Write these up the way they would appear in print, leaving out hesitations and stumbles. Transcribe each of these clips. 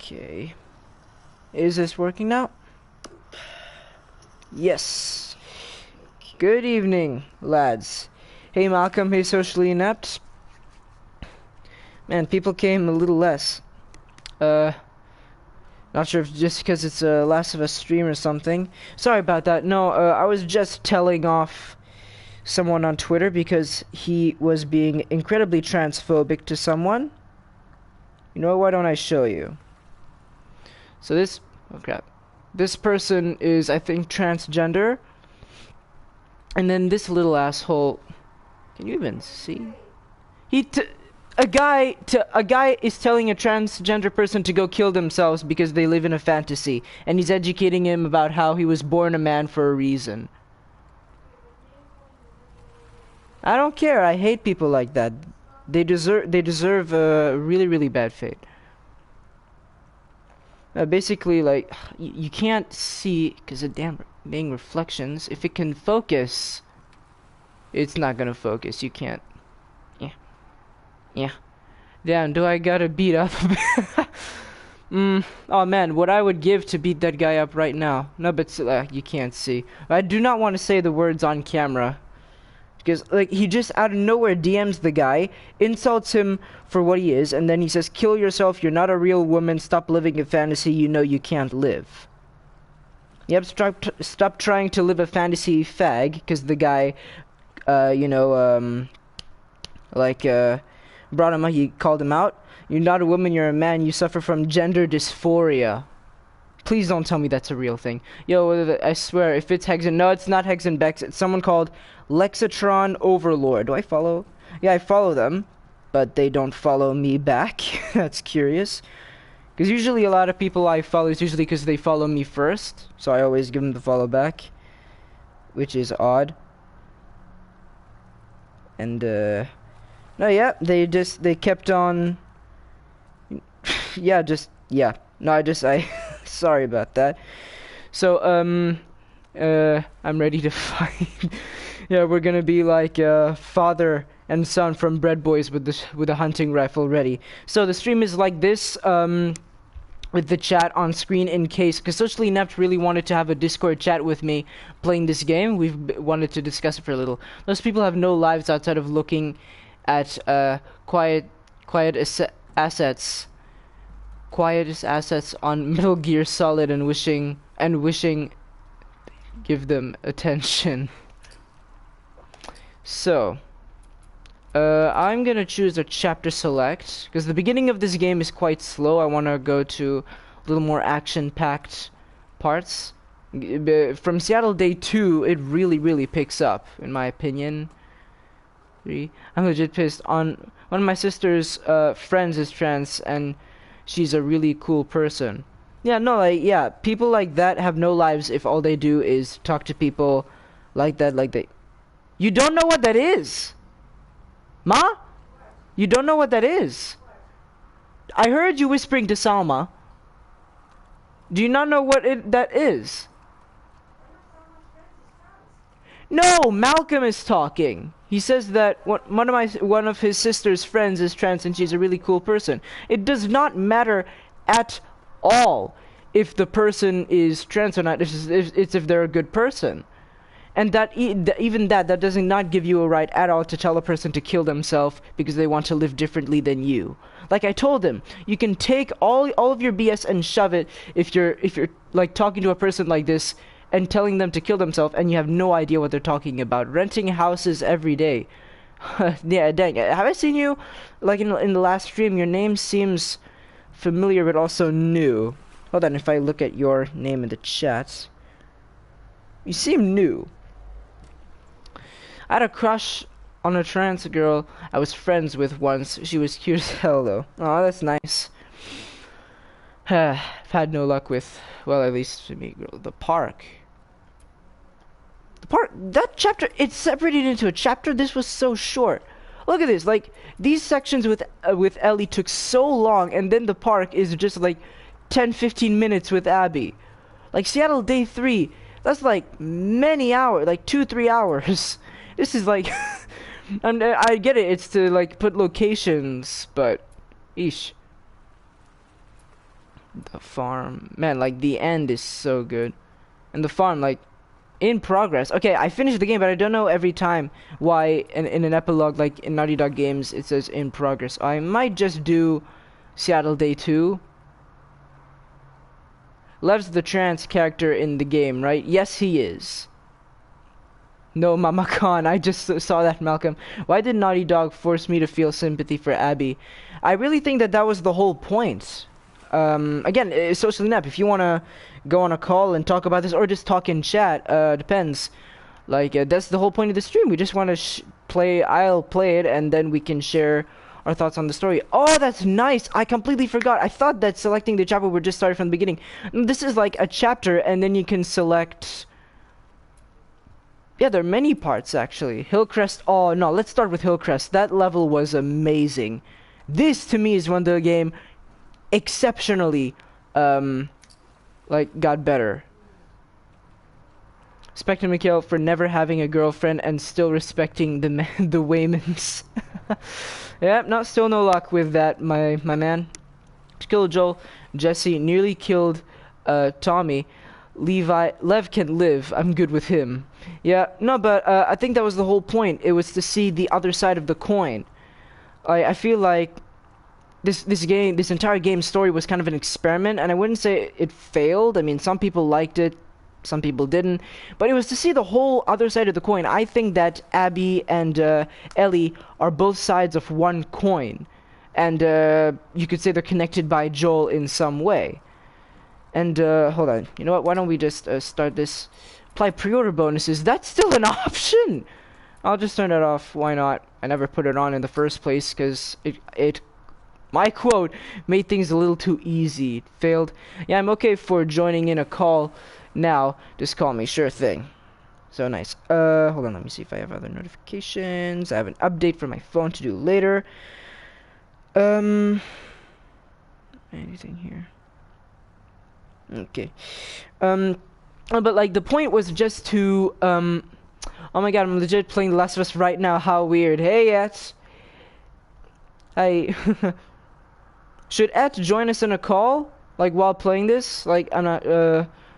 Okay. Is this working now? Yes. Good evening, lads. Hey, Malcolm. Hey, Socially Inept. Man, people came a little less. Not sure if just because it's a Last of Us stream or something. Sorry about that. No, I was just telling off someone on Twitter because he was being incredibly transphobic to someone. You know, why don't I show you? So this... Oh, crap. This person is, I think, transgender. And then this little asshole... Can you even see? A guy is telling a transgender person to go kill themselves because they live in a fantasy, and he's educating him about how he was born a man for a reason. I don't care. I hate people like that. They deserve a really, really bad fate. Basically, like, you can't see because of dang reflections. If it can focus, it's not gonna focus. You can't. Yeah. Damn, do I gotta beat up? Oh man, what I would give to beat that guy up right now. No, but you can't see. I do not want to say the words on camera. Because, like, he just out of nowhere DMs the guy, insults him for what he is, and then he says, kill yourself, you're not a real woman, stop living a fantasy, you know you can't live. Yep, stop trying to live a fantasy, fag, because the guy, brought him up, he called him out. You're not a woman, you're a man, you suffer from gender dysphoria. Please don't tell me that's a real thing. Yo, I swear, if it's Hexen... No, it's not Hexen Bex. It's someone called Lexatron Overlord. Do I follow? Yeah, I follow them. But they don't follow me back. That's curious. Because usually a lot of people I follow is usually because they follow me first. So I always give them the follow back. Which is odd. And, no, yeah, they kept on... yeah. No, I... Sorry about that. So, I'm ready to fight. Yeah, we're gonna be like, father and son from Bread Boys with a hunting rifle ready. So the stream is like this, with the chat on screen in case, because Socially Inept really wanted to have a Discord chat with me playing this game. We've wanted to discuss it for a little. Those people have no lives outside of looking at, quietest assets on Metal Gear Solid and wishing give them attention. So I'm gonna choose a chapter select because the beginning of this game is quite slow. I want to go to a little more action-packed parts. From Seattle Day 2 it really picks up, in my opinion. 3. I'm legit pissed. On one of my sister's friends is trans and she's a really cool person. Yeah, no, like, yeah, people like that have no lives if all they do is talk to people like that, You don't know what that is? Ma? You don't know what that is? I heard you whispering to Salma. Do you not know what that is? No, Malcolm is talking. He says that one of his sister's friends is trans and she's a really cool person. It does not matter at all if the person is trans or not. It's if they're a good person. And that even that does not give you a right at all to tell a person to kill themselves because they want to live differently than you. Like I told him, you can take all of your BS and shove it if you're like talking to a person like this and telling them to kill themselves and you have no idea what they're talking about. Renting houses every day. Yeah, dang. Have I seen you like in the last stream? Your name seems familiar but also new. Hold on, if I look at your name in the chat. You seem new. I had a crush on a trans girl I was friends with once. She was cute as hell though. Oh, that's nice. I've had no luck with, well, at least to me, girl. The park. That chapter, it's separated into a chapter. This was so short. Look at this. Like, these sections with Ellie took so long, and then the park is just like 10-15 minutes with Abby. Like, Seattle Day 3, that's like many hours, like 2-3 hours. This is like, and I get it, it's to like put locations, but, eesh. The farm. Man, like, the end is so good. And the farm, like, in progress. Okay, I finished the game, but I don't know every time why in an epilogue, like in Naughty Dog games, it says in progress. I might just do Seattle Day 2. Lev's the trans character in the game, right? Yes, he is. No, Mama Khan, I just saw that, Malcolm. Why did Naughty Dog force me to feel sympathy for Abby? I really think that that was the whole point. Again, social nap. If you want to go on a call and talk about this, or just talk in chat, depends. Like, that's the whole point of the stream. We just want to play, I'll play it, and then we can share our thoughts on the story. Oh, that's nice. I completely forgot. I thought that selecting the chapter would just start from the beginning. This is like a chapter, and then you can select... Yeah, there are many parts, actually. Hillcrest. Oh, no, let's start with Hillcrest. That level was amazing. This, to me, is when the game exceptionally, like, got better. Respecting Mikhail for never having a girlfriend and still respecting the the Waymans. Yeah, no, still no luck with that, my man. Killed Joel. Jesse nearly killed Tommy. Lev can live. I'm good with him. Yeah, no, but I think that was the whole point. It was to see the other side of the coin. I feel like this entire game story was kind of an experiment, and I wouldn't say it failed. I mean, some people liked it, some people didn't, but it was to see the whole other side of the coin. I think that Abby and Ellie are both sides of one coin, and you could say they're connected by Joel in some way. And hold on, you know what? Why don't we just start this? Apply pre-order bonuses. That's still an option. I'll just turn it off. Why not? I never put it on in the first place because it my quote made things a little too easy. It failed. Yeah, I'm okay for joining in a call now. Just call me. Sure thing. So nice. Hold on. Let me see if I have other notifications. I have an update for my phone to do later. Anything here? Okay. But like the point was just to oh my god, I'm legit playing The Last of Us right now. How weird. Hey, Et. Hey. Should Et join us in a call? Like while playing this? Like I'm not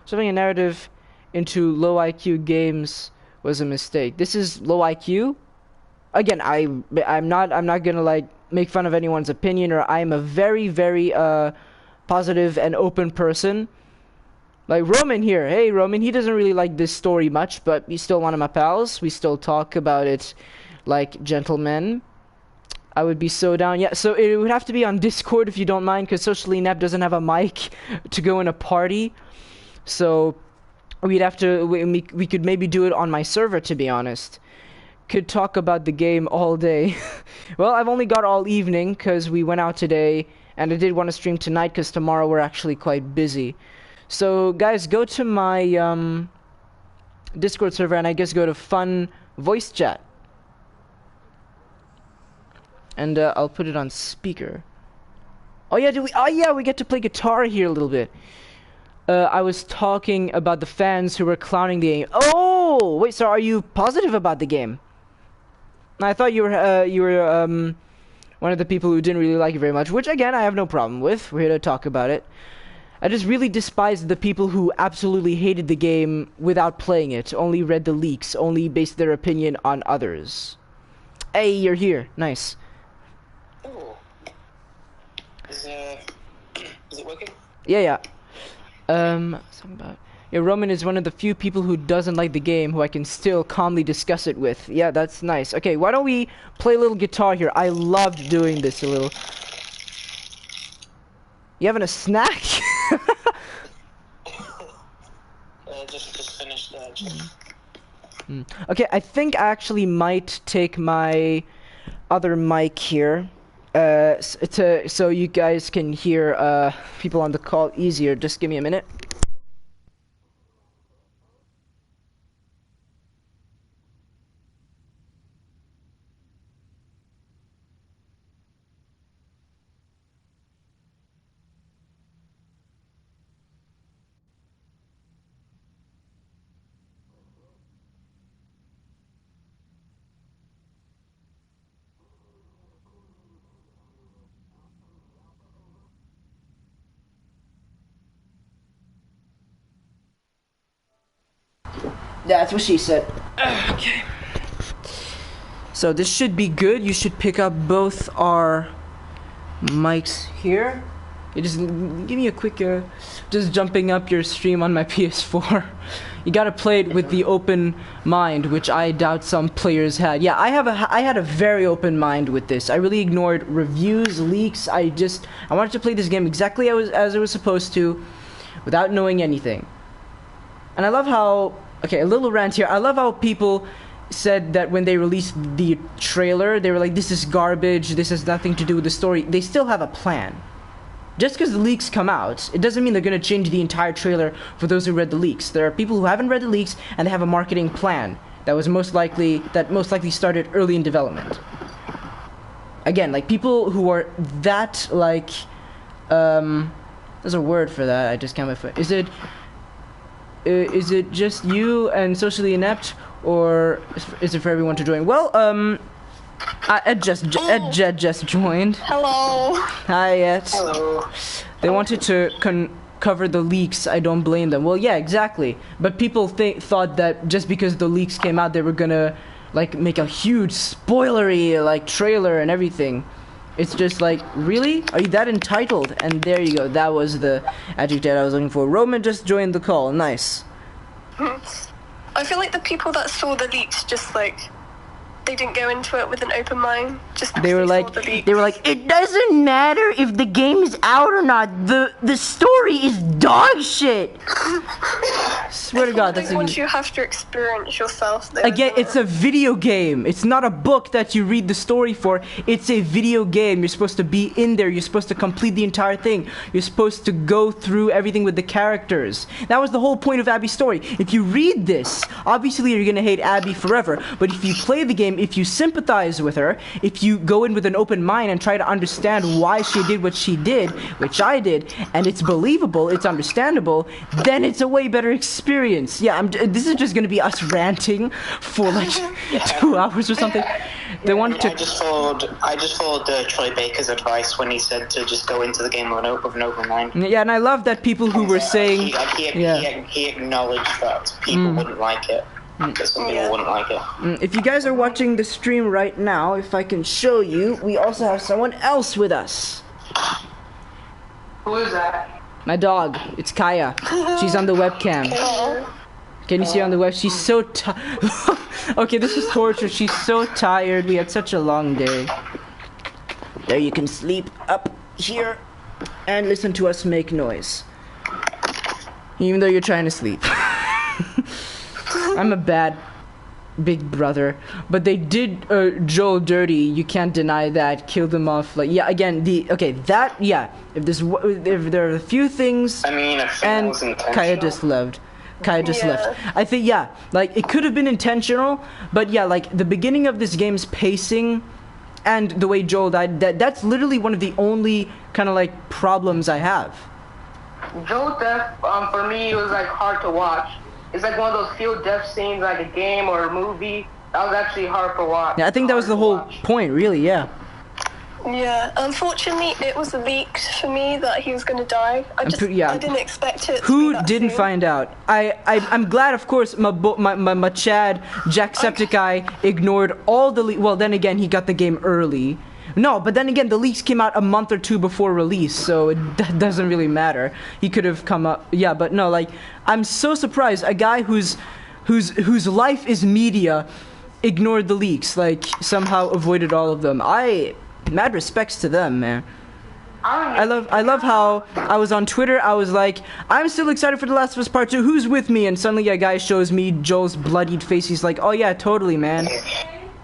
shoving a narrative into low IQ games was a mistake. This is low IQ? Again, I'm not gonna like make fun of anyone's opinion, or I'm a very, very positive and open person. Like Roman here. Hey Roman, he doesn't really like this story much, but he's still one of my pals. We still talk about it like gentlemen. I would be so down. Yeah, so it would have to be on Discord if you don't mind, because Socially Inept doesn't have a mic to go in a party. So we'd have to, we could maybe do it on my server, to be honest. Could talk about the game all day. Well, I've only got all evening because we went out today, and I did want to stream tonight because tomorrow we're actually quite busy. So guys, go to my Discord server, and I guess go to fun voice chat. And I'll put it on speaker. Oh yeah, we get to play guitar here a little bit. I was talking about the fans who were clowning the game. Oh, wait, so are you positive about the game? I thought you were one of the people who didn't really like it very much, which again I have no problem with. We're here to talk about it. I just really despise the people who absolutely hated the game without playing it, only read the leaks, only based their opinion on others. Hey, you're here. Nice. Oh. Is it working? Yeah. Something about... Yeah, Roman is one of the few people who doesn't like the game who I can still calmly discuss it with. Yeah, that's nice. Okay, why don't we play a little guitar here? I loved doing this a little. You having a snack? Just finished that. Okay, I think I actually might take my other mic here, so you guys can hear people on the call easier. Just give me a minute. That's what she said. Okay. So this should be good. You should pick up both our mics here. You just give me a quick, just jumping up your stream on my PS4. You gotta play it with the open mind, which I doubt some players had. Yeah, I had a very open mind with this. I really ignored reviews, leaks. I wanted to play this game exactly as it was supposed to, without knowing anything. And I love how, okay, a little rant here. I love how people said that when they released the trailer, they were like, this is garbage, this has nothing to do with the story. They still have a plan. Just because the leaks come out, it doesn't mean they're going to change the entire trailer for those who read the leaks. There are people who haven't read the leaks, and they have a marketing plan that most likely started early in development. Again, like, people who are that, like, there's a word for that, I just can't remember. Is it just you and socially inept, or is it for everyone to join? Well, Ed just joined. Hello. Hi, Ed. Hello. They wanted to cover the leaks. I don't blame them. Well, yeah, exactly. But people thought that just because the leaks came out, they were gonna like make a huge spoilery like trailer and everything. It's just like, really? Are you that entitled? And there you go. That was the adjective I was looking for. Roman just joined the call. Nice. I feel like the people that saw the leaks just like, they didn't go into it with an open mind. Just because they were like, it doesn't matter if the game is out or not. The story is dog shit. Swear to God, that's once you have to experience yourself. Again, it's a video game. It's not a book that you read the story for. It's a video game. You're supposed to be in there. You're supposed to complete the entire thing. You're supposed to go through everything with the characters. That was the whole point of Abby's story. If you read this, obviously you're gonna hate Abby forever. But if you play the game, if you sympathize with her, if you go in with an open mind and try to understand why she did what she did, which I did, and it's believable, it's understandable, then it's a way better experience. Yeah, this is just gonna be us ranting for like 2 hours or something. They wanted to. I just followed Troy Baker's advice when he said to just go into the game with an open mind. Yeah, and I love that people who were saying he acknowledged that people wouldn't like it. Because some people wouldn't like it. If you guys are watching the stream right now, if I can show you, we also have someone else with us. Who is that? My dog. It's Kaya. She's on the webcam. Can you see her on the web? She's so tired. Okay, this is torture. She's so tired. We had such a long day. There, you can sleep up here and listen to us make noise. Even though you're trying to sleep. I'm a bad big brother, but they did Joel dirty. You can't deny that. Killed him off. Like, yeah, again, if there are a few things. I mean, and Kaya just left. I think, yeah, like it could have been intentional, but yeah, like the beginning of this game's pacing and the way Joel died, that's literally one of the only kind of like problems I have. Joel's death, for me, it was like hard to watch. It's like one of those few death scenes, like a game or a movie. That was actually hard to watch. Yeah, I think that was the whole point, really. Yeah. Yeah. Unfortunately, it was leaked for me that he was going to die. I didn't expect it. Who didn't find out? I'm glad, of course. My Chad Jacksepticeye ignored all the well, then again, he got the game early. No, but then again, the leaks came out a month or two before release, so that doesn't really matter. He could have come up, yeah, but no, like, I'm so surprised. A guy whose life is media ignored the leaks, like, somehow avoided all of them. Mad respects to them, man. I love how I was on Twitter. I was like, I'm still excited for The Last of Us Part 2. Who's with me? And suddenly a guy shows me Joel's bloodied face. He's like, oh yeah, totally, man.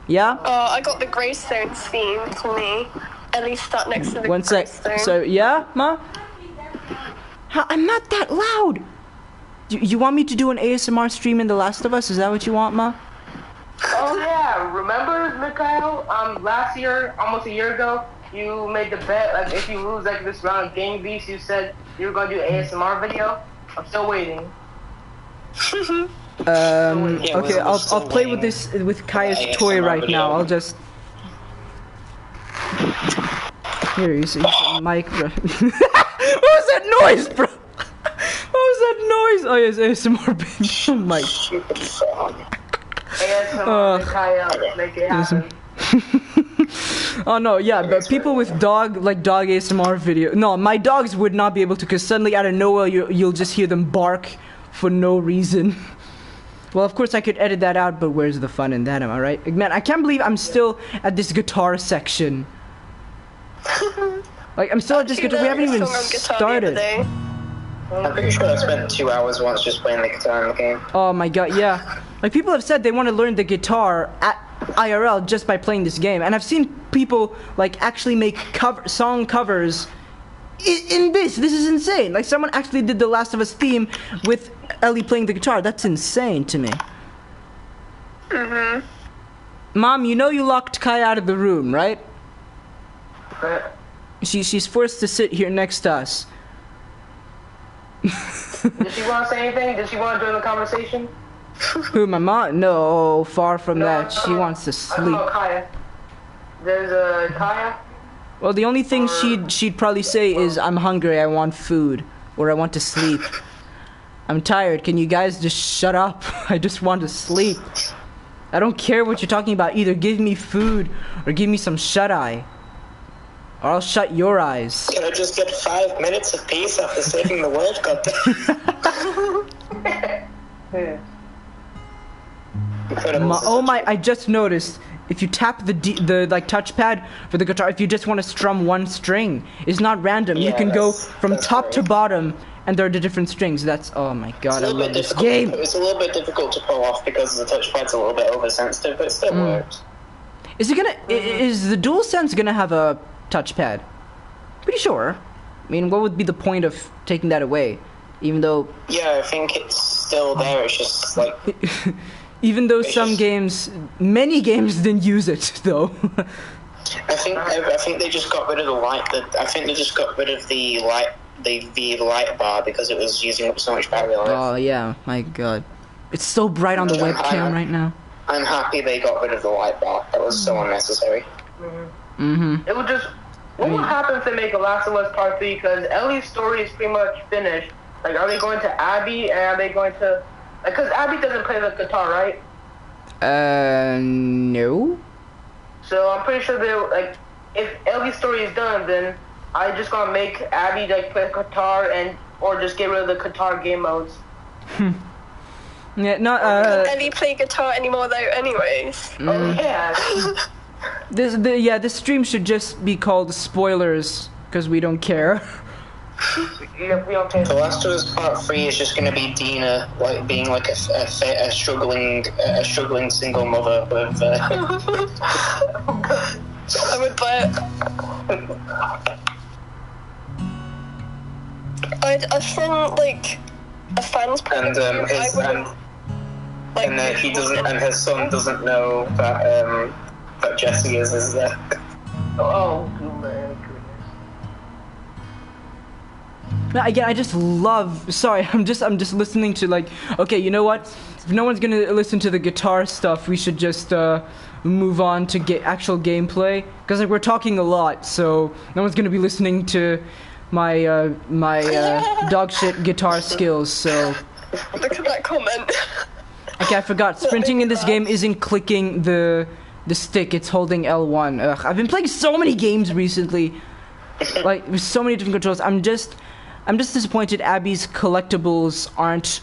Yeah? I got the Greystone theme for me. At least that next to the One sec. Greystone. So, yeah, Ma? I'm not that loud. You want me to do an ASMR stream in The Last of Us? Is that what you want, Ma? Oh yeah, remember, Mikhail? Last year, almost a year ago, you made the bet, like, if you lose, like, this round of Game Beast, you said you were gonna do an ASMR video. I'm still waiting. Okay, I'll play with this, with Kaya's toy right now. I'll just... Here, you see, mic, bro. What was that noise, bro? What was that that noise? Oh yes, ASMR baby. Oh my. Stupid phone. ASMR, Mikhail, make it happen. Oh no, yeah, but people with dog ASMR video. No, my dogs would not be able to, because suddenly out of nowhere you'll just hear them bark for no reason. Well, of course I could edit that out, but where's the fun in that? Am I right? Man, I can't believe I'm still at this guitar section. Like I'm still at this guitar. We haven't even started. I'm pretty sure I spent 2 hours once just playing the guitar in the game. Oh my god, yeah. Like people have said they want to learn the guitar at IRL just by playing this game, and I've seen people like actually make song covers in this. This is insane. Like someone actually did the Last of Us theme with Ellie playing the guitar. That's insane to me. Mom, you know you locked Kai out of the room, right? She's forced to sit here next to us. Did she want to say anything? Did she want to join the conversation? Who, my mom? No, far from that. She wants to I sleep. don't know, Kaya. There's a Kaya. Well, the only thing she'd probably say is, "I'm hungry. I want food, or I want to sleep. I'm tired. Can you guys just shut up? I just want to sleep. I don't care what you're talking about. Either give me food or give me some shut-eye, or I'll shut your eyes." Can I just get 5 minutes of peace after saving the world? Yeah. Oh my! I just noticed. If you tap the like touchpad for the guitar, if you just want to strum one string, it's not random. Yeah, you can go from that's top to great. bottom, and there are the different strings. That's, oh my god, I love this game. It's a little bit difficult to pull off because the touchpad's a little bit oversensitive, but it still works. Is it gonna? Is the DualSense gonna have a touchpad? Pretty sure. I mean, what would be the point of taking that away? Even though. Yeah, I think it's still there. It's just like. Even though many games didn't use it though. I think they just got rid of the light. I think they just got rid of the light, the light bar because it was using up so much battery life. Oh yeah, my god, it's so bright on the webcam right now. I'm happy they got rid of the light bar. That was so unnecessary. It would just. What would happen if they make a Last of Us Part 3? Because Ellie's story is pretty much finished. Like, are they going to Abby, and are they going to? Because Abby doesn't play the guitar, right? No. So I'm pretty sure they like, if Ellie's story is done, then I just gonna make Abby like play guitar or just get rid of the guitar game modes. Yeah, not Doesn't Ellie play guitar anymore though, anyways? Oh yeah. this stream should just be called spoilers because we don't care. Yeah, we don't care. The Last of Us Part 3 is just going to be Dina, like being like a struggling single mother with. I would buy it. From like a fan's point and of view, I wouldn't. He doesn't, and his son doesn't know that that Jesse is there. Oh, man. Again, I just love. Sorry, I'm just listening to like. Okay, you know what? If no one's gonna listen to the guitar stuff, we should just move on to actual gameplay. Because like we're talking a lot, so no one's gonna be listening to my dog shit guitar skills. So. Look at that comment. Okay, I forgot. Sprinting in this game isn't clicking the stick; it's holding L1. Ugh, I've been playing so many games recently, like with so many different controls. I'm just disappointed Abby's collectibles aren't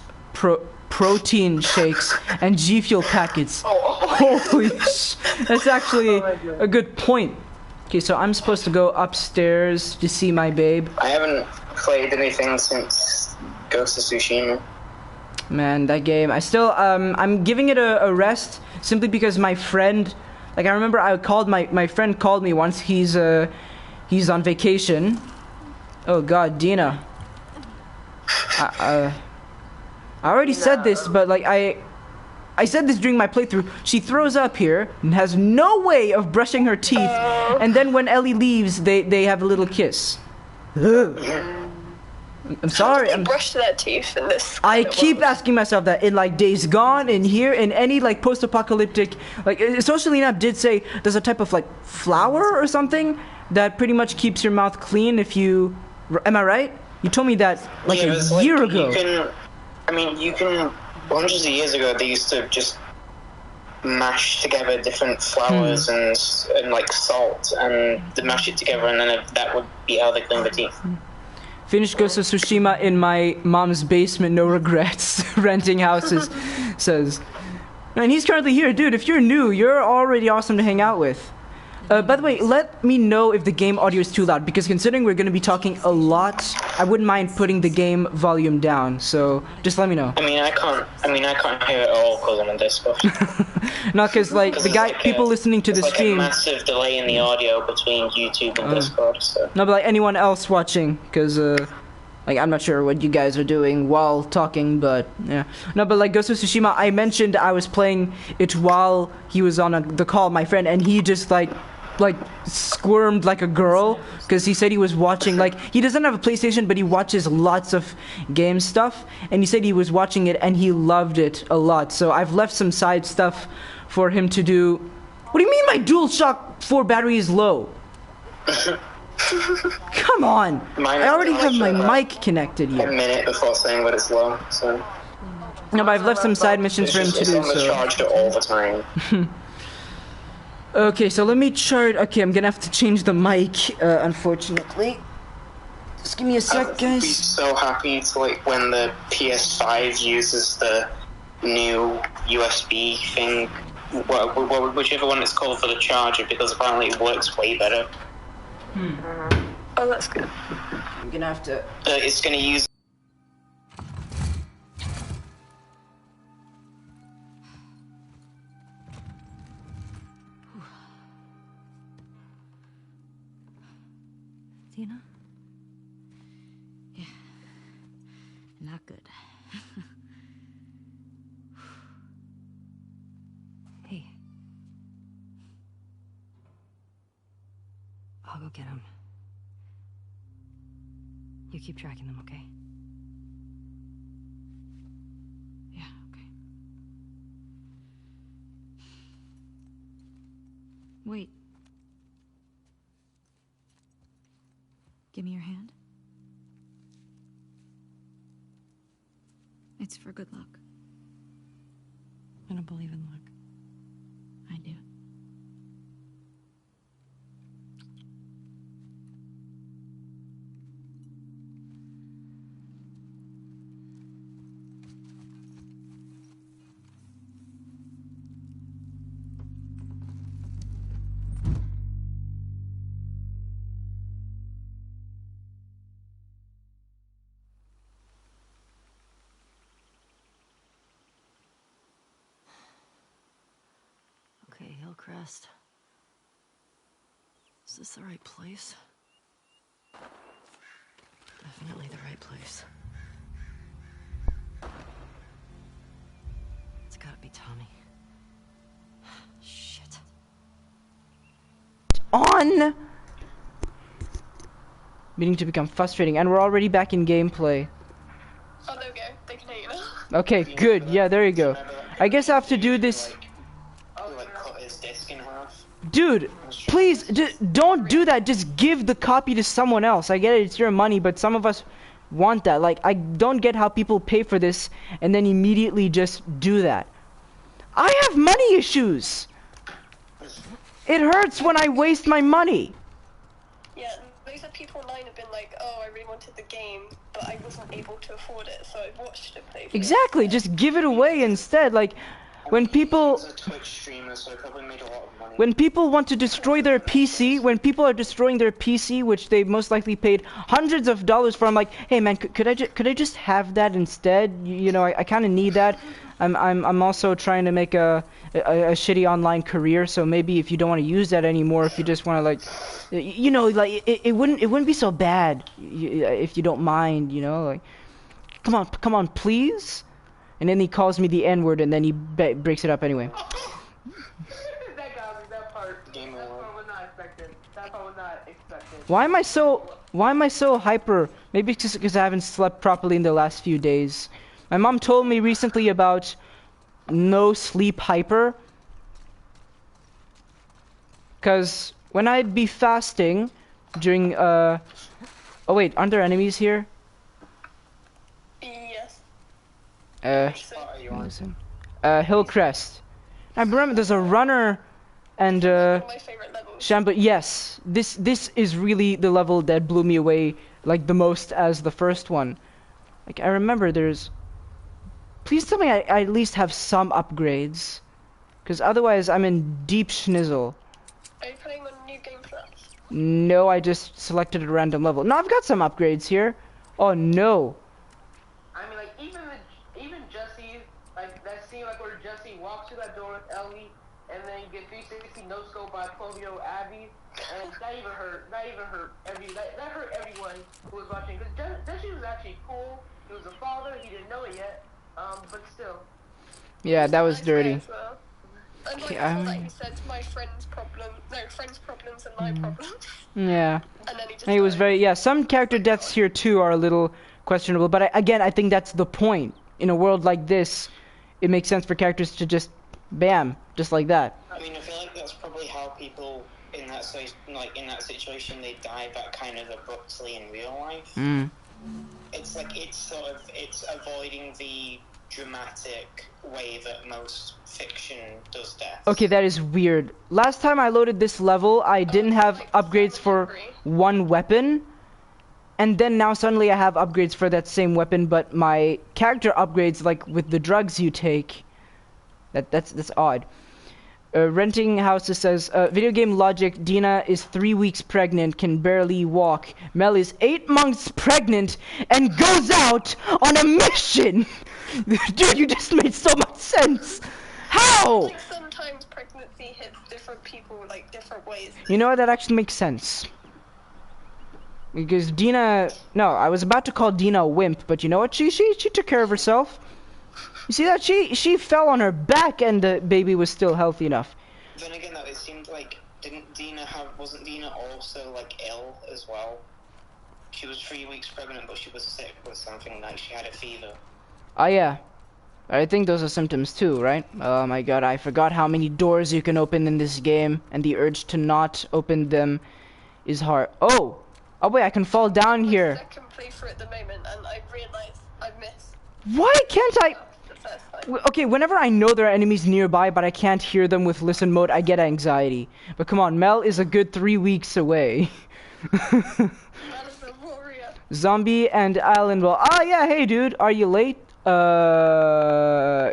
protein shakes and G Fuel packets. Holy sh! That's actually a good point. Okay, so I'm supposed to go upstairs to see my babe. I haven't played anything since Ghost of Tsushima. Man, that game. I'm giving it a rest simply because my friend, like I remember my friend called me once. He's on vacation. Oh God, Dina. I already said this, but like I said this during my playthrough. She throws up here and has no way of brushing her teeth, and then when Ellie leaves, they have a little kiss. Ugh. I'm sorry. They brush their teeth in this. I keep asking myself that in like Days Gone, in here, in any like post-apocalyptic, like Socialina did say there's a type of like flour or something that pretty much keeps your mouth clean if you. Am I right? You told me that like a year ago. I mean, you can. Hundreds of years ago, they used to just mash together different flours and like salt, and they mash it together, and then that would be how they clean the teeth. Finished Ghost of Tsushima in my mom's basement, no regrets. Renting houses, says. And he's currently here. Dude, if you're new, you're already awesome to hang out with. By the way, let me know if the game audio is too loud, because considering we're going to be talking a lot, I wouldn't mind putting the game volume down, so just let me know. I mean, I can't hear it all because I'm on Discord. Not because, like, the guy, people listening to the stream... Like a massive delay in the audio between YouTube and Discord, so... No, but like anyone else watching, because, like, I'm not sure what you guys are doing while talking, but, yeah. No, but, like, Ghost of Tsushima, I mentioned I was playing it while he was on the call, my friend, and he just, like, squirmed like a girl, because he said he was watching, like, he doesn't have a PlayStation, but he watches lots of game stuff, and he said he was watching it, and he loved it a lot, so I've left some side stuff for him to do. What do you mean my DualShock 4 battery is low? Come on! I already have my mic connected here. A minute before saying that it's low, so... No, but I've left some side missions for him to do, so... It's charged all the time. Okay, so let me charge... Okay, I'm gonna have to change the mic, unfortunately. Just give me a sec, guys. I'd be so happy to, like, when the PS5 uses the new USB thing, whichever one it's called for the charger, because apparently it works way better. Oh, that's good. I'm gonna have to... it's gonna use... Tina? Yeah. Not good. Hey. I'll go get him. You keep tracking them, okay? Yeah, okay. Wait. Give me your hand. It's for good luck. I don't believe in luck. I do. Okay, Hillcrest. Is this the right place? Definitely the right place. It's gotta be Tommy. Shit. On! Beginning to become frustrating, and we're already back in gameplay. Oh, there we go. They can hear you now. Okay, good. Yeah, there you go. I guess I have to do this... Dude, please, don't do that. Just give the copy to someone else. I get it, it's your money, but some of us want that. Like, I don't get how people pay for this and then immediately just do that. I have money issues. It hurts when I waste my money. Yeah, those are people online have been like, oh, I really wanted the game, but I wasn't able to afford it, so I watched it play. Exactly, just give it away instead. Like, when people... When people want to destroy their PC, when people are destroying their PC, which they most likely paid hundreds of dollars for, I'm like, hey man, could I just have that instead? You know, I kind of need that. I'm also trying to make a shitty online career, so maybe if you don't want to use that anymore, if you just want to, like, you know, like it wouldn't be so bad if you don't mind, you know, like, come on, please. And then he calls me the N-word, and then he breaks it up anyway. Why am I so hyper? Maybe it's just because I haven't slept properly in the last few days. My mom told me recently about no sleep hyper. Because when I'd be fasting during, oh wait, aren't there enemies here? Yes. Which part are you on? listen. Hillcrest. I remember there's a runner and One of my favorite levels. Shambler. Yes, this is really the level that blew me away like the most as the first one. Like I remember there's. Please tell me I at least have some upgrades, because otherwise I'm in deep schnizzle. Are you playing on New Game Plus? No, I just selected a random level. No, I've got some upgrades here. Oh no. I mean, like, even Jesse, like, that scene, like, where Jesse walks through that door with Ellie, and then you get 360 no-scope by 12-year-old Abby, and that hurt everyone who was watching, because Jesse was actually cool, he was a father, he didn't know it yet, but still. Yeah, that was Nice dirty. guy as well. And like Okay, before that he said my friend's problems and my problems. Yeah. And then he just He was died. very, yeah, some character deaths here too are a little questionable, but again, I think that's the point. In a world like this, it makes sense for characters to just, bam, just like that. I mean, I feel like that's probably how people in that situation they die that kind of abruptly in real life. Mm. It's like it's avoiding the dramatic way that most fiction does death. Okay, that is weird. Last time I loaded this level, I didn't have upgrades for one weapon, and then now suddenly I have upgrades for that same weapon, but my character upgrades, like with the drugs you take, that's odd. Renting houses says, video game logic, Dina is 3 weeks pregnant, can barely walk. Mel is 8 months pregnant and goes out on a mission! Dude, you just made so much sense! How? Like sometimes pregnancy hits different people like different ways. You know what, that actually makes sense. Because Dina, no, I was about to call Dina a wimp, but you know what, she took care of herself. You see that? She fell on her back and the baby was still healthy enough. Then again, though, it seemed like wasn't Dina also like ill as well? She was 3 weeks pregnant, but she was sick with something like she had a fever. Oh yeah, I think those are symptoms too, right? Oh my god, I forgot how many doors you can open in this game, and the urge to not open them is hard. Oh wait, I can fall down here. Second playthrough at the moment, and I realised I missed Why can't I? the first time. Okay, whenever I know there are enemies nearby, but I can't hear them with listen mode, I get anxiety. But come on, Mel is a good 3 weeks away. That is a warrior. Zombie and Island will. Ah, yeah, hey dude, are you late?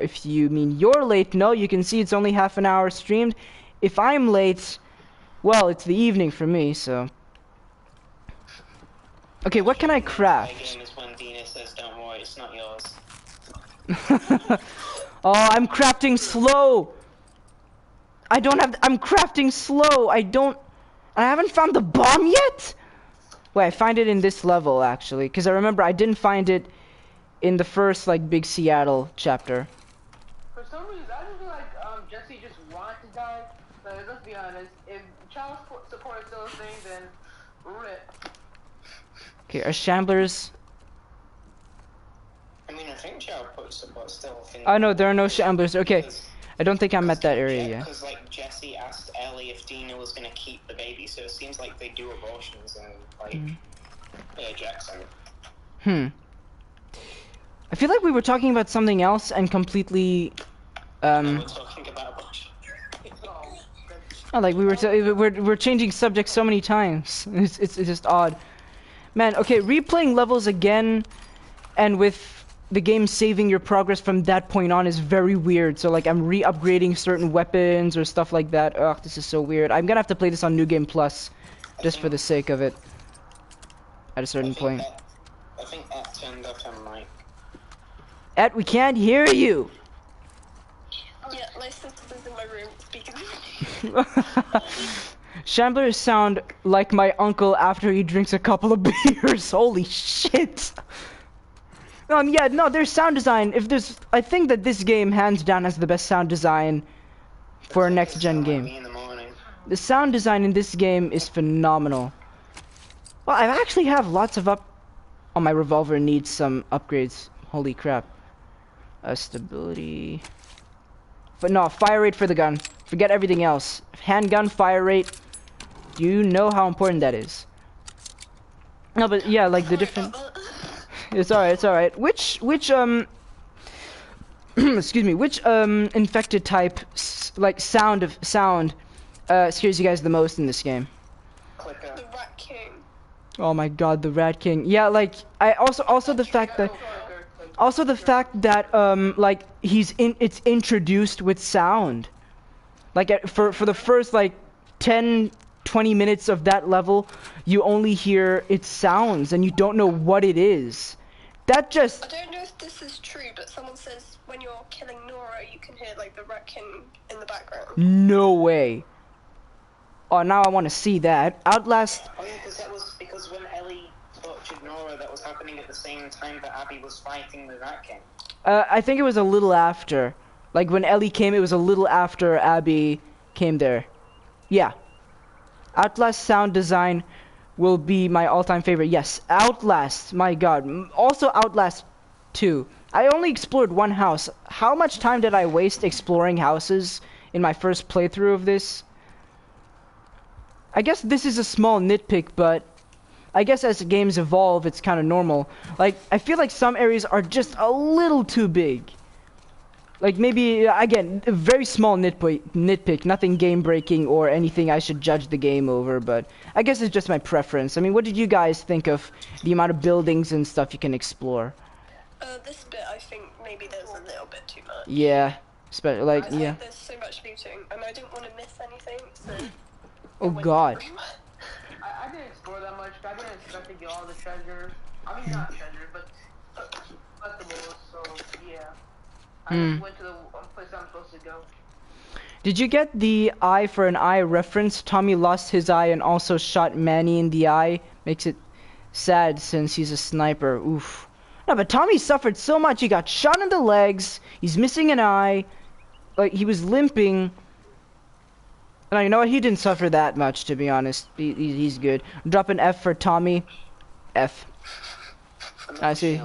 If you mean you're late, no, you can see it's only half an hour streamed. If I'm late, well, it's the evening for me, so. Okay, what can I My craft? game is when Dina says, "Don't worry, it's not yours." Oh, I'm crafting slow. I'm crafting slow. I haven't found the bomb yet. Wait, I find it in this level actually, because I remember I didn't find it in the first like big Seattle chapter. For some reason, I just feel like Jesse just wanted to die. But let's be honest, if child support is still a thing, then rip. Okay, are shamblers? I mean, I think child support still a thing. Oh no, there are no shamblers. Okay, Because- I don't think I'm at that area yet. Because like Jesse asked Ellie if Dina was gonna keep the baby, so it seems like they do abortions in like Jackson. I feel like we were talking about something else and completely, We're talking about abortion. oh, like we're changing subjects so many times. It's just odd. Man, okay, replaying levels again, and with the game saving your progress from that point on is very weird. So like I'm re-upgrading certain weapons or stuff like that. Ugh, this is so weird. I'm gonna have to play this on New Game Plus, just for the sake of it. At a certain point. I think that turned off her mic. Ed, we can't hear you. Yeah, my sister's in my room speaking. Shamblers sound like my uncle after he drinks a couple of beers. Holy shit. Yeah, no, there's sound design. I think that this game hands down has the best sound design for a next gen game. Me in the morning. The sound design in this game is phenomenal. Well, I actually have lots of Oh, my revolver needs some upgrades. Holy crap. Stability. But no, fire rate for the gun. Forget everything else. Handgun, fire rate. You know how important that is. No, but yeah, like the different... It's alright, it's alright. Which excuse me, which infected type like sound scares you guys the most in this game? Clicker. The Rat King. Oh my god, the Rat King. Yeah, like I also the fact that like it's introduced with sound. Like for the first like 10-20 minutes of that level, you only hear its sounds and you don't know what it is. That just I don't know if this is true, but someone says when you're killing Nora, you can hear like the Rat King in the background. no way. Oh, now I want to see that. Outlast. Oh yeah, because that was because when Ellie tortured Nora, that was happening at the same time that Abby was fighting the Rat King. I think it was a little after. Like when Ellie came, it was a little after Abby came there. Yeah. Outlast sound design will be my all-time favorite. Yes, Outlast. My god. Also Outlast 2. I only explored one house. How much time did I waste exploring houses in my first playthrough of this? I guess this is a small nitpick, but I guess as games evolve, it's kind of normal. Like, I feel like some areas are just a little too big. Like, maybe, again, a very small nitpick, nothing game-breaking or anything I should judge the game over, but I guess it's just my preference. I mean, what did you guys think of the amount of buildings and stuff you can explore? This bit, I think maybe there's a little bit too much. Yeah, like, yeah. There's so much looting, and I didn't want to miss anything, so... Oh god. I didn't explore that much. I didn't expect to get all the treasures. I mean, not treasures, but collectibles. So yeah, I just went to the place I'm supposed to go. Did you get the eye for an eye reference? Tommy lost his eye and also shot Manny in the eye. Makes it sad since he's a sniper. Oof. No, but Tommy suffered so much. He got shot in the legs. He's missing an eye. Like, he was limping. No, you know what? He didn't suffer that much, to be honest. He's good. Drop an F for Tommy. F. I see.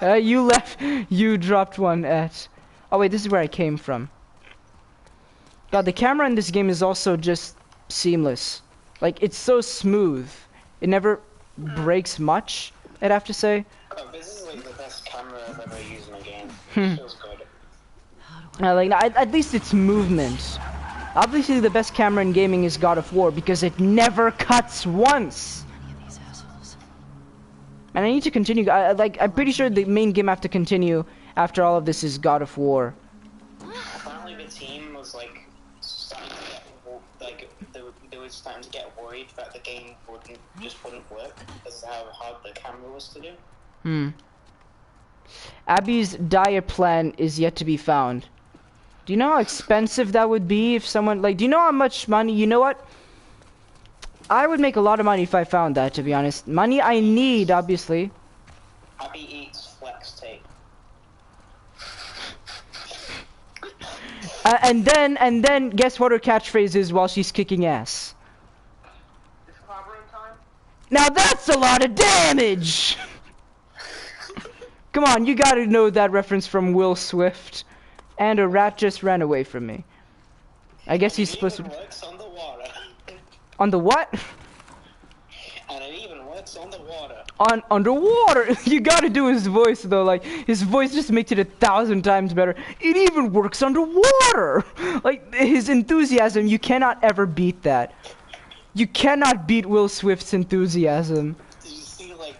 You left. You dropped one at. Oh wait, this is where I came from. God, the camera in this game is also just seamless. Like, it's so smooth. It never breaks much, I'd have to say. Oh, this is like the best camera I've ever used in a game. It feels good. Like, at least it's movement. Obviously, the best camera in gaming is God of War because it never cuts once. And I need to continue. I'm pretty sure the main game I have to continue after all of this is God of War. Apparently, the team was like starting to get they were starting to get worried that the game wouldn't work because of how hard the camera was to do. Abby's diet plan is yet to be found. Do you know how expensive that would be if someone, like, do you know how much money, you know what? I would make a lot of money if I found that, to be honest. Money I need, obviously. Abby eats flex tape. And then, guess what her catchphrase is while she's kicking ass? It's clobbering time. Now that's a lot of damage! Come on, you gotta know that reference from Will Swift. And a rat just ran away from me. I guess he's supposed to... Works on the water. On the what? And it even works on the water. On underwater! You gotta do his voice though, like, his voice just makes it 1,000 times better. It even works underwater! Like, his enthusiasm, you cannot ever beat that. You cannot beat Will Swift's enthusiasm. Did you see, like,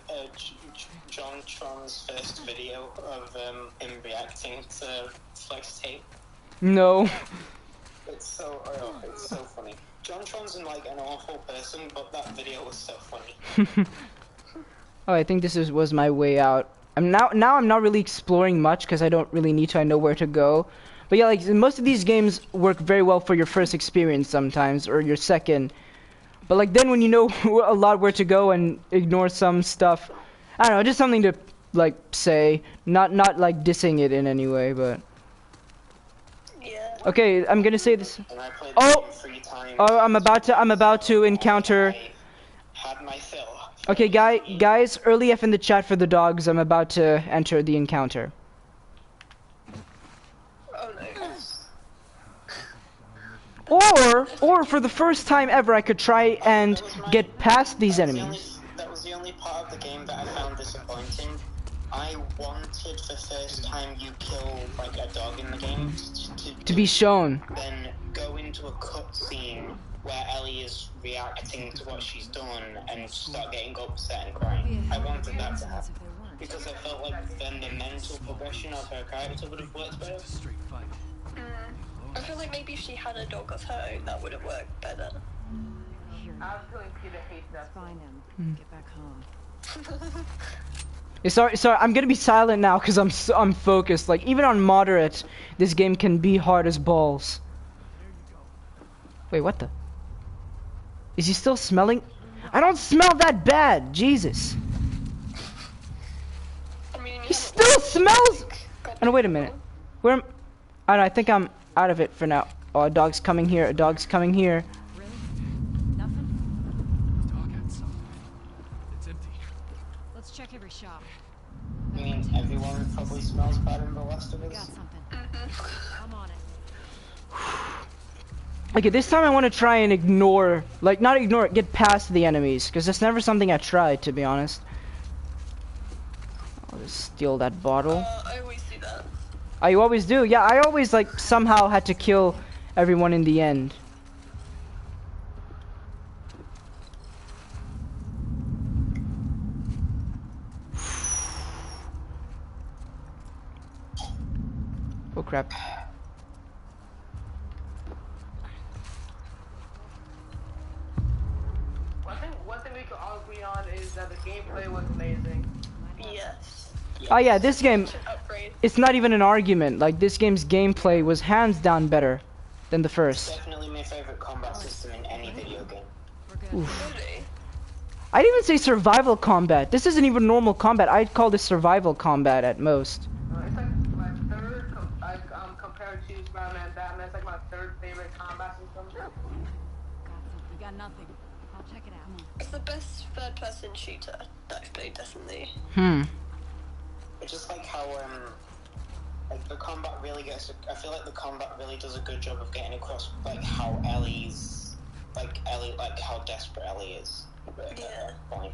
John Tron's first video of him reacting to flex tape? No. It's so funny. John Tron's an awful person, but that video was so funny. Oh, I think this was my way out. Now I'm not really exploring much because I don't really need to. I know where to go. But yeah, like most of these games work very well for your first experience sometimes, or your second. But like then when you know a lot where to go and ignore some stuff, I don't know, just something to like say, not like dissing it in any way, but. Yeah. Okay, I'm gonna say this. And I played Oh! 3 times. Oh, I'm about to encounter. I had my fill. Okay, guys, early F in the chat for the dogs. I'm about to enter the encounter. Oh no. Or for the first time ever, I could try and get past these enemies. That was the only part of the game that I found disappointing. I wanted the first time you kill like a dog in the game To be shown. then go into a cutscene where Ellie is reacting to what she's done and start getting upset and crying. I wanted that to happen because I felt like then the mental progression of her character would have worked better. I feel like maybe if she had a dog of her own, that would have worked better. I was feeling Peter hates that. Find him. Get back home. Sorry, I'm gonna be silent now because I'm focused. Like, even on moderate, this game can be hard as balls. Wait, what the? Is he still smelling? I don't smell that bad, Jesus. I mean, He still smells. Oh, no, wait a minute. Where am? Oh, no, I think I'm out of it for now. Oh, a dog's coming here. A dog's coming here. Really? Nothing? Dog had some. It's empty. Let's check every shop. I mean, everyone probably smells bad in The Last of We got Us. something. I'm on it. Okay, this time I want to try and ignore, like, not ignore it, get past the enemies, because that's never something I tried, to be honest. I'll just steal that bottle. I always do that. Oh, you always do? Yeah, I always, like, somehow had to kill everyone in the end. Oh, crap. One thing we can all agree on is that the gameplay was amazing. Yes. Oh, yeah, this game, Should upgrade. it's not even an argument. Like, this game's gameplay was hands down better than the first. Definitely my favorite combat system in any video game. We're good. Really? I'd even say survival combat. This isn't even normal combat. I'd call this survival combat at most. It's like my third, compared to Spider-Man and Batman, it's like my third favorite combat system. Got something. We got nothing. I'll check it out. Come on. It's the best third-person shooter that I've played, definitely. It's just like how like the combat really gets. I feel like the combat really does a good job of getting across like how Ellie, like how desperate Ellie is. At that point.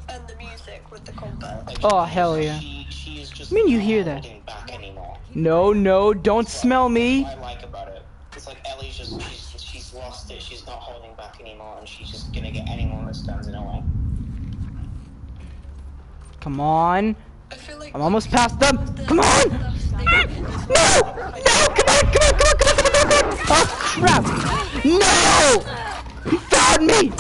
And the music with the combat. Like, Oh, hell yeah. She is just I mean, you not hear that. holding back anymore. No, don't smell me. That's what I like about it. It's like Ellie's just she's lost it. She's not holding back anymore, and she's just gonna get anyone that stands in her way. Come on. I feel like I'm almost past them. Come on! No! Come on! Oh, crap! No! He found me!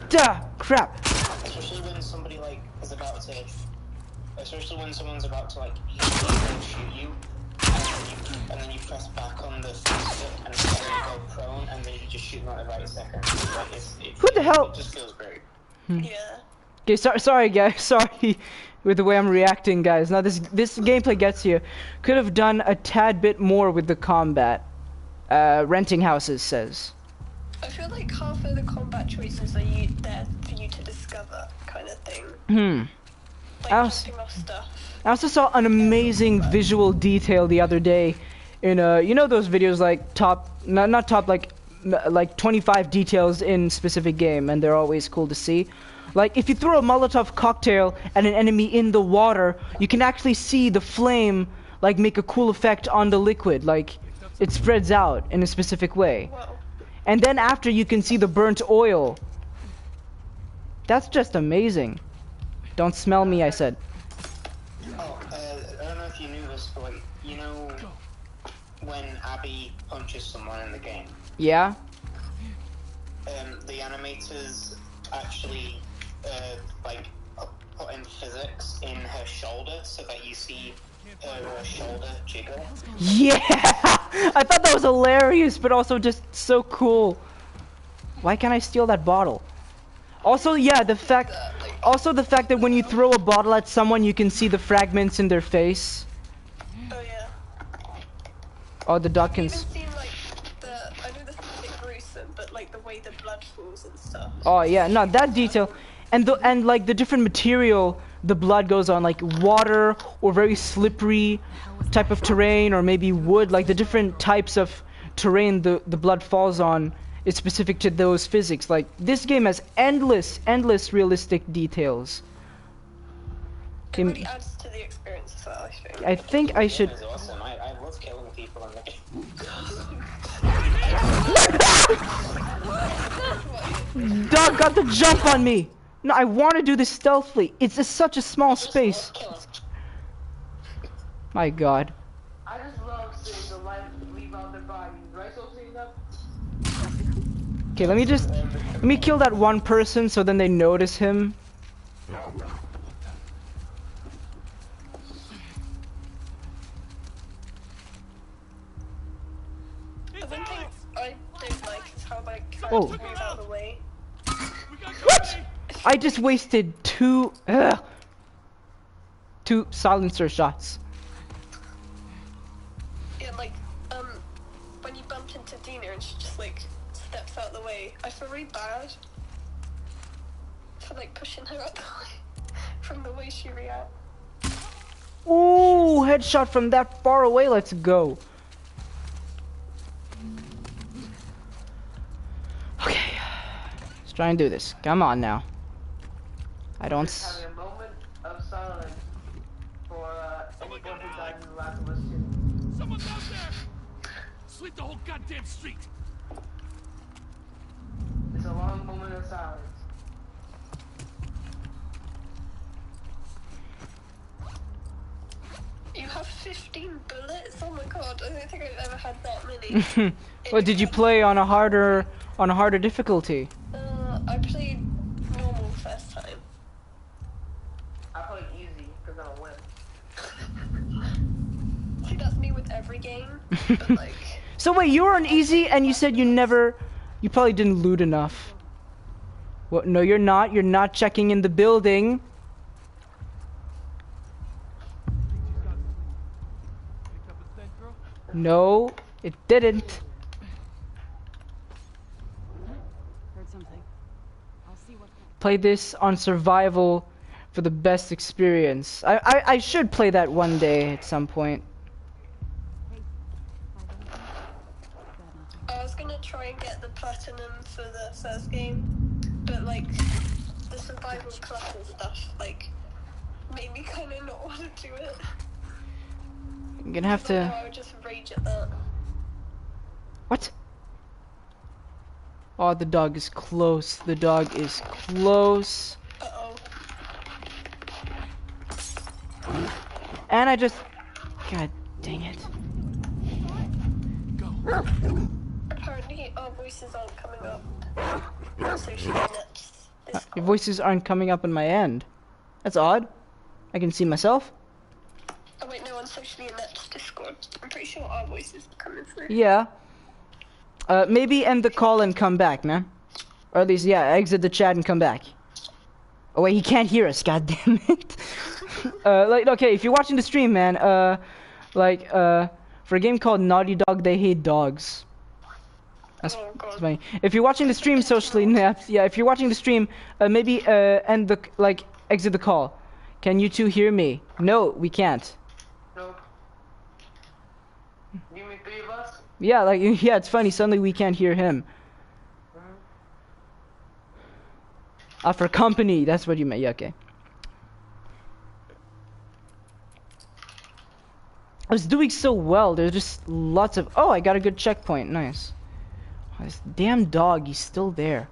Duh! Crap. Especially when somebody like is about to, especially when someone's about to like shoot you, and then you press back on the stick and go prone, and then you just shoot them at the right second. Like, Who the hell? It just feels great. Yeah. Okay, sorry guys, sorry with the way I'm reacting, guys. Now this gameplay gets you. Could have done a tad bit more with the combat. Renting houses says. I feel like half of the combat choices are there for you to discover, kind of thing. Like I was- jumping off stuff. I also saw an amazing visual detail the other day in you know those videos like not top like 25 details in specific game, and they're always cool to see. Like if you throw a Molotov cocktail at an enemy in the water, you can actually see the flame like make a cool effect on the liquid, like it spreads out in a specific way. Whoa. And then after you can see the burnt oil. That's just amazing. Don't smell me, I said. Oh, I don't know if you knew this, but like, you know, when Abby punches someone in the game, Yeah? the animators actually like put in physics in her shoulder so that you see her shoulder jiggle. Yeah! I thought that was hilarious, but also just so cool. Why can't I steal that bottle? Also, yeah, the fact that when you throw a bottle at someone, you can see the fragments in their face. Oh yeah. Oh, the duck can... Even seen like I know this is a bit gruesome, but like the way the blood falls and stuff. Oh, yeah, no, that detail. And like the different material the blood goes on, like water or very slippery type of terrain, or maybe wood, like the different types of terrain the blood falls on it's specific to those physics. Like, this game has endless realistic details. It really adds to the experience as well, I think. I think I should... It's awesome. I love killing people in the game. Dog got the jump on me! No, I want to do this stealthily. It's just such a small space. My god. I just love seeing the life leave out their bodies. Right, so seeing them? Okay, let me kill that one person so then they notice him. The one thing I don't like is how like characters Oh. move out of the way. What? I just wasted two silencer shots. Yeah, like when you bump into Dina and she just like steps out of the way, I feel really bad for like pushing her up the way from the way she reacts. Ooh, headshot from that far away. Let's go. Okay, let's try and do this. Come on now. I don't. Just having a moment of silence for anyone who died in the Last of Us 2. Someone's out there! Sweep the whole goddamn street! It's a long moment of silence. You have 15 bullets? Oh my god, I don't think I've ever had that many. What did you play on a harder difficulty? I played normal first time. I played easy because I'm a wimp. See, that's me with every game, but like... So wait, you were on easy and you said you probably didn't loot enough. Well, no, you're not. You're not checking in the building. No, it didn't. Heard something. I'll see what. Play this on survival for the best experience. I should play that one day at some point. I was gonna try and get the platinum for the first game, but like, the survival class and stuff, like, made me kinda not want to do it. I'm gonna have I to... would just rage at that. What? Oh, the dog is close. The dog is close. Uh-oh. And I just... God dang it. Apparently our voices aren't coming up. Social nets. Your voices aren't coming up on my end. That's odd. I can see myself. Oh wait, no, on Socially Inept's Discord. I'm pretty sure our voices are coming through. Yeah. Maybe end the call and come back, man. Or at least, yeah, exit the chat and come back. Oh wait, he can't hear us, god damn it. Like, okay, if you're watching the stream, man, for a game called Naughty Dog, They Hate Dogs. That's funny. If you're watching the stream socially, yeah, if you're watching the stream, maybe, end the, exit the call. Can you two hear me? No, we can't. No. You mean 3 of us? Yeah, yeah, it's funny, suddenly we can't hear him. For company, that's what you meant, yeah, okay. I was doing so well, there's just lots of... Oh, I got a good checkpoint, nice. Oh, this damn dog, he's still there.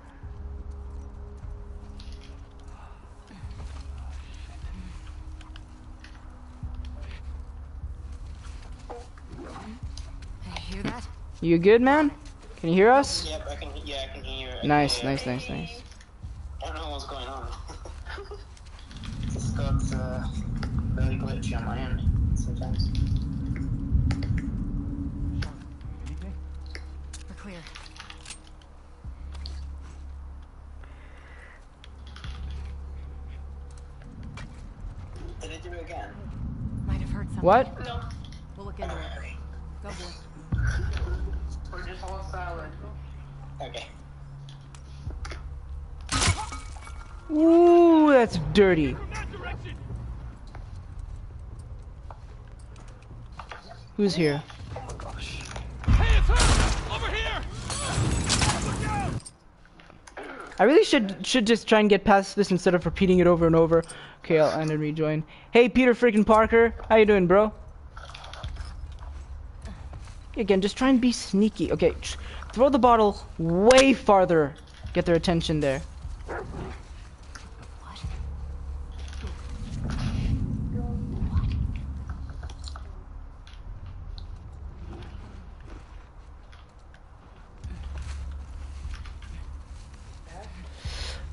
Hear that? You good, man? Can you hear us? Yep, I can hear you. Nice. I don't know what's going on. Just got really glitchy on my end sometimes. We're clear. Did it do it again? Might have heard something. What? No. We'll look into it. Go, boy. We're just all silent. Okay. Ooh, that's dirty. From that direction! Who's here? Oh my gosh. Hey, it's her! Over here! Look I really should just try and get past this instead of repeating it over and over. Okay, I'll end and rejoin. Hey, Peter freaking Parker, how you doing, bro? Again, just try and be sneaky. Okay, throw the bottle way farther. Get their attention there.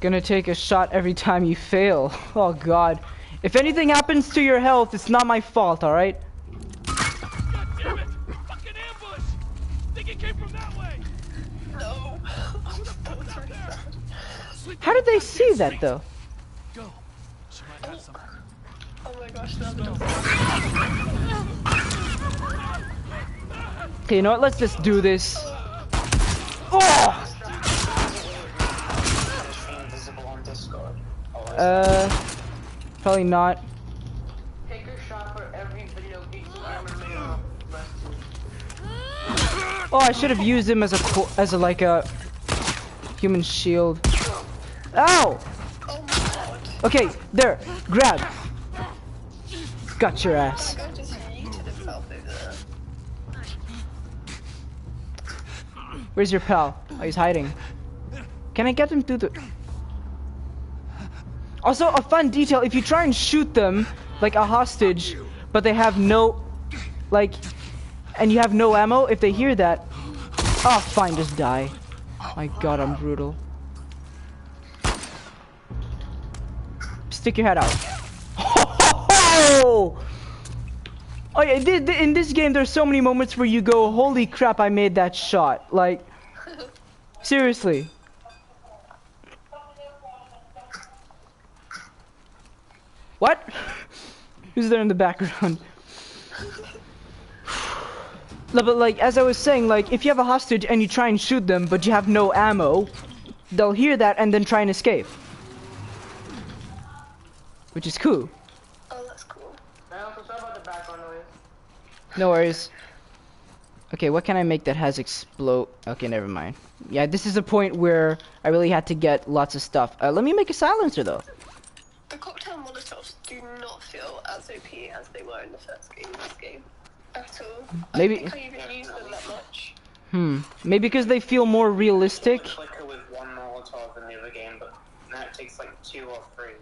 Gonna take a shot every time you fail. Oh god. If anything happens to your health, it's not my fault, alright? God damn it! Fucking ambush! Think it came from that way! No. Who the fuck's out there? Sleep How did they see that though? Go. She might have something. Oh my gosh, now the dog's Okay, you know what? Let's just do this. Oh! Invisible on Discord. Probably not. Take a shot for every video piece of armor made on West. Oh, I should have used him as a like a human shield. Ow! Oh my god. Okay, there. Grab. Got your ass. That guy just yeeted himself over there. Where's your pal? Oh, he's hiding. Can I get him through the... Also, a fun detail, if you try and shoot them, like a hostage, but they have no... Like... And you have no ammo, if they hear that... Oh, fine, just die. My god, I'm brutal. Stick your head out. Oh yeah, in this game, there's so many moments where you go, holy crap, I made that shot. Like... Seriously. What? Who's there in the background? No, but like, as I was saying, like, if you have a hostage and you try and shoot them, but you have no ammo, they'll hear that and then try and escape. Which is cool. Oh, that's cool. I also sorry about the background noise. No worries. Okay, what can I make that has explode? Okay, never mind. Yeah, this is a point where I really had to get lots of stuff. Let me make a silencer, though. The cocktail molotovs do not feel as OP as they were in the first game. This game, at all. Maybe- I don't think I even used them that much. Maybe because they feel more realistic. Clicker with one Molotov in the other game, but now it takes like 2 or 3.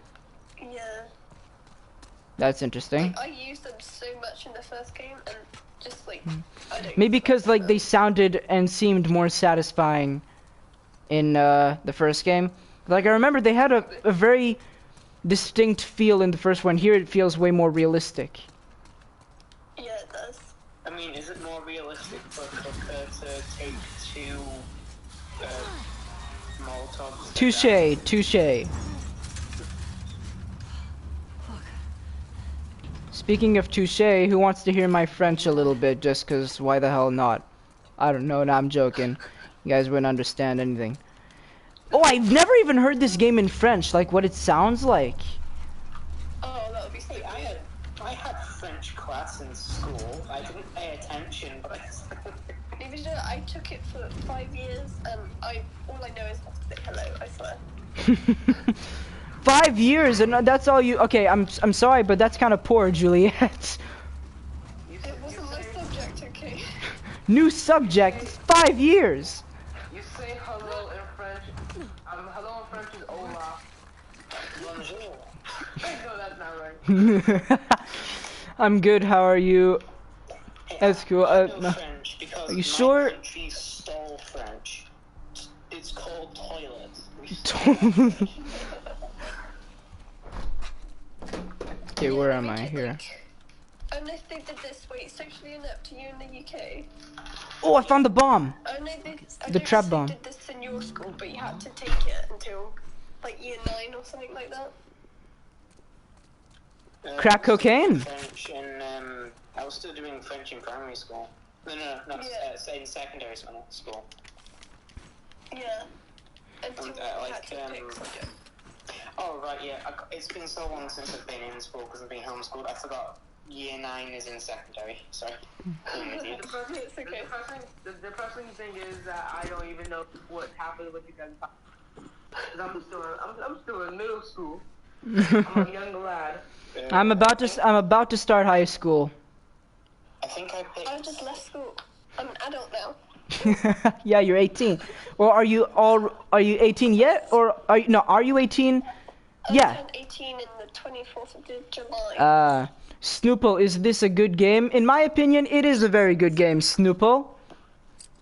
Yeah. That's interesting. I used them so much in the first game, and just like I don't. Maybe because like they sounded and seemed more satisfying in the first game. Like I remember they had a very distinct feel in the first one. Here it feels way more realistic. Yeah, it does. I mean, is it more realistic for Clicker to take 2 Molotovs? Touche. Speaking of touche, who wants to hear my French a little bit? Just cause why the hell not? I don't know. No, I'm joking. You guys wouldn't understand anything. Oh, I've never even heard this game in French. Like what it sounds like. Oh, that would be so Hey, I had French class in school. I didn't pay attention, but Neither did I. I took it for 5 years, and all I know is how to say hello. I swear. 5 years, and that's all you. Okay, I'm sorry, but that's kind of poor, Juliet. It wasn't my subject, okay? New subject, 5 years. You say hello in French. Hello in French is hola. bonjour. No, that's not right. I'm good. How are you? That's cool. I know No. French because Are you my sure? country stole French. It's called toilet. Okay, where am I here? Unless they did this, wait, socially inept to you in the UK. Oh, I found the bomb. Only they, I The don't trap know if bomb. they did this in your school, but you had to take it until like year 9 or something like that. Crack cocaine. French and I was still doing French in primary school. No, Yeah. in secondary school. Yeah. Until And, you like, had to pick subject. Oh right, yeah. It's been so long since I've been in school because I've been homeschooled. I forgot year 9 is in secondary. Sorry. I'm an idiot. It's okay. The depressing thing is that I don't even know what happened with you guys. 'Cause I'm still in middle school. I'm a young lad. I'm about to start high school. I think I picked. I've just left school. I'm an adult now. Yeah, you're 18. Or are you 18 yet? Or are you 18? Yeah. I turned 18 in the 24th of July. Snoople, is this a good game? In my opinion, it is a very good game, Snoople.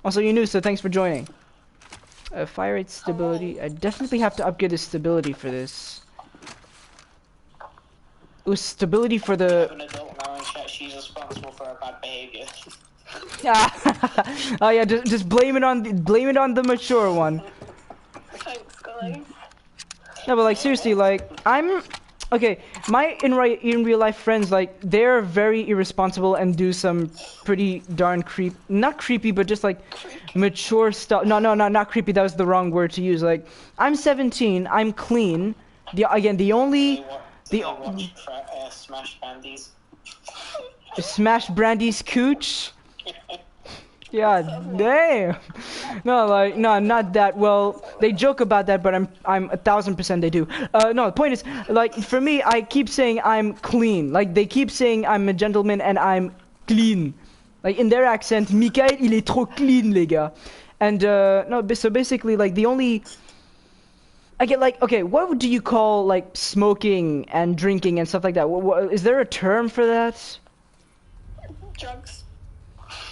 Also, you're new, so thanks for joining. Fire rate stability. I definitely have to upgrade the stability for this. It was stability for I'm the... an adult now and she's responsible for her bad behavior. Oh yeah, just blame it on the mature one. Thanks, guys. No, but like seriously, like okay. My in real life friends, like they're very irresponsible and do some pretty darn not creepy, but just like mature stuff. No, not creepy. That was the wrong word to use. Like I'm 17, I'm clean. The only Smash Bandies. Smash Brandy's cooch. Yeah, damn. No, not that. Well, they joke about that, but I'm 1000% they do. No, the point is, like, for me, I keep saying I'm clean. Like, they keep saying I'm a gentleman and I'm clean. Like, in their accent, Michael, il est trop clean, les gars. And, no, so basically, like, the only... I get, like, okay, what do you call, like, smoking and drinking and stuff like that? Is there a term for that? Drugs.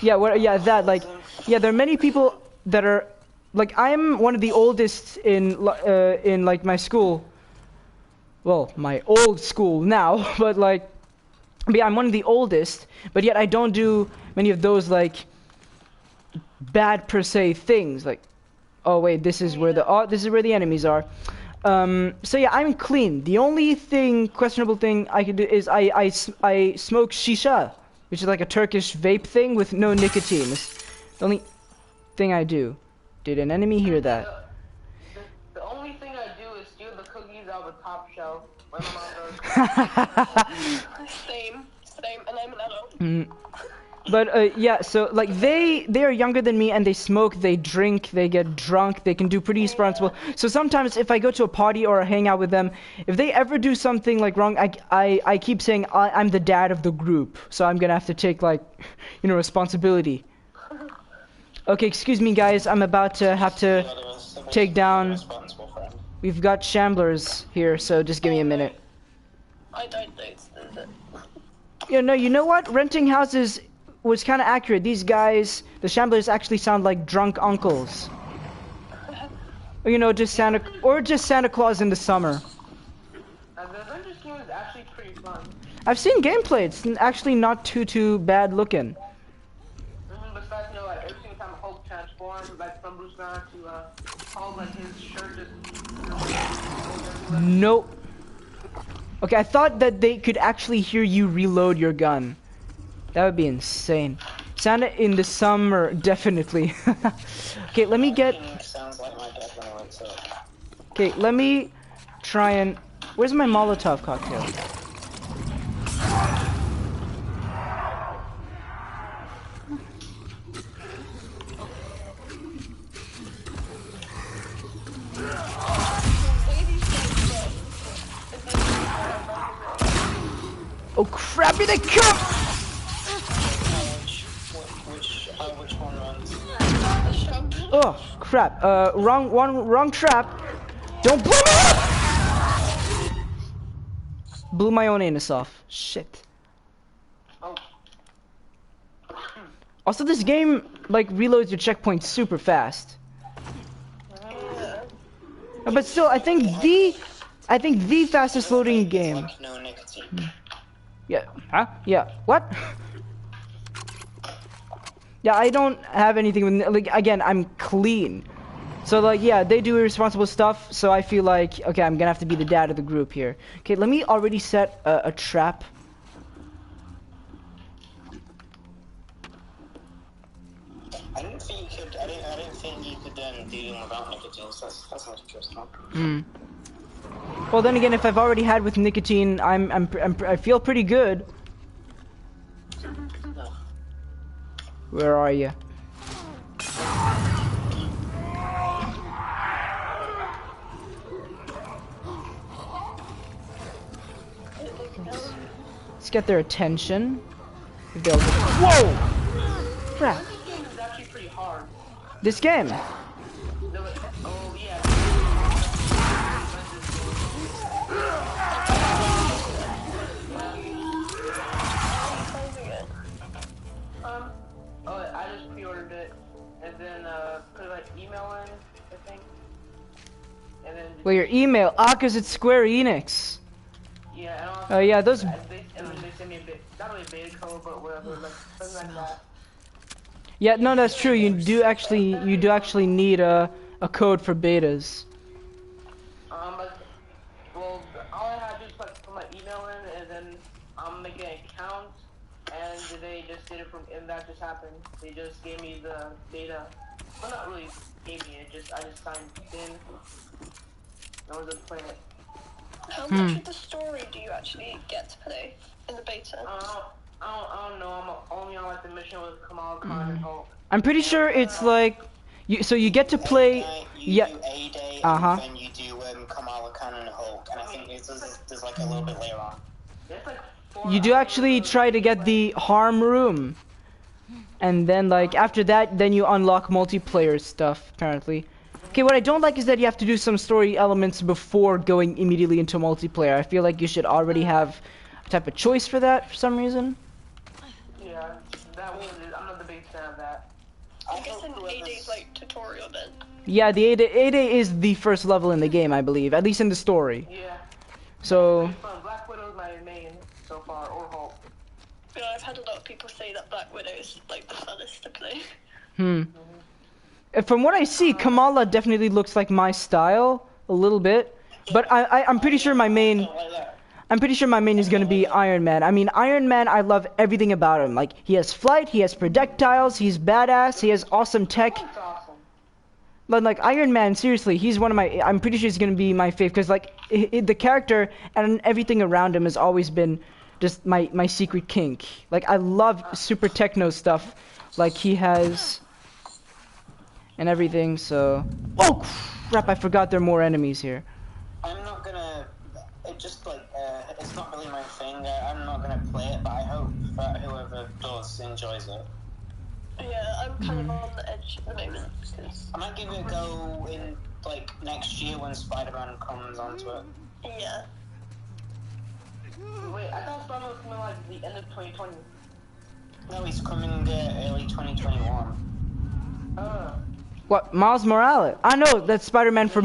Yeah, yeah, that, like, yeah, there are many people that are, like, I'm one of the oldest in like, my school. Well, my old school now, but, like, yeah, I'm one of the oldest, but yet I don't do many of those, like, bad per se things, like, oh, wait, this is where the enemies are. So yeah, I'm clean. The only questionable thing I can do is I smoke shisha, which is like a Turkish vape thing with no nicotine. It's the only thing I do. Did an enemy hear that? The only thing I do is steal the cookies out of the top shelf when my mom does. Same, and I'm an adult. But yeah, so like they are younger than me and they smoke, they drink, they get drunk, they can do pretty responsible. So sometimes if I go to a party or hang out with them, if they ever do something like wrong, I keep saying I'm the dad of the group, so I'm gonna have to take like, you know, responsibility. Okay, excuse me guys, I'm about to have to take down. We've got shamblers here, so just give me a minute. I don't know. Yeah, no, you know what? Renting houses was kind of accurate. These guys, the shamblers, actually sound like drunk uncles. Or, you know, just Santa Claus in the summer. The Avengers game is actually pretty fun. I've seen gameplay. It's actually not too bad looking. Besides, you know, like every single time Hulk transforms, like from Bruce Banner to Hulk, like his shirt just. Nope. Okay, I thought that they could actually hear you reload your gun. That would be insane. Santa in the summer, definitely. Okay, let me get... Sounds like my dad when I went to... Okay, let me try and... Where's my Molotov cocktail? Oh crap, here they come! Which one runs? Oh crap, wrong trap. Don't blow me up! Blew my own anus off. Shit. Also, this game, like, reloads your checkpoints super fast. But still, I think the fastest loading game. Like no nicotine. Yeah. Huh? Yeah. What? Yeah, I don't have anything with, like, again, I'm clean. So, like, yeah, they do irresponsible stuff, so I feel like, okay, I'm gonna have to be the dad of the group here. Okay, let me already set a trap. I didn't think you could do them without nicotine, so that's not interesting. Well, then again, if I've already had with nicotine, I feel pretty good. Where are you? Let's get their attention. If they'll just... Whoa! Crap. This game is actually pretty hard. This game. Oh yeah. I just pre-ordered it, and then put like email in, I think, and then. Well, your email. Ah, 'cause it's Square Enix. Yeah. And also, Oh yeah, those. and then they send me a bit, not really a beta code, but whatever, like something like that. Yeah, no, that's true. You do actually need a code for betas. Well, all I had to do is put my email in, and then I'm making an account, and they just did it from, and that just happened. They just gave me the data. Well, not really gave me it. I just signed in. I was just playing it. How much of the story do you actually get to play in the beta? I don't know. I'm only on like the mission with Kamala Khan and Hulk. I'm pretty sure it's like, so you get to play. You Yeah. do A-Day, Uh-huh. and then you do Kamala Khan and Hulk, and I think there's like a little bit later on. It's like 4 You do hours actually of- try to get the harm room, and then like after that, then you unlock multiplayer stuff. Apparently. Okay, what I don't like is that you have to do some story elements before going immediately into multiplayer. I feel like you should already have a type of choice for that for some reason. Yeah, that one. I'm not the biggest fan of that. I guess in A-Day's like tutorial then. Yeah, the A-Day is the first level in the game, I believe, at least in the story. Yeah. So, Black Widow's my main so far, or Hulk. Yeah, I've had a lot of people say that Black Widow is like the funnest to play. From what I see, Kamala definitely looks like my style a little bit, but I'm pretty sure my main. I'm pretty sure my main is gonna be Iron Man. I mean, Iron Man, I love everything about him. Like, he has flight, he has projectiles, he's badass, he has awesome tech. That's awesome. But like Iron Man, seriously, he's one of my. I'm pretty sure he's gonna be my fave because like the character and everything around him has always been just my secret kink. Like I love super techno stuff, like he has, and everything. So, oh crap! I forgot there are more enemies here. I'm not gonna. It just like it's not really my thing. I'm not gonna play it, but I hope that whoever does enjoys it. Yeah, I'm kind of on the edge at the moment because I might give it a go in like next year when Spider-Man comes onto it. yeah. Wait, I thought Spider-Man was coming like the end of 2020. No, he's coming early 2021. What? Miles Morales? I know that's Spider-Man for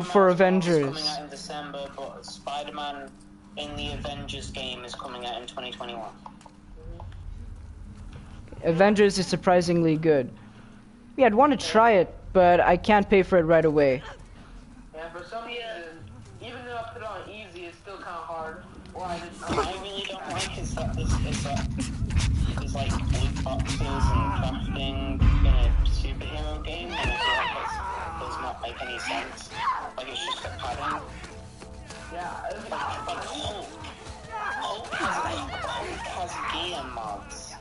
for It's Avengers. coming out in December, but Spider-Man in the Avengers game is coming out in 2021. Avengers is surprisingly good. Yeah, I'd want to try it, but I can't pay for it right away. Yeah, for some reason, even though I put it on easy, it's still kind of hard. Or I just. What I really don't like is that there's like loot boxes and crafting in a superhero game, and I feel like it does not make any sense. Like it's just a pattern. Yeah, it's Like Hulk has gear mods,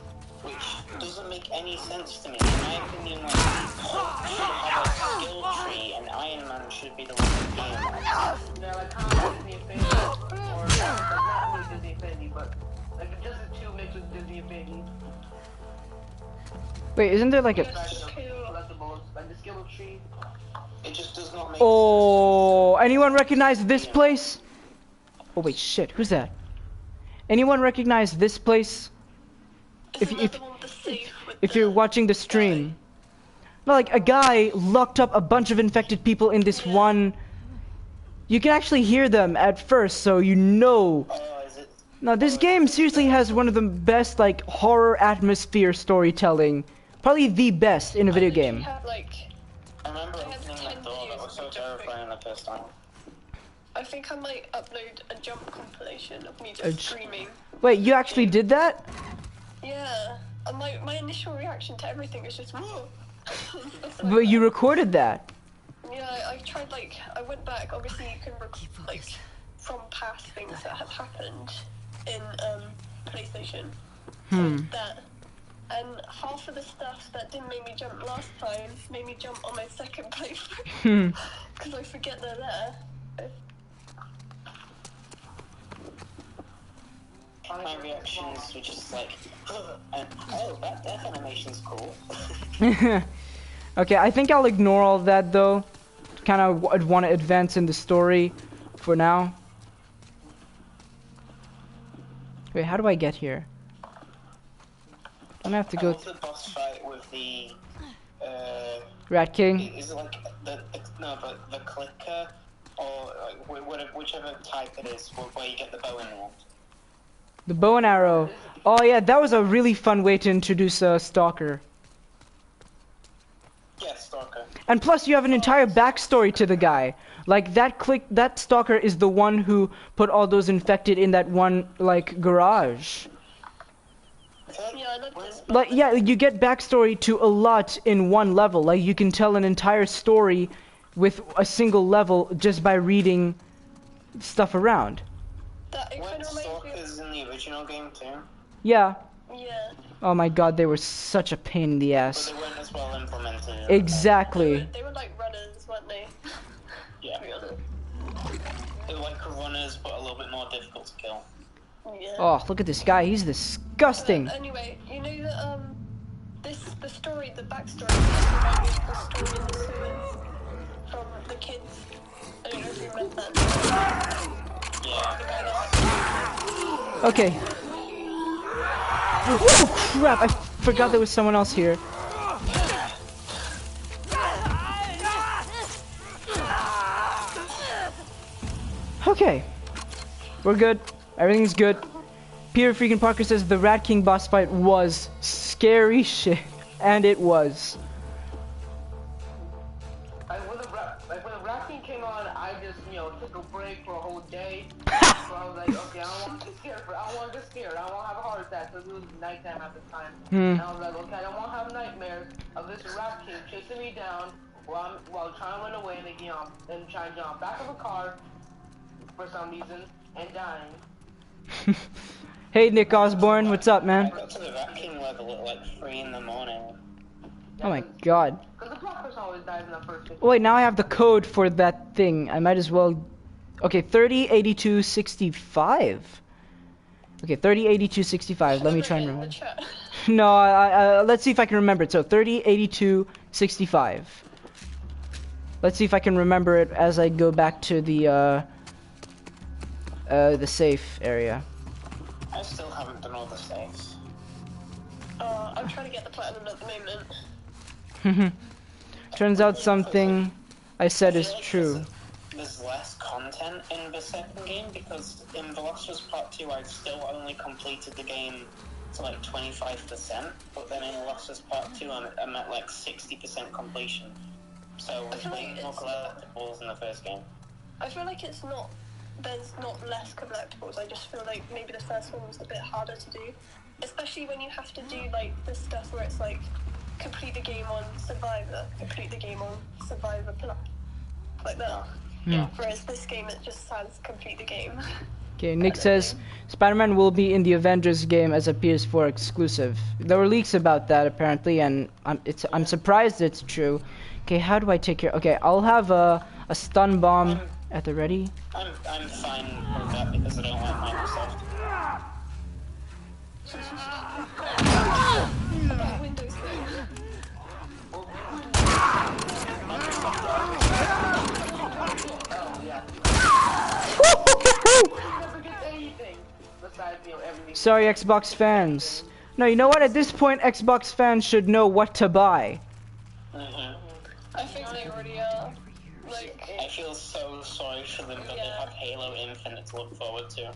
which doesn't make any sense to me. In my opinion, like Hulk should have a skill tree, and Iron Man should be the one with gear mods. yeah, like kind of Disney Infinity, or like not really Disney Infinity, but like just the two mixed with Disney Infinity. Wait, isn't there like a? Collectibles, like the skill tree. It just does not make Oh, anyone recognize this place? Oh wait, shit, who's that? Anyone recognize this place? Is another one the safe with If the you're watching the stream. No, like a guy locked up a bunch of infected people in this one. You can actually hear them at first, so you know. sense. Is it? Now this game seriously has one of the best like horror atmosphere storytelling. Probably the best in a video We game. had like I remember I have opening 10 that door. That was so videos of me jumping. terrifying the first time. I think I might upload a jump compilation of me A just j- screaming. Wait, you actually did that? Yeah, and my initial reaction to everything is just whoa. Stuff like But you that. recorded that. Yeah, I tried like I went back. Obviously, you can like from past things that have happened in PlayStation. That and half of the stuff that didn't make me jump last time made me jump on my second playthrough because I forget they're there. my reactions were just like, and, oh, that death animation's cool. Okay, I think I'll ignore all that though. Kind of want to advance in the story for now. Wait, how do I get here? Don't I have to I go love the boss fight with the, Rat King? is it like no, but the clicker, or like whatever, whichever type it is, where you get the bow in there. The bow and arrow. Oh yeah, that was a really fun way to introduce a stalker. Yeah, stalker. And plus, you have an entire backstory to the guy. Like that stalker is the one who put all those infected in that one like garage. Yeah, I like this. Like yeah, you get backstory to a lot in one level. Like you can tell an entire story with a single level just by reading stuff around. That it kind Weren't of reminds me stalkers in the original game too? Yeah. of, yeah. Oh my god, they were such a pain in the But ass. they weren't as well implemented. Exactly. They were like runners, weren't they? Yeah. To be honest. They were like runners, but a little bit more difficult to kill. Yeah. Oh, look at this guy. He's disgusting. Anyway, you know that the story, the backstory, reminds me of the story in the sewers from the kids. I don't know if you remember that. Yeah. The guy that Okay. Oh crap! I forgot there was someone else here. Okay. We're good. Everything's good. Peter freaking Parker says the Rat King boss fight was scary shit. And it was. When the Rat King came on, I just, took a break for a whole day. So I was like, okay, I don't want to get scared. I don't want to get scared. I don't want to have a heart attack because it was nighttime at the time. And I was like, okay, I don't want to have nightmares of this Rat King chasing me down while trying to run away and trying to jump back of a car for some reason and dying. Hey Nick Osborne, what's up, I man? got to the Rat King level at like 3 in the morning. Oh my god. Because the black person always dies in the first 15. Oh, wait, now I have the code for that thing. I might as well. Okay, 308265. Okay, 308265. Let me try and in the remember. chat. No, let's see if I can remember it. So 308265. Let's see if I can remember it as I go back to the safe area. I still haven't done all the saves. I'm trying to get the platinum at the moment. Turns out something I said is true. There's less content in the second game because in The Last of Us Part 2 I've still only completed the game to like 25%, but then in The Last of Us Part 2 I'm at like 60% completion. So I feel way like more it's collectibles in the first game. I feel like there's not less collectibles. I just feel like maybe the first one was a bit harder to do. Especially when you have to do like the stuff where it's like complete the game on Survivor, complete the game on Survivor Plus. Like that. Yeah. Whereas this game it just says complete the game. Okay, Nick says Spider-Man will be in the Avengers game as a PS4 exclusive. There were leaks about that apparently, and I'm surprised it's true. Okay, how do I take care? Okay, I'll have a stun bomb at the ready. I'm fine with that because I don't like Microsoft. Windows thing. Sorry, Xbox fans. No, you know what? At this point, Xbox fans should know what to buy. I think they already are. Like, I feel so sorry for them that they have Halo Infinite to look forward to.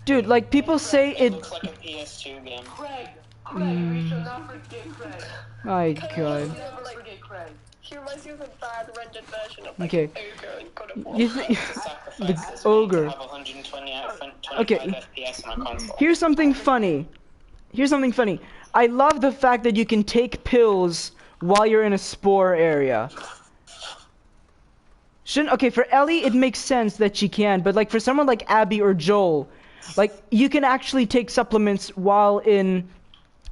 Dude, like people say It it. looks like a PS2 game. Craig, we should not forget Craig. My kind God. of Never like, forget Craig. he reminds me of a bad rendered version of like Okay. Ogre and God of War. You To sacrifice the this ogre. to have 120 out of 25 Okay. FPS on a console. Here's something funny. Here's something funny. I love the fact that you can take pills while you're in a spore area. Okay, for Ellie it makes sense that she can, but like for someone like Abby or Joel, like you can actually take supplements while in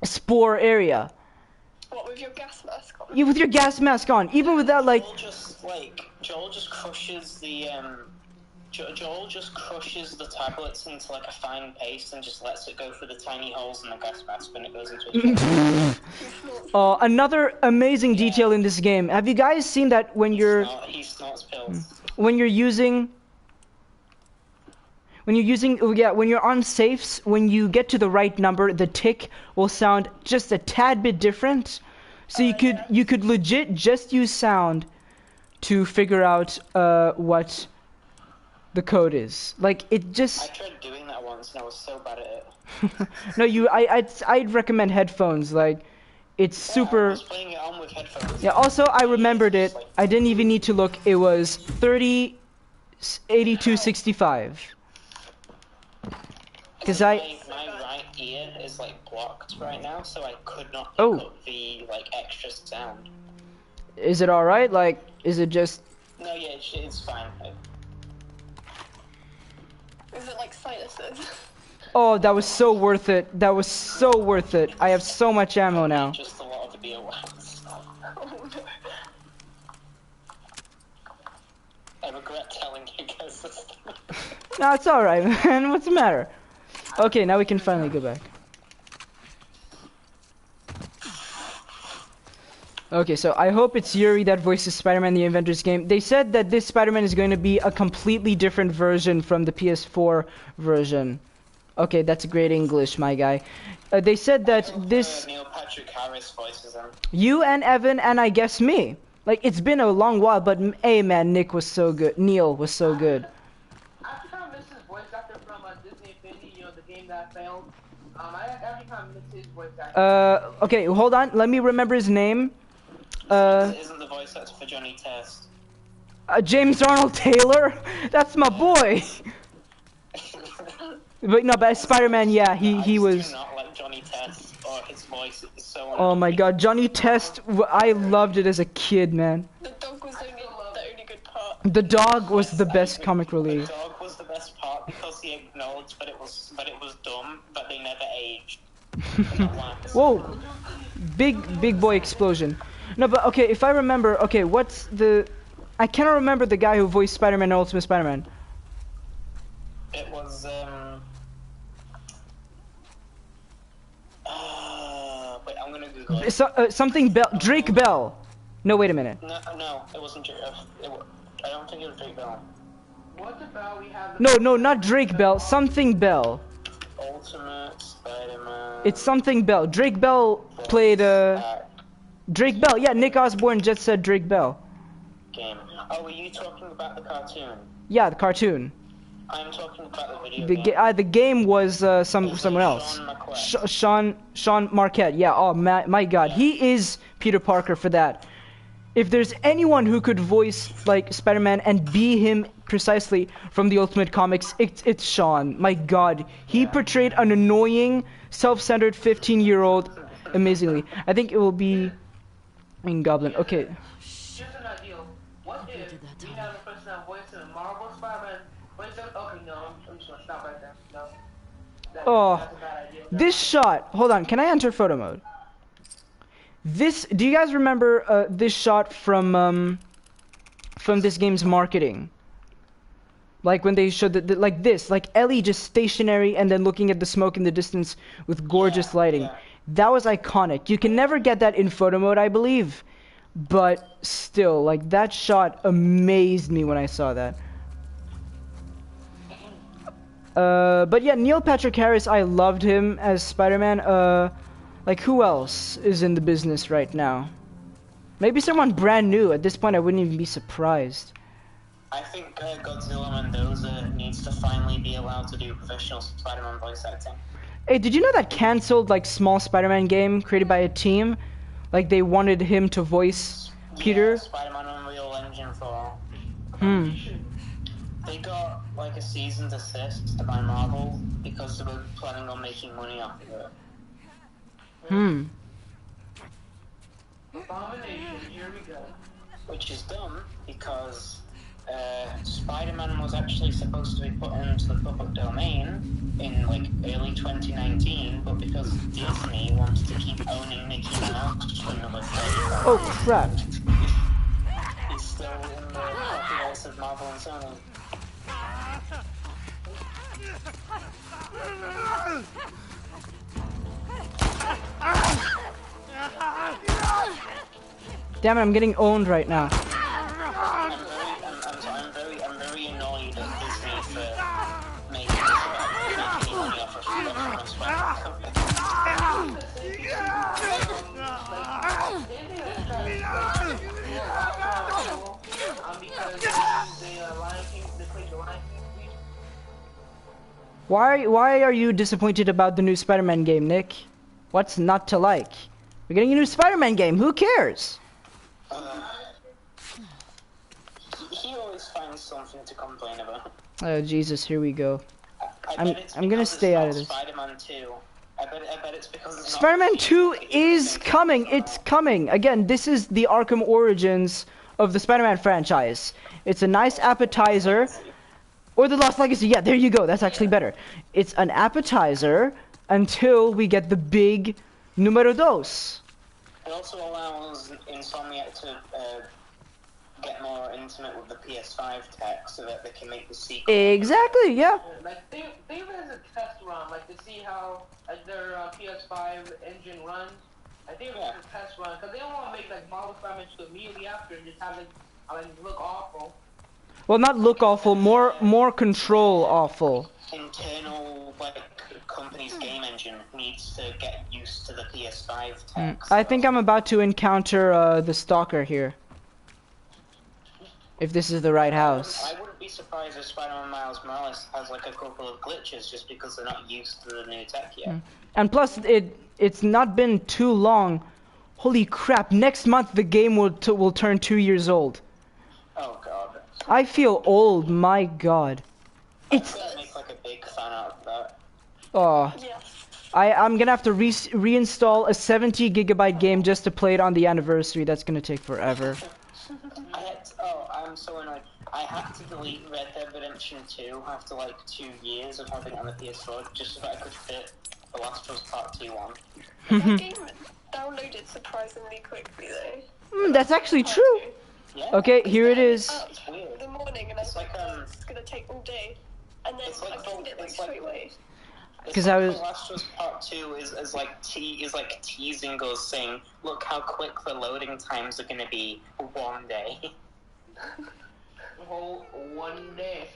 a spore area. What, with your gas mask on? With your gas mask on, even without like Joel just crushes the Joel just crushes the tablets into like a fine paste and just lets it go through the tiny holes in the gas mask when it goes into his face. Another amazing detail in this game. Have you guys seen that when He snorts pills. when you're using when you're on safes, when you get to the right number, the tick will sound just a tad bit different. So you could legit just use sound to figure out what the code is. Like it just. I tried doing that once and I was so bad at it. No, I'd recommend headphones. Like it's super. I was playing it on with headphones. Yeah. Also, I remembered it. I didn't even need to look. It was 308265. Because my right ear is like blocked right now, so I could not pick up the like extra sound. Is it all right? Like, is it just? No, yeah, it's fine. Is it like sinuses? Oh, that was so worth it. That was so worth it. I have so much ammo now. Just a lot of the beer wax. Oh no. I regret telling you guys this. No, it's all right, man. What's the matter? Okay, now we can finally go back. Okay, so I hope it's Yuri that voices Spider-Man in the Avengers game. They said that this Spider-Man is going to be a completely different version from the PS4 version. Okay, that's great English, my guy. They said that this... Neil Patrick Harris voices him. You and Evan and I guess me. Like, it's been a long while, but hey, man, Nick was so good. Neil was so good. I actually kind of miss his voice actor from Disney Infinity, you know, the game that failed. I actually kind of miss his voice actor. Okay, hold on. Let me remember his name. Isn't the voice actor for Johnny Test? James Arnold Taylor? That's my boy! But Spider-Man, yeah, he was... I do not like Johnny Test, or his voice is so annoying. Oh my god, Johnny Test, I loved it as a kid, man. The dog was the only good part. The dog was the best comic relief. The dog was the best part because he acknowledged that it was dumb, but they never aged. Whoa! Big boy explosion. No, but okay, if I remember, okay, what's the... I cannot remember the guy who voiced Spider-Man in Ultimate Spider-Man. It was, wait, I'm gonna Google it. Something Bell... Drake Bell. No, wait a minute. No, it wasn't Drake. I don't think it was Drake Bell. What about we have... No, not Drake Bell. Something Bell. Ultimate Spider-Man... It's something Bell. Drake Bell played, Drake Bell. Yeah, Nick Osborne just said Drake Bell. Game. Oh, were you talking about the cartoon? Yeah, the cartoon. I'm talking about the video game. The game was someone else. Sean Marquette. Yeah. Oh my God, he is Peter Parker for that. If there's anyone who could voice like Spider-Man and be him precisely from the Ultimate Comics, it's Sean. My God, he portrayed an annoying, self-centered 15-year-old amazingly. I think it will be in Goblin. Okay. Just an idea. What if we have a person that voices a Marvel Spider-Man? Okay, no, I'm just gonna stop right there. No. That's a bad idea. This shot. Hold on. Can I enter photo mode? Do you guys remember this shot from this game's marketing? Like when they showed like this, like Ellie just stationary and then looking at the smoke in the distance with gorgeous lighting. Yeah. That was iconic. You can never get that in photo mode, I believe. But still, like that shot amazed me when I saw that. But yeah, Neil Patrick Harris, I loved him as Spider-Man. Like, who else is in the business right now? Maybe someone brand new. At this point, I wouldn't even be surprised. I think Godzilla Mendoza needs to finally be allowed to do professional Spider-Man voice acting. Hey, did you know that canceled, like, small Spider-Man game created by a team? Like, they wanted him to voice Peter? Yeah, Spider-Man Unreal Engine 4. They got, like, a season desist by Marvel because they were planning on making money off of it. Abomination, here we go. Which is dumb because Spider-Man was actually supposed to be put into the public domain in like early 2019, but because Disney wanted to keep owning Mickey Mouse for another 30 years, Oh, crap. he's still in the copyrights of Marvel and Sony. Damn it, I'm getting owned right now. I'm very annoyed at Disney for making money off of Why are you disappointed about the new Spider-Man game, Nick? What's not to like? We're getting a new Spider-Man game. Who cares? He always finds something to complain about. Oh Jesus, here we go. I'm gonna stay out of this. Spider-Man 2. I bet it's because it's Spider-Man 2 is coming. It's coming. Again, this is the Arkham Origins of the Spider-Man franchise. It's a nice appetizer. Or the Lost Legacy. Yeah, there you go. That's actually better. It's an appetizer until we get the big numero dos. It also allows Insomniac to get more intimate with the PS5 tech so that they can make the sequel. Exactly, yeah. Like, think of it as a test run, like to see how their PS5 engine runs. I think it was a test run, because they don't want to make like Marvel Spider-Man 2 immediately after and just have it look awful. Well, not look awful, more control awful. Internal, like, company's game engine needs to get used to the PS5 tech. I think I'm about to encounter the Stalker here. If this is the right house. I wouldn't be surprised if Spider-Man Miles Morales has like a couple of glitches just because they're not used to the new tech yet. And plus, it's not been too long. Holy crap! Next month the game will turn 2 years old. Oh god. I feel old. My god. It's gonna make like a big fan out of that. Oh. Yes. I'm gonna have to reinstall a 70 gigabyte game just to play it on the anniversary. That's gonna take forever. I'm so annoyed. I had to delete Red Dead Redemption 2 after like 2 years of having it on the PS4 just so that I could fit The Last of Us Part 2 on. That game downloaded surprisingly quickly though. That's actually true. Yeah. Okay, here it is. It's weird. In the morning and I was It's like, like, oh, it's gonna take all day. And then it's like I found it like it's like- straight away. Because It's I like was- The Last of Us Part 2 is like teasing us, saying, look how quick the loading times are gonna be one day. The whole one day.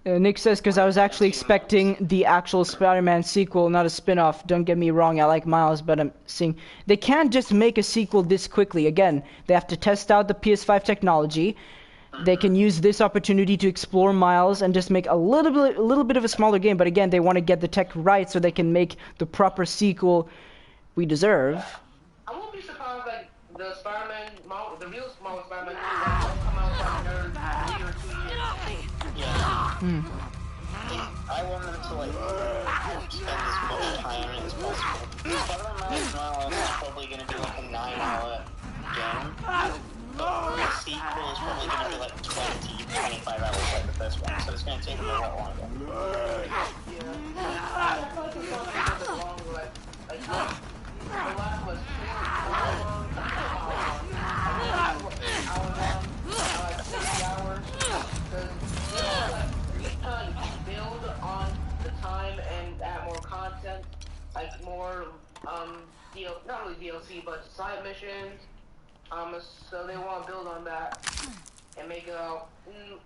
Nick says, because I was actually expecting the actual Spider-Man sequel, not a spin-off. Don't get me wrong, I like Miles, but I'm seeing... They can't just make a sequel this quickly. Again, they have to test out the PS5 technology. They can use this opportunity to explore Miles and just make a little bit of a smaller game. But again, they want to get the tech right so they can make the proper sequel we deserve. I won't be surprised like the Spider-Man, the real Marvel Spider-Man 2 won't come out for another 3 or 2 years. Yeah. I want them to like spend as much time on it as possible. Spider-Man Miles Morales is probably going to be like a 9-hour game. But the sequel is probably going to be like 20-25 hours like the first one, so it's going to take them a lot longer. I feel like it's going to be a bit longer, like the last was 2 hours long, like 60 hours, because each time you build on the time and add more content, like more, not really DLC, but side missions, so they want to build on that and make it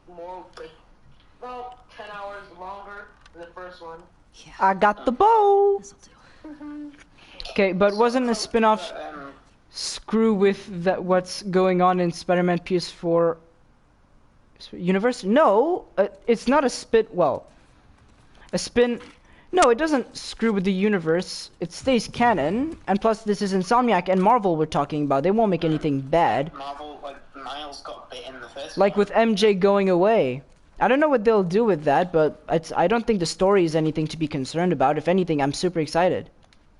more, like, about 10 hours longer than the first one. Yeah, I got the bow! this'll do. Okay, but wasn't a spin-off screw with that what's going on in Spider-Man PS4 universe? No, it's not a spin... No, it doesn't screw with the universe. It stays canon, and plus this is Insomniac and Marvel we're talking about. They won't make anything bad. Marvel, like, Miles got bit in the first Like one. with MJ going away. I don't know what they'll do with that, but I don't think the story is anything to be concerned about. If anything, I'm super excited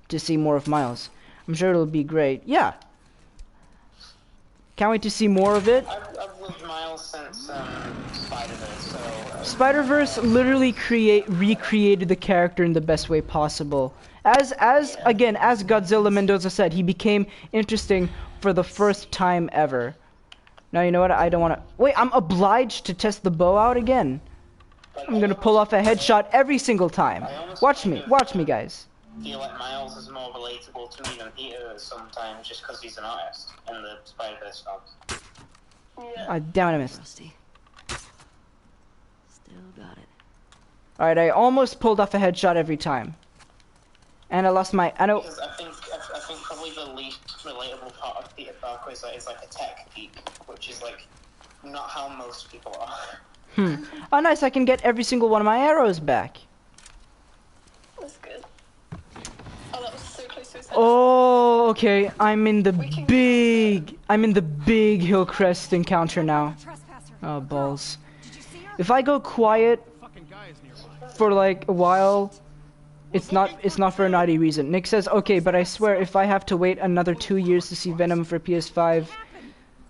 to see more of Miles. I'm sure it'll be great. Yeah. Can't wait to see more of it. I've loved Miles since Spider-Verse, so... Spider-Verse literally recreated the character in the best way possible. As Godzilla Mendoza said, he became interesting for the first time ever. Now, you know what? I don't want to... Wait, I'm obliged to test the bow out again. I'm going to pull off a headshot every single time. Watch me, guys. feel like Miles is more relatable to me than Peter is sometimes, just because he's an artist in the Spider-Verse films. Yeah. Damn it, I missed. Rusty. Still got it. Alright, I almost pulled off a headshot every time. And I lost my... I know... Because I think probably the least relatable part of Peter Parker is like a tech geek, which is like not how most people are. Oh, nice, I can get every single one of my arrows back. That's good. Oh, that was so close to his head. Oh, okay. I'm in the big Hillcrest encounter now. Oh, balls. If I go quiet for like a while, it's not for a naughty reason. Nick says, okay, but I swear if I have to wait another 2 years to see Venom for PS5,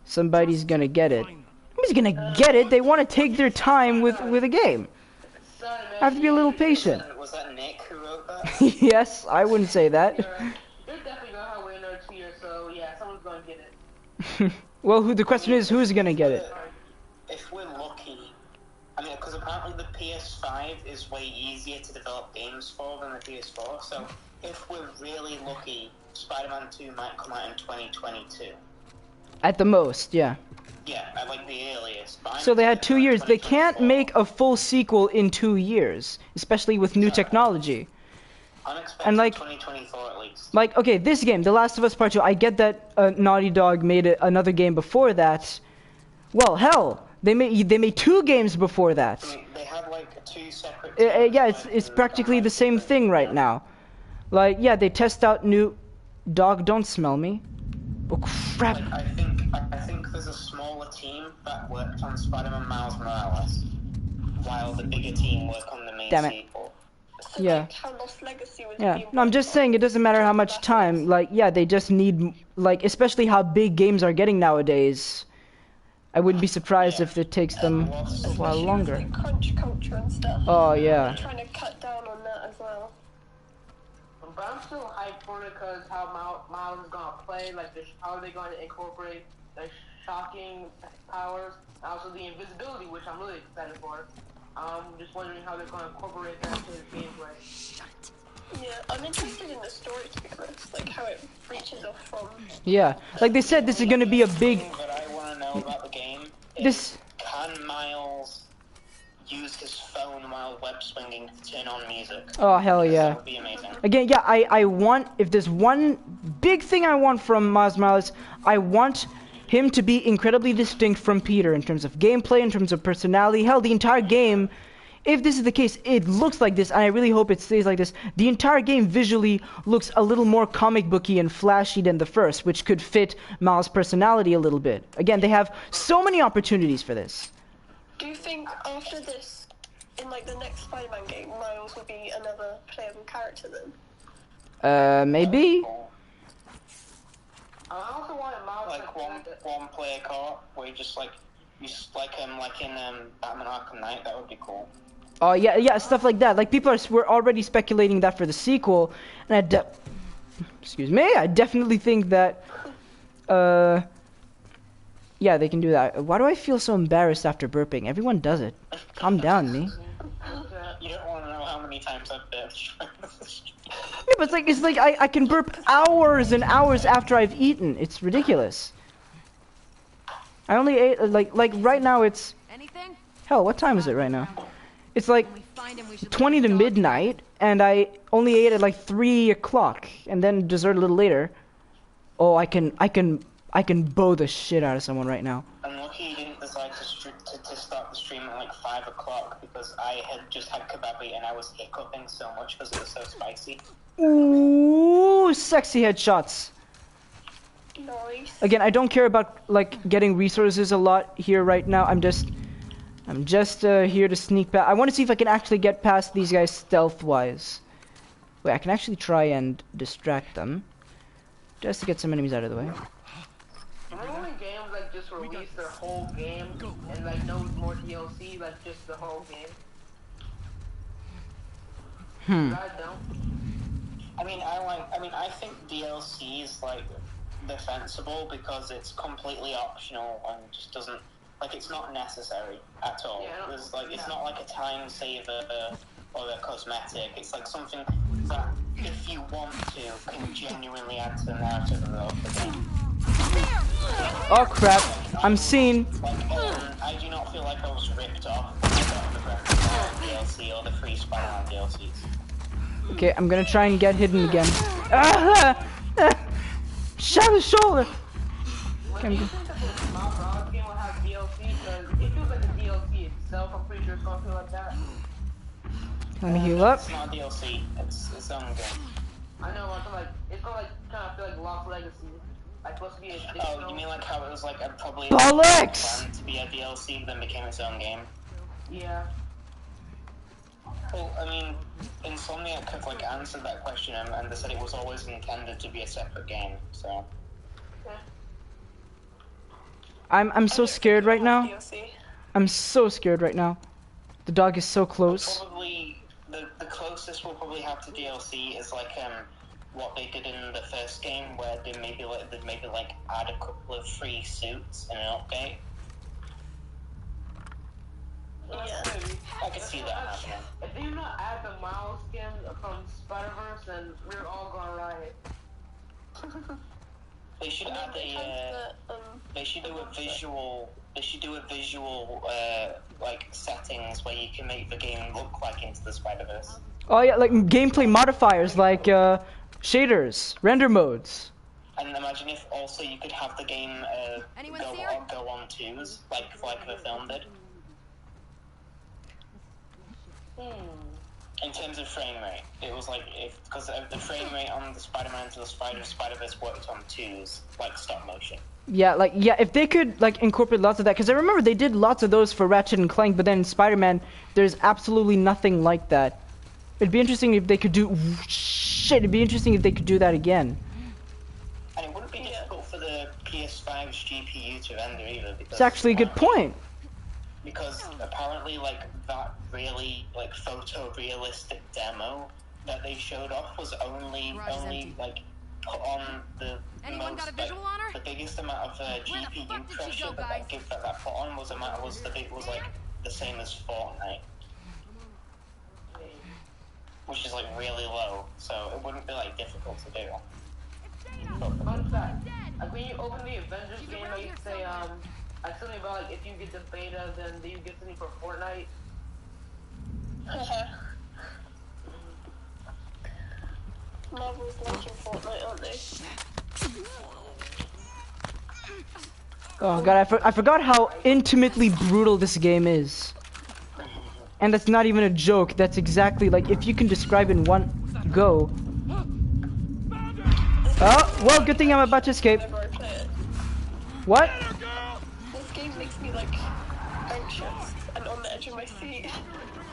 somebody's gonna get it. Who's gonna get it? They want to take their time with a game. I have to be a little patient. Was that Nick who wrote that? Yes, I wouldn't say that. They're definitely gonna have another 2 years, so yeah, someone's gonna get it. Well, the question is, who's gonna get it? If we're lucky, I mean, because apparently the PS5 is way easier to develop games for than the PS4, so if we're really lucky, Spider-Man 2 might come out in 2022. At the most, yeah. Yeah, at like the earliest. But So they had 2 years. They can't make a full sequel in 2 years, especially with new technology. I'm expecting And like, 2024 at least. like, okay, this game, The Last of Us Part 2, I get that Naughty Dog made another game before that. Well, hell, they made 2 games before that. I mean, they have like 2 separate. Yeah, it's practically the same thing right now. Like, yeah, they test out new... Dog, don't smell me. Oh, crap. Like, I think there's a smaller team that worked on Spider-Man Miles Morales, while the bigger team work on the main Damn it. sequel. So, Yeah. like, how Lost Legacy was Yeah, being no, I'm just saying it doesn't matter how much time. Like, yeah, they just need, like, especially how big games are getting nowadays. I wouldn't be surprised if it takes them a while Especially longer. with, like, crunch culture and stuff. Oh, yeah. They're trying to cut down on that as well. But I'm still hyped for it because how Miles is gonna play, like how are they going to incorporate the shocking powers, and also the invisibility, which I'm really excited for. Just wondering how they're going to incorporate that into his gameplay. Yeah, I'm interested in the story to be honest, like how it reaches off from. Yeah, like they said, this is gonna be a big... The thing that I want to know about the game is, This... can Miles use his phone while web swinging to turn on music? Oh, hell That yeah. would be amazing. Again, yeah, I want... If there's one big thing I want from Miles Morales, I want him to be incredibly distinct from Peter in terms of gameplay, in terms of personality. Hell, the entire game... If this is the case, it looks like this, and I really hope it stays like this. The entire game visually looks a little more comic booky and flashy than the first, which could fit Miles' personality a little bit. Again, they have so many opportunities for this. Do you think after this, in like the next Spider-Man game, Miles will be another playable character then? Maybe? I also wanted Miles Like one player co-op where you just like him like in Batman Arkham Knight. That would be cool. Oh, yeah, stuff like that. Like, people were already speculating that for the sequel, and excuse me, I definitely think that, yeah, they can do that. Why do I feel so embarrassed after burping? Everyone does it. Calm down, me. You don't want to know how many times I've burped. Yeah, but it's like I can burp hours and hours after I've eaten. It's ridiculous. I only ate, like right now it's... Anything? Hell, what time is it right now? It's like When we find him, we should 20 to midnight, and I only ate at like 3 o'clock, and then dessert a little later. Oh, I can bow the shit out of someone right now. I'm lucky you didn't decide to start the stream at like 5 o'clock because I had just had kebabi and I was hiccuping so much because it was so spicy. Ooh, sexy headshots. Nice. Again, I don't care about like getting resources a lot here right now. I'm just here to sneak past. I want to see if I can actually get past these guys stealth-wise. Wait, I can actually try and distract them, just to get some enemies out of the way. Remember when games like just release their whole game and like no more DLC, like just the whole game? I don't. I think DLC is like defensible because it's completely optional and just doesn't, like, it's not necessary at all. Yeah, There's like, it's not like a time saver or a cosmetic. It's like something that if you want to, can genuinely add to the narrative of the game. Oh crap! I'm seen. Like, I do not feel like I was ripped off when I got the Breath of the Wild DLC or the free Spider-Man DLCs. Okay, I'm gonna try and get hidden again. Ah! Shot his shoulder. Okay, I'm Miles Morales game will have DLC because it feels like a DLC itself. I'm pretty sure it's gonna feel like that. Let me heal up. It's not a DLC, it's its own game. I know, but like it's gonna like kind of feel like Lost Legacy. Like supposed to be a Oh, you mean like how it was like probably Bollocks! planned to be a DLC, but then became its own game? Yeah. Well, I mean, Insomniac have like answered that question and they said it was always intended to be a separate game, so... I'm so scared right now. DLC. I'm so scared right now. The dog is so close. Probably, the closest we'll probably have to DLC is like, what they did in the first game, where they maybe add a couple of free suits in an update. Yeah. I could see that happening. If they do not add the Miles skin from Spider-Verse, then we're all gonna riot. They should add they should do a visual. They should do a visual like settings where you can make the game look like Into the Spider-Verse. Oh yeah, like gameplay modifiers, like shaders, render modes. And imagine if also you could have the game go on twos, like the film did. In terms of frame rate, it was like because the frame rate on the Spider-Man to the Spider-Verse worked on twos, like stop motion. Yeah, like if they could like incorporate lots of that, because I remember they did lots of those for Ratchet and Clank, but then in Spider-Man, there's absolutely nothing like that. It'd be interesting if they could do It'd be interesting if they could do that again. And it wouldn't be difficult for the PS5's GPU to render either. Because It's actually a good point. Because apparently, like that really like photorealistic demo that they showed off was only like put on the Anyone got a visual on her? the biggest amount of GPU pressure that put on was like the same as Fortnite, which is like really low, so it wouldn't be like difficult to do. Fun fact, like when you open the Avengers game, like you say like something about like if you get the beta, then do you get something for Fortnite? Marvel's liking Fortnite, aren't they? Oh god, I forgot how intimately brutal this game is. And that's not even a joke. That's exactly like if you can describe in one go. Oh, well, good thing I'm about to escape. Whenever I play it. What? This game makes me like anxious and on the edge of my seat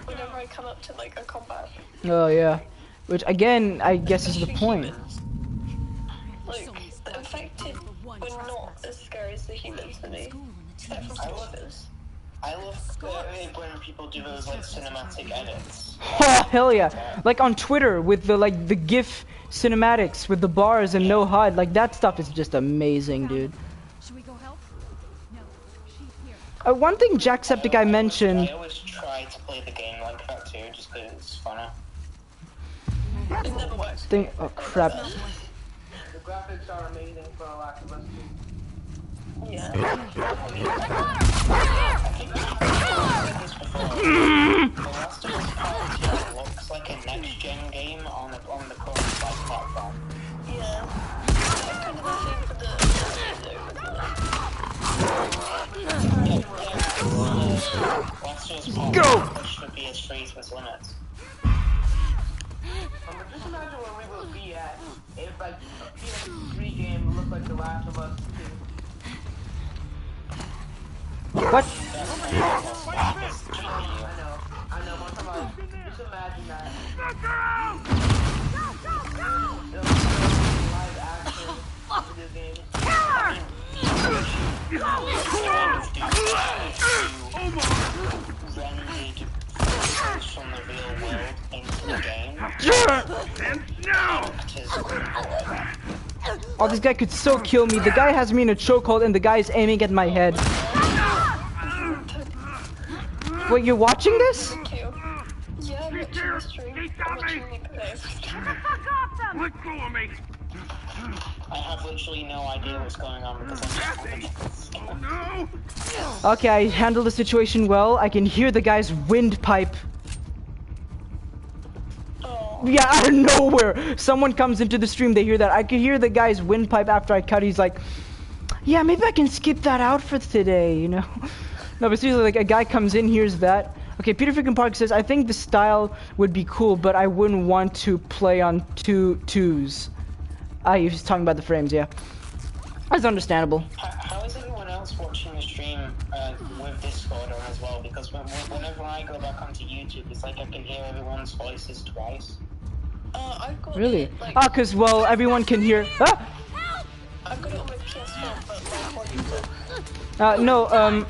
whenever I come up to like a combat. Oh yeah. Which again, I guess is the point. Humans. Like the infected were not as scary as the humans for me, except for Spider-Verse. I love when people do those like cinematic edits. Oh hell yeah! Like on Twitter with the GIF cinematics with the bars and no HUD, like that stuff is just amazing, dude. Should we go help? No, she's here. One thing Jacksepticeye mentioned. I always try to play the game like that too, just because it's funner. It never works. Oh crap! The graphics are amazing for a Last of Us 2. Yeah. The Last of Us Part 2 looks like a next-gen game on the current platform. Yeah. That's kind of the thing for the Last of Us Part Go! 2 pushed for PS3's with limits. Just imagine where we would be at if like a PS3 game looked like The Last of Us 2. What? I know, but come on, just imagine that. Live action video game. Rendered photos from the real world into the game. Oh, this guy could so kill me. The guy has me in a chokehold and the guy is aiming at my head. Wait, you're watching this? Thank you. Yeah, I'm watching the stream. I'm watching you play. Let go of me! I have literally no idea what's going on because I'm just Oh no! Okay, I handled the situation well. I can hear the guy's windpipe. Oh. Yeah, out of nowhere. Someone comes into the stream, they hear that. I could hear the guy's windpipe after I cut. He's like, yeah, maybe I can skip that out for today, you know? No, but seriously, like, a guy comes in, hears that. Okay, Peter Freaking Park says, I think the style would be cool, but I wouldn't want to play on twos. He was talking about the frames, yeah. That's understandable. How is everyone else watching the stream with Discord on as well? Because whenever I go back onto YouTube, it's like I can hear everyone's voices twice. I've got Really? it, like, Cause, well, everyone can hear... Ah! I've got it on my PS4, but my audio. No,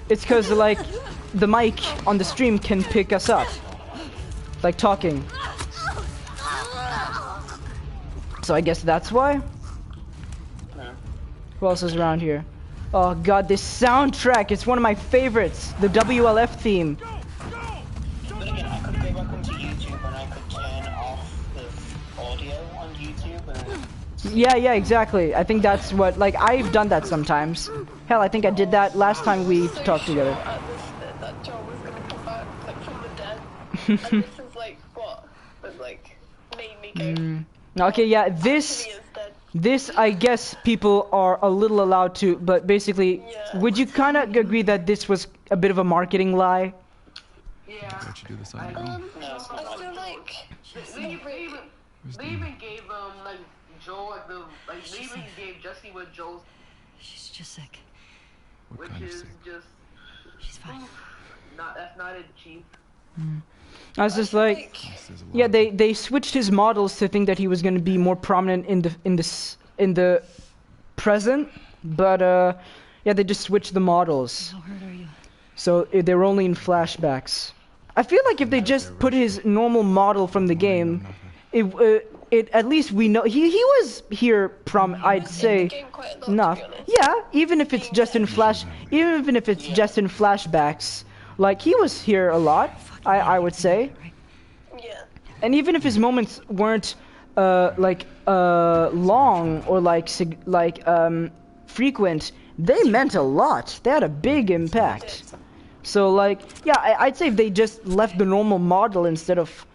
it's cause, like, the mic on the stream can pick us up. Like, talking. So I guess that's why? Who else is around here? Oh god, this soundtrack, it's one of my favorites. The WLF theme. But again, I could go back onto YouTube and I could turn off the audio on YouTube and... Yeah, exactly. I think that's what, like, I've done that sometimes. Hell, I think I did that last time we talked together. That Joel was gonna come back, like, from the dead. And this is, like, what was, like, made me go... Okay, yeah, Actually, this... he is dead. This, I guess, people are a little allowed to, but basically, Yeah. would you kind of agree that this was a bit of a marketing lie? Yeah. Don't you do this on your own? I feel like... They even gave like Joel they even gave Jesse what Joel's, She's just sick. What which kind of is sick? just She's fine. that's not it, Chief. I was just like, This is a lot yeah, of- they switched his models to think that he was going to be more prominent in the present, but yeah, they just switched the models, How hurt are you? so they were only in flashbacks. I feel like if they just put his normal model from the game, it at least we know he was here I'd say in the game quite a lot, enough. to be honest. Yeah, even if it's just in just in flashbacks, like he was here a lot. I would say. Yeah. And even if his moments weren't long or frequent, they meant a lot. They had a big impact. So like, yeah, I'd say if they just left the normal model instead of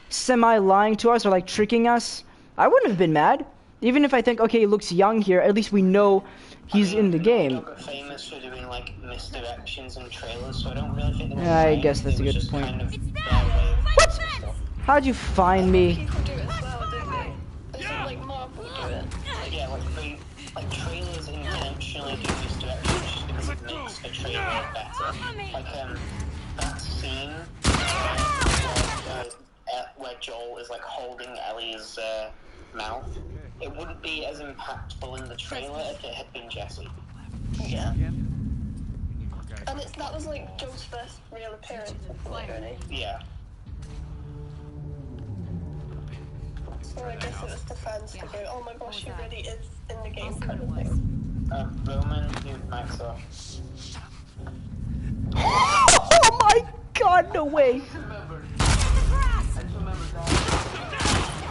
semi-lying to us or like tricking us, I wouldn't have been mad. Even if I think, okay, he looks young here, at least we know he's in the game. Got famous for doing like misdirections and trailers, so I don't really think they were Yeah, I lying. guess that's a It was good just point. kind of their way of doing stuff. How'd you find me? People do it as well, don't they? I think, like, Marvel do it. Yeah, like trailers intentionally do misdirections just because it makes the trailer better. Like that scene where Joel is like holding Ellie's mouth. It wouldn't be as impactful in the trailer if it had been Jesse. Yeah. And that was like Joel's first real appearance, really. Yeah. So I guess it was the fans to go, oh my gosh, he really is in the game kind of thing. Roman, you max off. Oh my god, no way! I just remember that.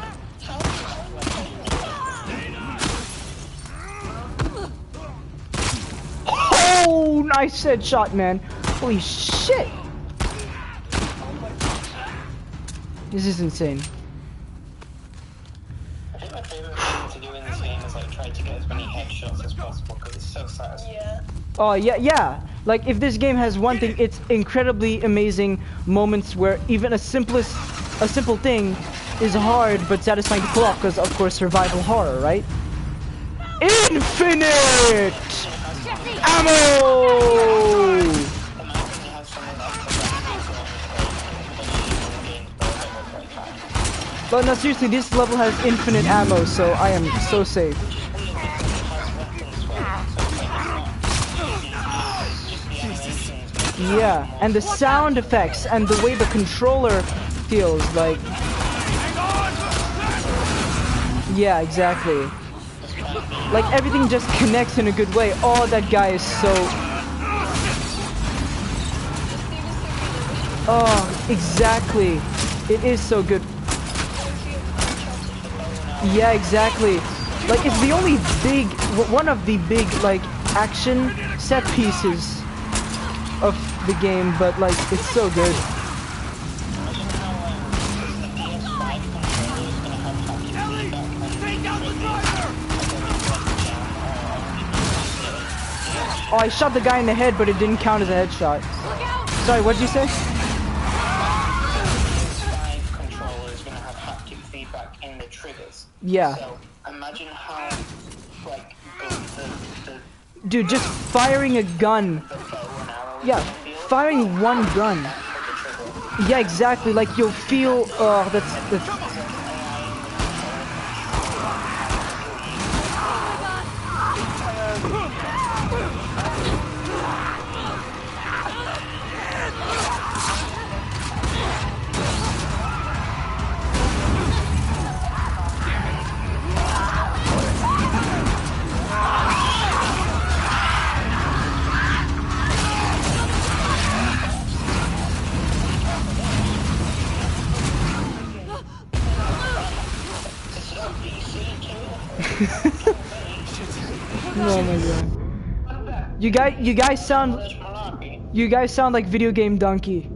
Oh, nice headshot, man. Holy shit. This is insane. I think my favorite thing to do in this game is like try to get as many headshots as possible because it's so satisfying. Yeah. Oh, yeah. Like, if this game has one thing, it's incredibly amazing moments where even a simple thing is hard but satisfying to pull off because, of course, survival horror, right? Infinite ammo! But no, seriously, this level has infinite ammo, so I am so safe. Yeah, and the sound effects and the way the controller feels like... Yeah, exactly. Like, everything just connects in a good way. Oh, that guy is so... Oh, exactly. It is so good. Yeah, exactly. Like, it's the only big, one of the big, like, action set pieces of the game, but, like, it's so good. Oh, I shot the guy in the head, but it didn't count as a headshot. Sorry, what'd you say? Controller is going to have haptic feedback in the triggers. Yeah. So imagine how, like, the Dude, just firing a gun. bow and arrow. Yeah, firing one gun. Yeah, exactly. Like you'll feel. Oh, that's. Oh my god. You guys sound like video game donkey.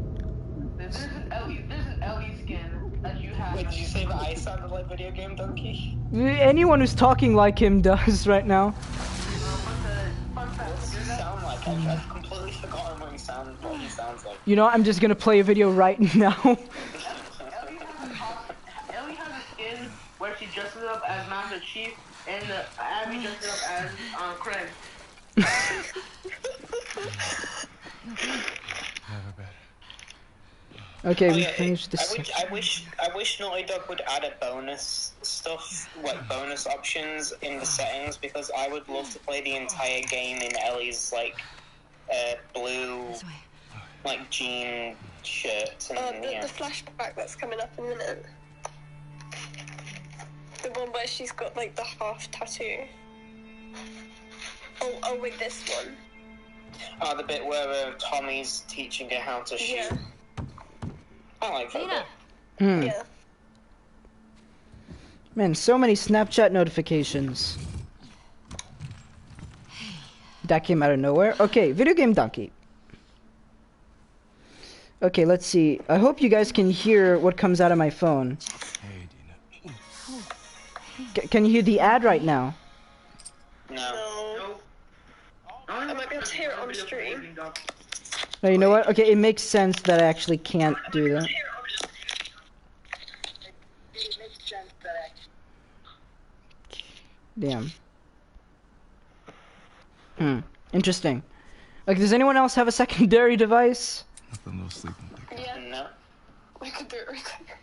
This is Ellie's skin that you have. Wait, did you say that I sounded like video game donkey? Anyone who's talking like him does right now. What does he sound like? I've completely forgotten what he sounds like. You know, I'm just gonna play a video right now. Ellie has a skin where she dresses up as Master Chief, and Abby dresses up as Craig. Never better. Okay, Oh, we yeah, finished this. I wish Naughty Dog would add a bonus stuff, like bonus options in the settings, because I would love to play the entire game in Ellie's like blue like jean shirt and The flashback that's coming up in a minute. The one where she's got like the half tattoo. Oh, wait, this one. Oh, the bit where Tommy's teaching her how to shoot. Yeah. I like that bit. Yeah. Man, so many Snapchat notifications. That came out of nowhere. Okay, video game donkey. Okay, let's see. I hope you guys can hear what comes out of my phone. Hey, Dina. Can you hear the ad right now? No. I might be able to hear it on stream. No, you know what? Okay, it makes sense that I actually can't do that. Damn. Interesting. Like, does anyone else have a secondary device? Nothing, no sleep. Yeah. No. We could do it really quick.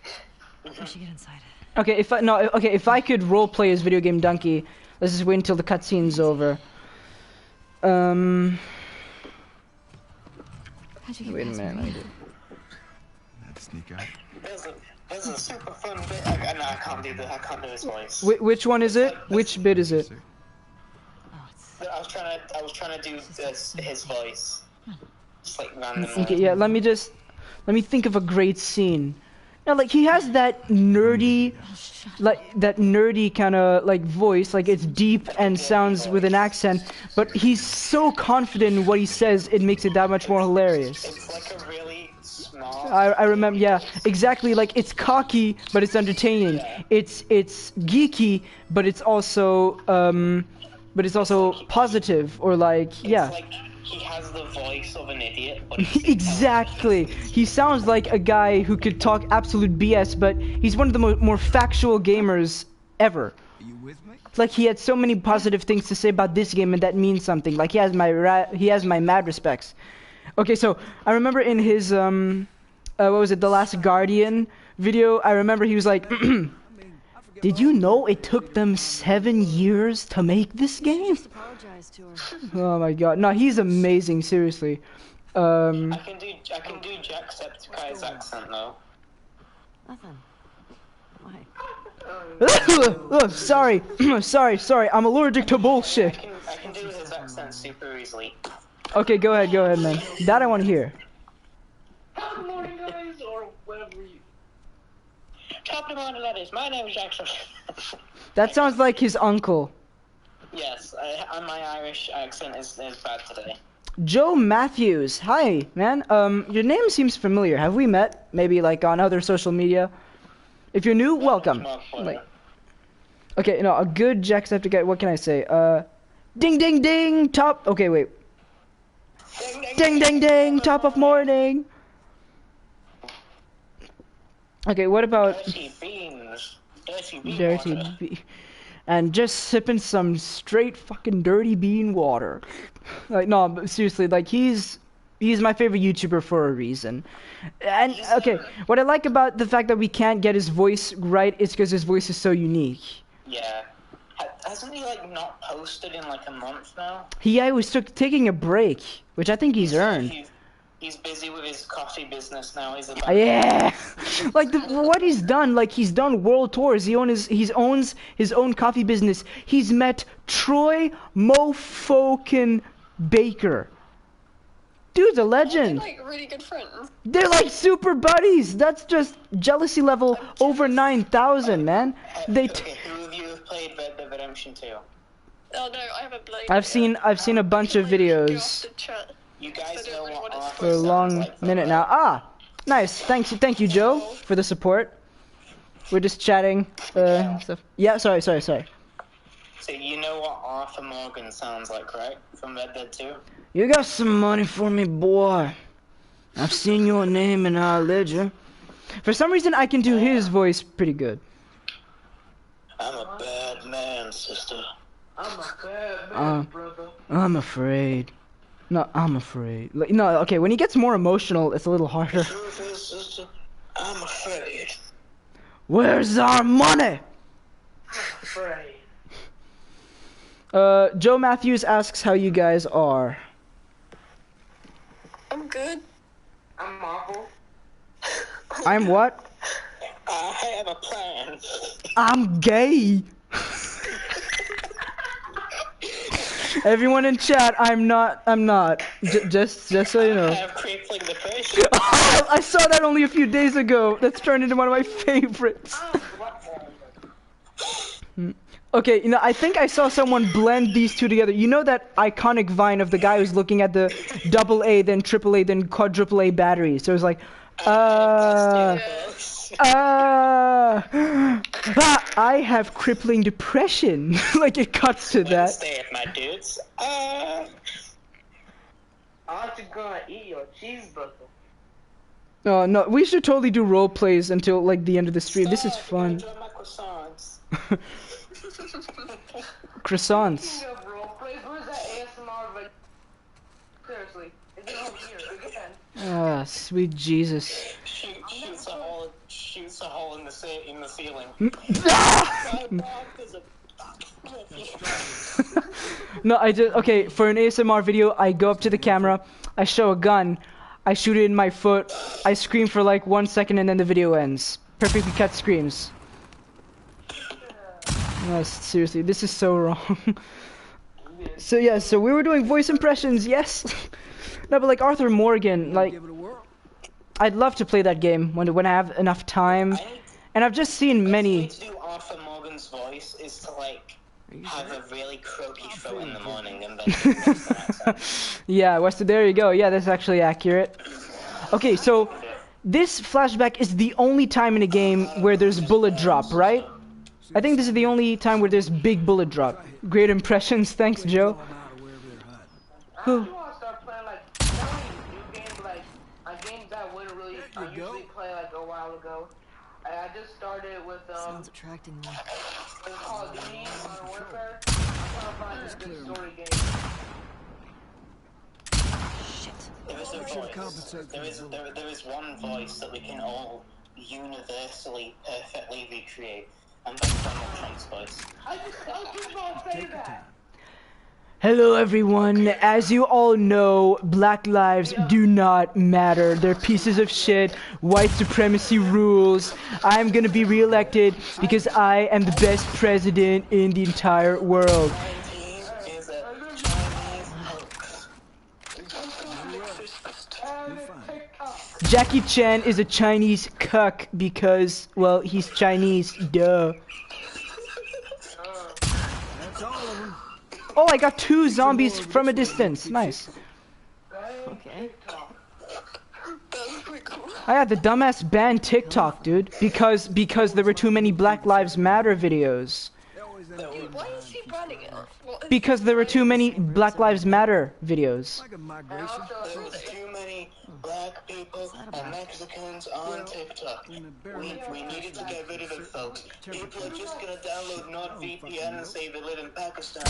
We should get inside. Okay, if I could roleplay as video game donkey, let's just wait until the cutscene's over. How'd you get Wait a past minute. Maria? Had to sneak out. There's a super fun bit. I can't do his voice. Which one is it? Which bit is it? Oh, it's I was trying to do his voice. Just like randomly. Okay, yeah, let me think of a great scene. Now, like, he has that nerdy, kind of, like, voice, like, it's deep and sounds with an accent, but he's so confident in what he says, it makes it that much more hilarious. It's like a really smart. I remember, yeah, exactly, like, it's cocky, but it's entertaining. Yeah. It's geeky, but it's also positive, or, like, yeah. It's like he has the voice of an idiot, but he's Exactly. He sounds like a guy who could talk absolute BS, but he's one of the more factual gamers ever. Are you with me? Like, he had so many positive things to say about this game, and that means something. Like, he has my mad respects. Okay, so I remember in his what was it, The Last Guardian video, I remember he was like, did you know it took them 7 years to make this game? just apologize to her. Oh my god. No, he's amazing, seriously. I can do Jacksepticeye's accent though. Nothing. Why? Sorry. sorry. I'm allergic to bullshit. I can do his accent super easily. Okay, go ahead, man. That I want to hear. Top of the morning, guys, or whatever you. Top of the morning, that is. My name is Jackson. That sounds like his uncle. Yes, my Irish accent is bad today. Joe Matthews. Hi, man. Your name seems familiar. Have we met? Maybe like on other social media? If you're new, welcome. Like, okay, no, a good Jacksepticeye. What can I say? Ding, ding, ding. Top. Okay, wait. Ding, ding, ding. Top of morning. Okay, what about Dirty beans. Dirty bean dirty water. and just sipping some straight fucking dirty bean water? Like, no, but seriously, like he's my favorite YouTuber for a reason. And okay, what I like about the fact that we can't get his voice right is because his voice is so unique. Yeah. Hasn't he like not posted in like a month now? He was taking a break, which I think he's earned. He's busy with his coffee business now. He's about Yeah, like what he's done. Like he's done world tours. He owns his own coffee business. He's met Troy Mofokin Baker. Dude's a legend. They're like really good friends. They're like super buddies. That's just jealousy level over 9,000, man. Okay, who of you have played Red Dead Redemption 2? Oh no, I haven't played. I've seen a bunch of videos You guys know what for a long minute now. Ah, nice. Thank you, Joe, for the support. We're just chatting stuff. Yeah, sorry. So you know what Arthur Morgan sounds like, right? From Red Dead 2? You got some money for me, boy? I've seen your name in our ledger. For some reason, I can do his voice pretty good. I'm a bad man, sister. I'm a bad man, brother. I'm afraid. No, I'm afraid. Like, no, okay, when he gets more emotional, it's a little harder. Truth is, sister, I'm afraid. Where's our money? Afraid. Joe Matthews asks how you guys are. I'm good. I'm awful. I'm what? I have a plan. I'm gay. Everyone in chat, I'm not. Just so you I know. have crippling depression. I saw that only a few days ago. That's turned into one of my favorites. Okay, you know, I think I saw someone blend these two together. You know that iconic vine of the guy who's looking at the AA, then AAA, then quadruple A batteries. So it was like, I have crippling depression. Like it cuts to that. Wednesday at my dudes. Aren't you gonna eat your cheeseburger? Oh no, we should totally do role plays until like the end of the stream. This is fun. Enjoy my croissants. Croissants. Speaking of roleplay, where's that ASMR video? Seriously, is it over here again? Ah, sweet Jesus. Shoots a hole in the ceiling. No, okay, for an ASMR video, I go up to the camera, I show a gun, I shoot it in my foot, I scream for like 1 second and then the video ends. Perfectly cut screams. No, seriously, this is so wrong. So yeah, so we were doing voice impressions, yes. No, but like Arthur Morgan, like, I'd love to play that game when I have enough time. And I've just seen many. To do Arthur Morgan's voice is to like have a really croaky throat in the morning and then do Western accent. Yeah, Western, there you go. Yeah, that's actually accurate. Okay, so this flashback is the only time in a game where there's bullet drop, right? I think this is the only time where there's big bullet drop. Great impressions, thanks, Joe. I want to start playing like not only new games, like games that I wouldn't really usually play like a while ago. I just started with Sounds attracting me. Call of Duty Modern Warfare. I'm trying to find a good story game. There is a voice. There is one voice that we can all universally perfectly recreate, and that's Donald Trump's voice. I just want to say that. Hello everyone, as you all know, black lives do not matter. They're pieces of shit. White supremacy rules. I'm gonna be reelected because I am the best president in the entire world. Is a Chinese hoax. Jackie Chan is a Chinese cuck because, well, he's Chinese, duh. That's all of them. Oh, I got 2 zombies from a distance. Nice. Okay. That was pretty cool. I had the dumbass banned TikTok, dude, because there were too many Black Lives Matter videos. Why is he banning it? What is Because there were too many Black Lives Matter videos. Like a migration. There was too many black people and Mexicans on TikTok. We needed to get rid of it, folks. People are just gonna download NordVPN and say they live in Pakistan.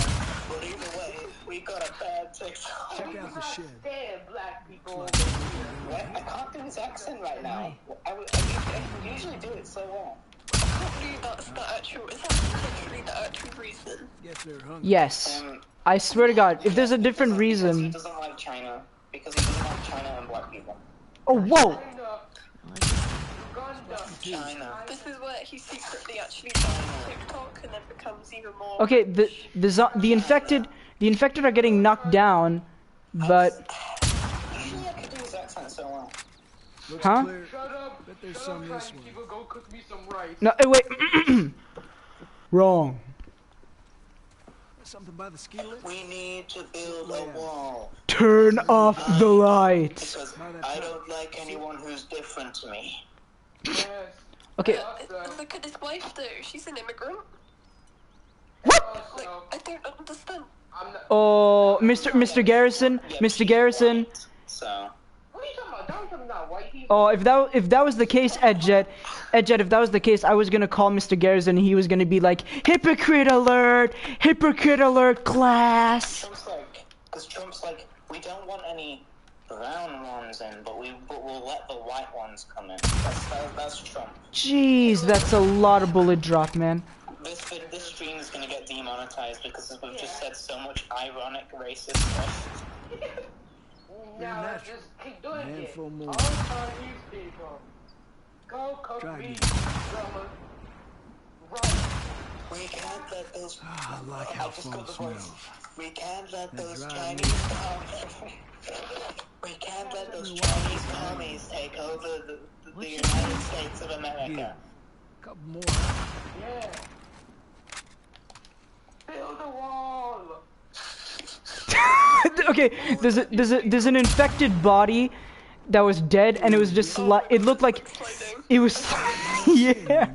But either way, we got a bad TikTok. Check out the shed. Damn, black people. What? I can't do his accent right now. I usually do it so well. I can't believe that's the actual. Is that literally the actual reason? Guess they're hungry. Yes. I swear to God, if there's a different He reason. doesn't like China. Because he doesn't like China and black people. Oh, whoa! China. This is where he secretly actually bans TikTok and then becomes even more. Okay, the infected are getting knocked down, but Usually I could do his accent so well. Looks Huh? clear. Shut up. Bet there's Shut some up, this Chinese way. people. Go cook me some rice. no, wait. Wrong. Something by the ski lift? We need to build a wall. Turn off the lights. Because I don't like anyone who's different to me. Yes. Okay. Look at his wife though. She's an immigrant. What? Like, I don't understand. I'm not. Oh, Mr. Garrison, Yeah, Mr. she's Garrison. white, so What are you talking about? Don't tell me not white people. Oh, if that was the case, Edjet, if that was the case, I was gonna call Mr. Garrison and he was gonna be like, hypocrite alert, class. Trump's like, we don't want any brown ones in, but we'll let the white ones come in. That's Trump. Jeez, that's a lot of bullet drop, man. This stream is gonna get demonetized because we've just said so much ironic racist stuff. Now natural. just keep doing it. Handful more. All Chinese people. Go cook Try me me. some rice. We can't let those. I like I how just fall got the voice. smells. We can't let That those dry Chinese We can't let those Chinese commies take over the United States of America. Yeah. Couple more. Yeah. Build a wall. Okay, there's an infected body that was dead and it was just it looked like it was yeah.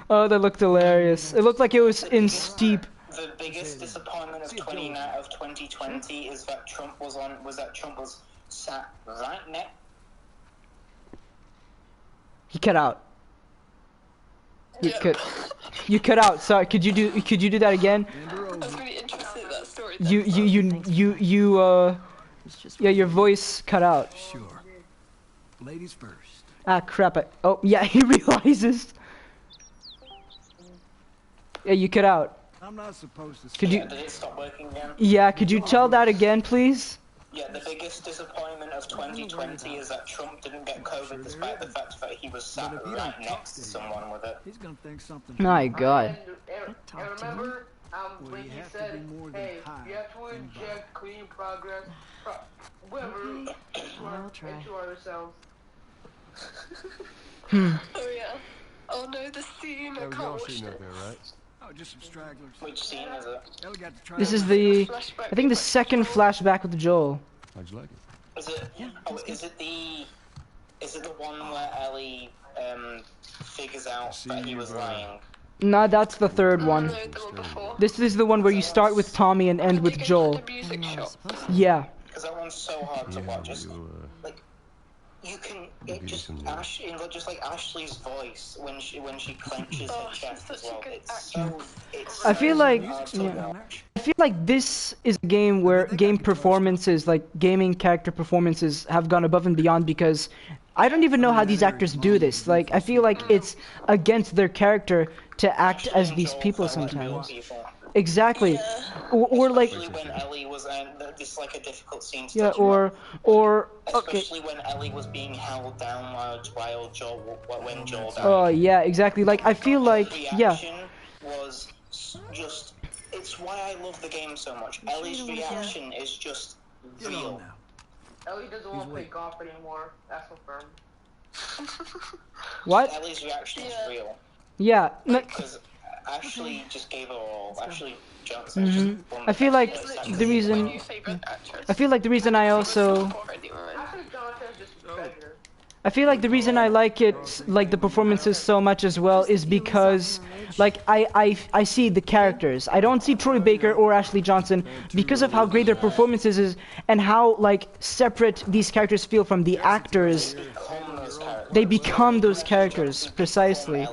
Oh, that looked hilarious. It looked like it was in steep. The biggest disappointment of 2020 is that Trump was sat right next. He cut out. You cut out. Sorry, could you do that again? I was really interested in that story. Yeah, your voice cut out. Sure. Ladies first. Ah, crap. Oh, yeah, he realizes. Yeah, you cut out. I'm not supposed to. Could you? Did it stop working again? Yeah, could you tell that again, please? Yeah, the biggest disappointment of 2020 is that Trump didn't get COVID despite the fact that he was sat right next to someone with it. He's gonna think something. My God. And remember, Well, when you he have to said, be more than hey, high you have to and inject clean progress, whatever, I'll try. into ourselves. Oh yeah. Oh no, the scene. I That was can't y'all watch shooting it. up there, right? Oh, just some stragglers. Which scene is it? Ellie got to try. This it is out. the, Flashback. I think the second flashback with Joel. How'd you like it? Is it? Oh, is it the one where Ellie figures out that he was lying? Nah, that's the third one. No, the one before. This is the one where you start with Tommy and end with They go to Joel. the music shop. Yeah. Because that one's so hard to watch. Just you, like you can, give it you just some, just like Ashley's voice when she clenches Oh, her chest she's as such a well. good It's I feel so like- hard to yeah. watch. I feel like this is a game where game performances, like gaming character performances, have gone above and beyond because I don't even know how these actors do this. Like, I feel like it's against their character to act Ashley as and these Joel people felt like real sometimes. people. Exactly. Or like, Especially when Ellie was this like a difficult scene to yeah, touch on. or okay. Especially when Ellie was being held down while Joel when Joel died. Oh yeah, exactly. Like I feel like The yeah. reaction was just. It's why I love the game so much. Ellie's reaction is just Get on real. now. Oh, he doesn't want to play golf anymore. That's confirmed. What? Ellie's reaction is real. Yeah. No, Because Ashley just gave her all. Ashley Johnson just won I the feel best like voice the actress. reason. My new favorite actress. I feel like the reason I also. Ashley Johnson's just a treasure. I feel like the reason I like it, like the performances so much as well, is because, like, I see the characters. I don't see Troy Baker or Ashley Johnson because of how great their performances is and how, like, separate these characters feel from the actors. They become those characters, precisely.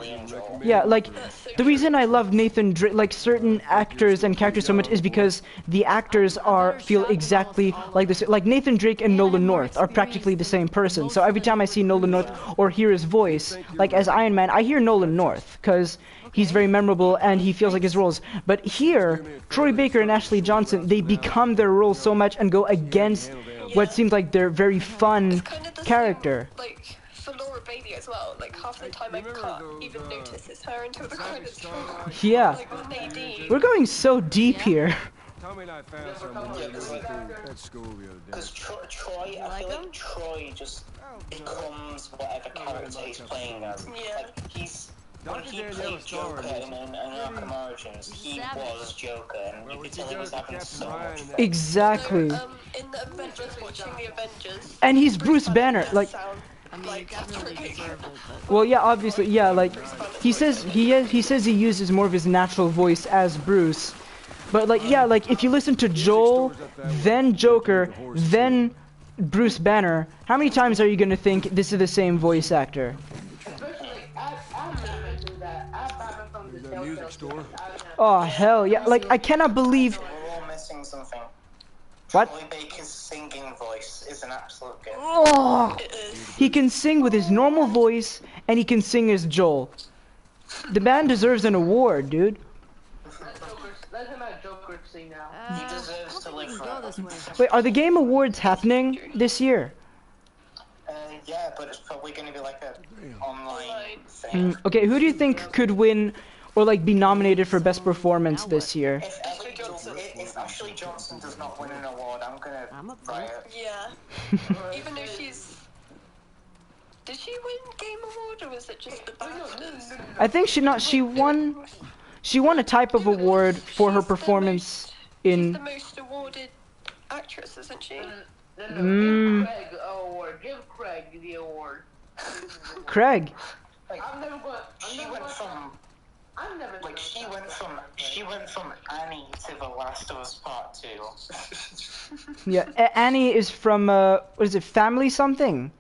Yeah, like, the reason I love Nathan Drake, like, certain actors and characters so much is because the actors feel exactly like this. Like, Nathan Drake and Nolan North are practically the same person. So every time I see Nolan North or hear his voice, like, as Iron Man, I hear Nolan North, because he's very memorable and he feels like his roles. But here, Troy Baker and Ashley Johnson, they become their roles so much and go against what seems like their very fun character. Like, for Laura Bailey as well, like, half the time I can't even notice it's her until the credits roll. Yeah. Like, with Nadine. We're going so deep here. Tommy and I found someone at school the other day. Because Troy, I feel like Troy just becomes whatever character he's playing as. Yeah. Like, when he played Joker in Arkham Origins, he was Joker, and you could tell he was having so much fun. Exactly. So, in the Avengers, watching the Avengers. And he's Bruce Banner, like. Like, Well, yeah, obviously, yeah, like he says he uses more of his natural voice as Bruce, but like yeah, like if you listen to Joel, then Joker, then Bruce Banner, how many times are you gonna think this is the same voice actor? Especially, add Batman to that. Add Batman from the The music store. Oh hell yeah! Like I cannot believe. We're all missing something. What? Troy Baker's singing voice is an absolute gift. Oh, he can sing with his normal voice, and he can sing as Joel. The man deserves an award, dude. Let him have Joker sing now. He deserves to live forever. Wait, are the Game Awards happening this year? Yeah, but it's probably going to be like an online thing. Okay, who do you think could win or like be nominated for best performance this year? If Ashley Johnson does not win an award, I'm gonna riot. yeah. Even though she's. Did she win Game Award or was it just the BAFTAs? I think she won a type of award for her performance She's in. the most awarded actress, isn't she? Give Craig an award. Give Craig the award. Craig. Like, I'm never going. she went from Annie to The Last of Us Part 2. Yeah, Annie is from what is it? Family something?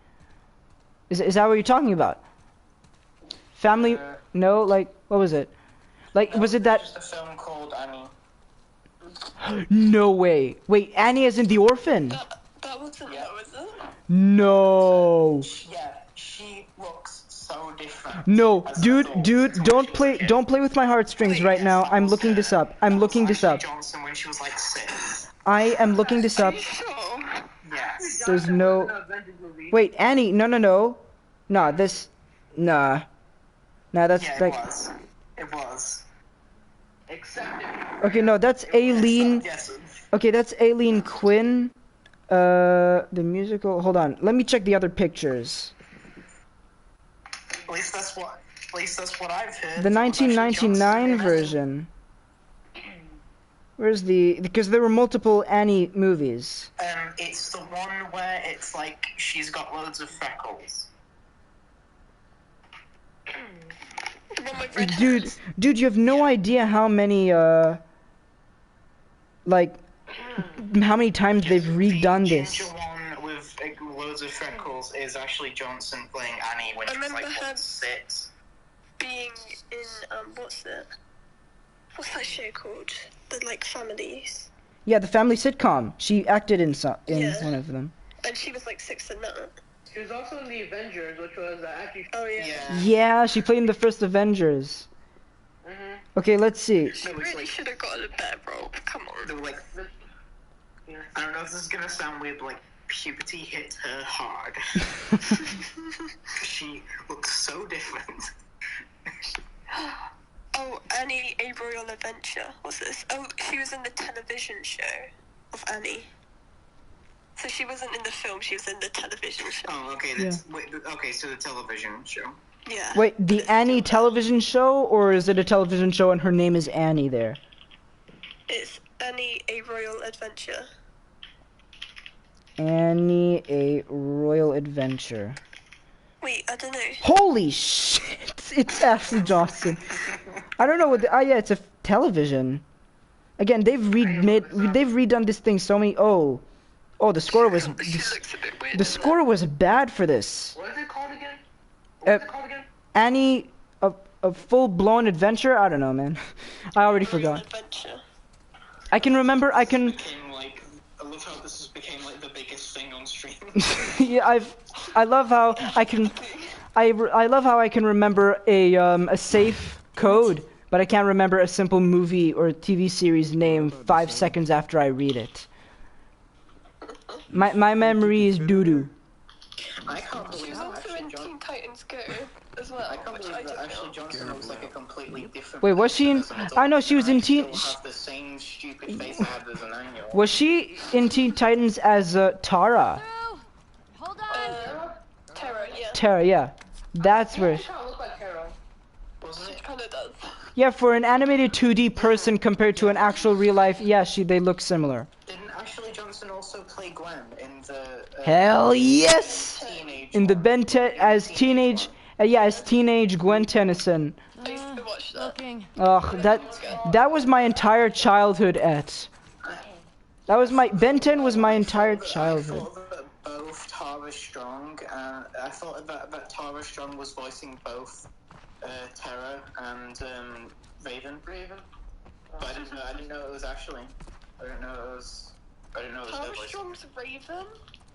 Is that what you're talking about? Family? No, like what was it? Like was it that? Just a film called Annie. No way. Wait, Annie is in The Orphan. That wasn't her, was it? No. Yeah, she looks so different. No, as I dude, thought don't she was play, a kid. don't play with my heartstrings right now. I'm looking this up. I'm looking this up. Ashley Johnson when she was like 6. I am looking this up. Sure. Yes. There's no. Wait, Annie? No. Nah, this. Nah. Nah, that's Yeah, like. it was. Accept it. Okay, no, that's Aileen. Yes. Okay, that's Aileen Quinn. The musical. Hold on. Let me check the other pictures. At least that's what I've heard. The from Ashley 1999 Johnson. version. Where's the? Because there were multiple Annie movies. It's the one where it's like she's got loads of freckles. The one with red hair. Dude, you have no idea how many like how many times they've redone The this. ginger one with loads of freckles is Ashley Johnson playing Annie when I she was like remember her- 6. Being in what's that show called? The like families. Yeah, the family sitcom. She acted in Yeah. one of them. And she was like 6 in that. She was also in the Avengers, which was actually. Oh yeah. Yeah. Yeah, she played in the first Avengers. Okay, let's see. She really should have gotten a better role. Come on. They were like, I don't know if this is gonna sound weird, but like puberty hit her hard. She looks so different. Oh, Annie, A Royal Adventure. What's this? Oh, she was in the television show of Annie. So she wasn't in the film, she was in the television show. Oh, okay. Okay, so the television show. Yeah. Wait, the Annie television show, or is it a television show and her name is Annie there? It's Annie, a Royal Adventure. Annie, a Royal Adventure. Wait, I don't know. Holy shit! It's Ashley Johnson. I don't know what. Yeah, it's a television. Again, they've redone this thing so many. Oh, the score was. She looks a bit weird. The score was bad for this. What is it called again? What's it called again? Annie, a full-blown adventure. I don't know, man. I already Royal forgot. Adventure. I can remember. I can. I love how this has became like the biggest thing on stream. Yeah, I love how I can. I love how I can remember a safe code, but I can't remember a simple movie or TV series name 5 seconds after I read it. My memory is doo-doo. I can't believe She's that also Ashley in Johnson. Teen Titans Go as well, I can't which I believe that didn't Ashley know. Johnson looks like a completely different. Wait, was she in? person as an I know she was in adult, Teen. and I still have the same stupid face I had as an 9-year-old. Was she in Teen Titans as Tara? Hold on. Terra, yeah. Tara, yeah. That's where. She kind of looks like Carol. Wasn't She it? kinda does. Yeah, for an animated 2D person compared to an actual real life, yeah, they look similar. Didn't Ashley Johnson also play Gwen in the? Hell yes! Teenage In the one? Ben 10 as teenage, as teenage Gwen Tennyson. I used to watch that. Looking. Ugh, that was my entire childhood. That was my Ben 10 was my entire childhood. I thought that both Tara Strong, I thought that Tara Strong was voicing both Terra and Raven. But I didn't know it was Ashley. I didn't know it was her Tara voice. Strong's Raven?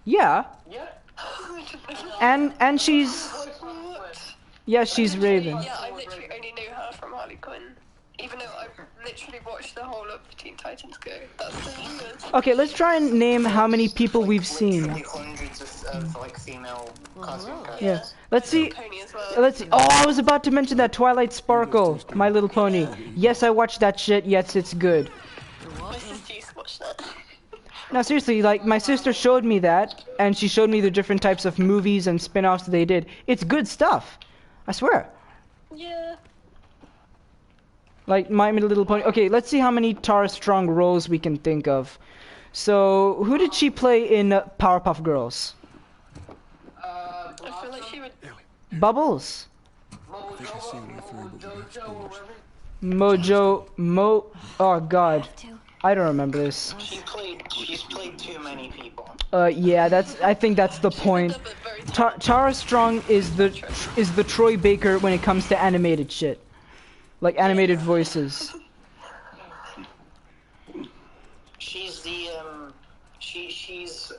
Yeah, Yeah. I didn't know. and she's What? yeah, she's Raven. Yeah, I literally only knew her from Harley Quinn. Even though I've literally watched the whole of Teen Titans Go. That's so good. Okay, let's try and name how many people we've seen. Literally hundreds of like female cartoon characters. Yeah, let's see. Pony as well. Let's see. Oh, I was about to mention that Twilight Sparkle, My Little Pony. Yes, I watched that shit. Yes, it's good. My sister used to watch that. No, seriously, like, my sister showed me that, and she showed me the different types of movies and spin-offs they did. It's good stuff. I swear. Yeah. Like, My Little Pony. Okay, let's see how many Tara Strong roles we can think of. So, who did she play in Powerpuff Girls? I feel like she would. Bubbles. Oh, God. I don't remember this. She's played too many people. Yeah, I think that's the point. Tara Strong is the Troy Baker when it comes to animated shit. Like animated voices. She's the she's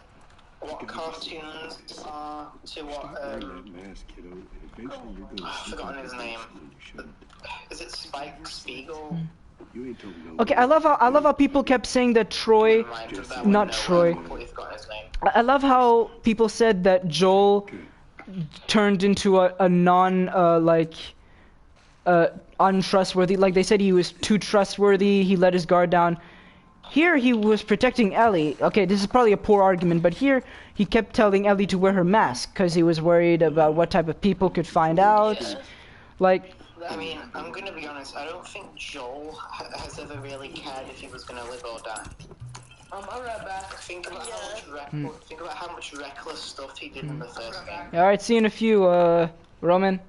what cartoons are to what I've forgotten his name. Is it Spike Spiegel? Okay, I love how people kept saying that Troy, not Troy. I love how people said that Joel turned into a non untrustworthy. Like they said he was too trustworthy. He let his guard down. Here he was protecting Ellie. Okay, this is probably a poor argument, but here he kept telling Ellie to wear her mask because he was worried about what type of people could find out. Yeah. Like. I mean, I'm gonna be honest. I don't think Joel has ever really cared if he was gonna live or die. I'll be right back. Think about how much reckless stuff he did in the first game. All right, see you in a few. Roman,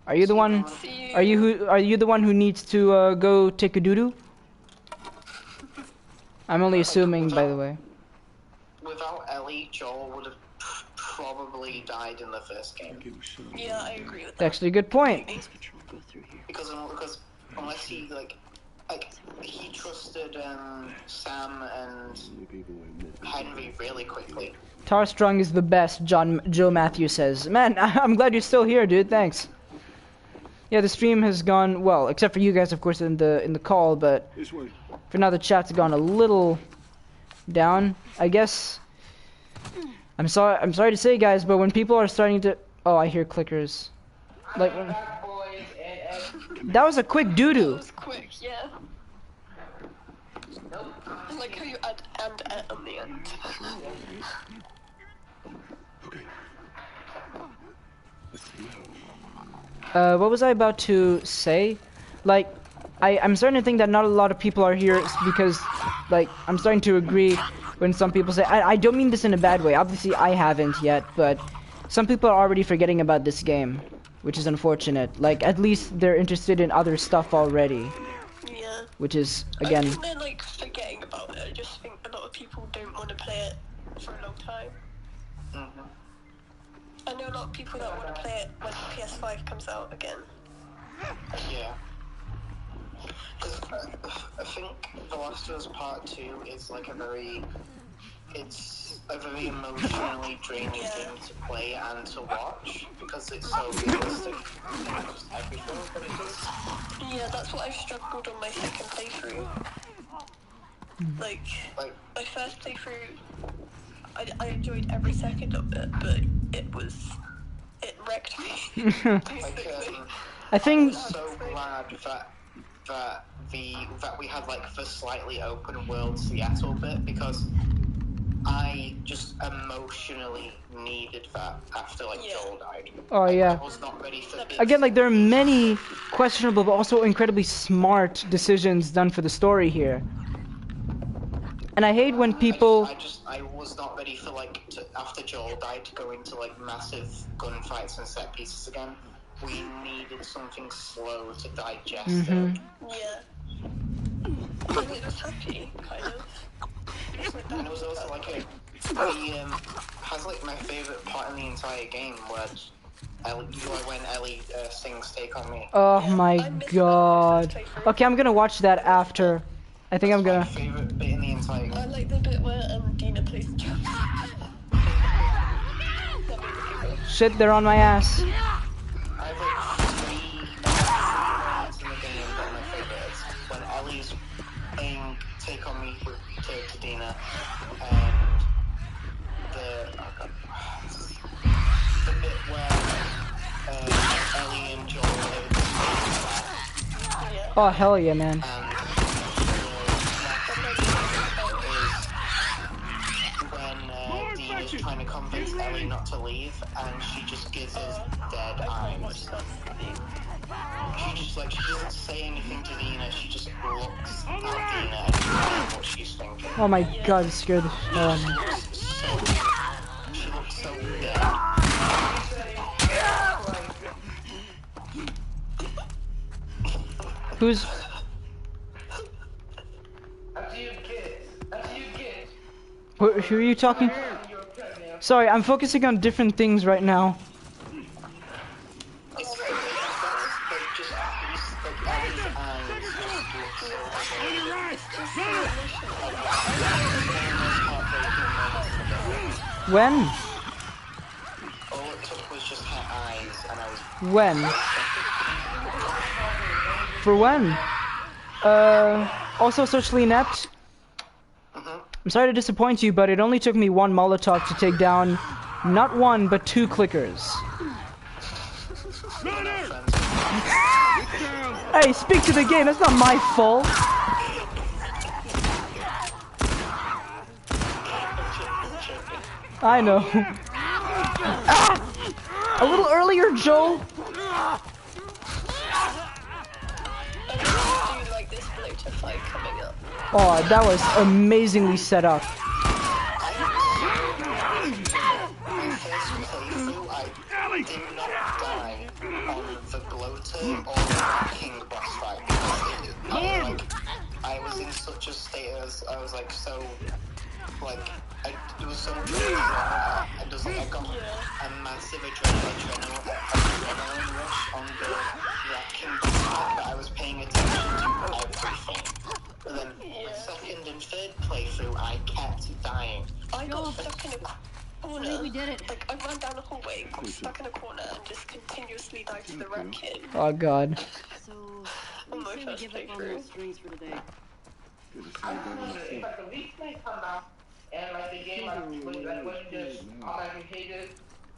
are you the one? Are you the one who needs to go take a doo-doo? I'm only assuming, by the way. Without Ellie, Joel would have probably died in the first game. Yeah, I agree with that. That's actually a good point. Because unless he he trusted Sam and Henry really quickly. Tara Strong is the best, Joe Matthews says. Man, I'm glad you're still here, dude. Thanks. Yeah, the stream has gone well, except for you guys, of course, in the call. But for now, the chat's gone a little down, I guess. I'm sorry to say, guys, but when people are starting to, oh, I hear clickers. Like, that was a quick doo-doo. That was quick, yeah. I like how you add and on the end. Okay. What was I about to say? Like, I'm starting to think that not a lot of people are here because, like, I'm starting to agree when some people say, I don't mean this in a bad way, obviously I haven't yet, but some people are already forgetting about this game, which is unfortunate. Like, at least they're interested in other stuff already. Yeah. Which is, again... I think they're, like, forgetting about it. I just think a lot of people don't want to play it for a long time. Mm-hmm. I know a lot of people that want to play it when PS5 comes out again. Yeah. Because I think The Last of Us Part 2 is like it's a very emotionally draining game to play and to watch because it's so realistic in almost everything that it does. Yeah, that's what I've struggled on my second playthrough. Like my first playthrough, I enjoyed every second of it, but it wrecked me. I think... I'm so glad that we had like the slightly open world Seattle bit because I just emotionally needed that after like Joel died. Oh yeah. I was not ready for this. Again, like there are many questionable but also incredibly smart decisions done for the story here. And I hate when people... I was not ready for like after Joel died to go into like massive gunfights and set pieces again. We needed something slow to digest it. Yeah. I was happy, kind of. And it was also like has like my favorite part in the entire game where when Ellie sings "Take on Me." Oh my god. Okay, I'm gonna watch that after. I think I'm gonna... My favorite bit in the entire game. I like the bit where Dina plays the drums. Shit, they're on my ass. I have like three moments in the game that are my favorites. When Ellie's playing "Take on Me" to Dina, and the bit where Ellie and Joel live in the Oh hell yeah, man. When Dina's trying to convince Ellie not to leave, and she just gives us dead eyes. She doesn't say anything to Dina, she just looks at Dina and knows what she's thinking. Oh my god, it scared the shit out of me. She looks so dead. Who's... Who are you talking? Sorry, I'm focusing on different things right now. When? All it took was just her eyes, and I was... When? For when? Also socially inept? I'm sorry to disappoint you, but it only took me one Molotov to take down not one, but 2 clickers. Hey, speak to the game, that's not my fault. I know. Ah! A little earlier, Joel. Oh, that was amazingly set up. I did not die on the bloater or the king boss fight. I was in such a state I was like so there was so much I got a massive adrenaline rush on the king boss fight, but I was paying attention to everything. But then the second and third playthrough I kept dying. I got stuck in a corner. I think we did it. Like, I ran down the hallway, got stuck in a corner, and just continuously died to the Rat King. Oh god. So, On my we first give up on playthrough. those drinks for today. I'm wondering, like, the leaks may come out, and, like, the game, wasn't just automatically hated,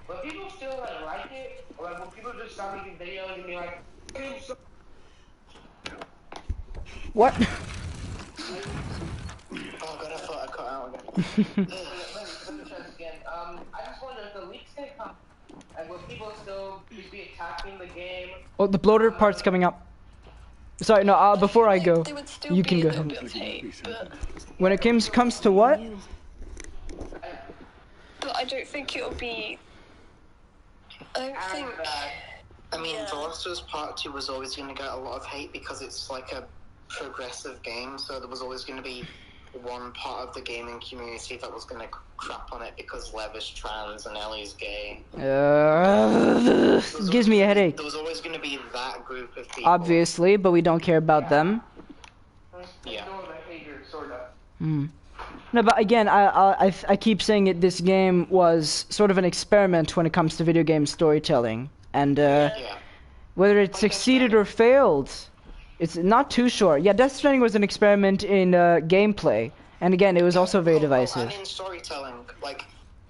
but people still, like it, or, like, will people just start making videos and be like, What? Let me try this again. I just wonder if the leaks gonna come. Like, will people still just be attacking the game? Oh, the bloater part's coming up. Sorry, no. Before I go, There would still you be can a go little ahead. bit of hate, but When it comes to what? I don't think it'll be. I don't think. I mean, Yeah. The Last of Us Part 2 was always going to get a lot of hate because it's like a progressive game, so there was always going to be one part of the gaming community that was going to crap on it because Lev is trans and Ellie's gay. Gives me a headache. There was always going to be that group of people. Obviously, but we don't care about them. Yeah. No, but again, I keep saying it. This game was sort of an experiment when it comes to video game storytelling, and Yeah. whether it succeeded or failed, it's not too sure. Yeah, Death Stranding was an experiment in gameplay, and again, it was also very divisive. And in storytelling, like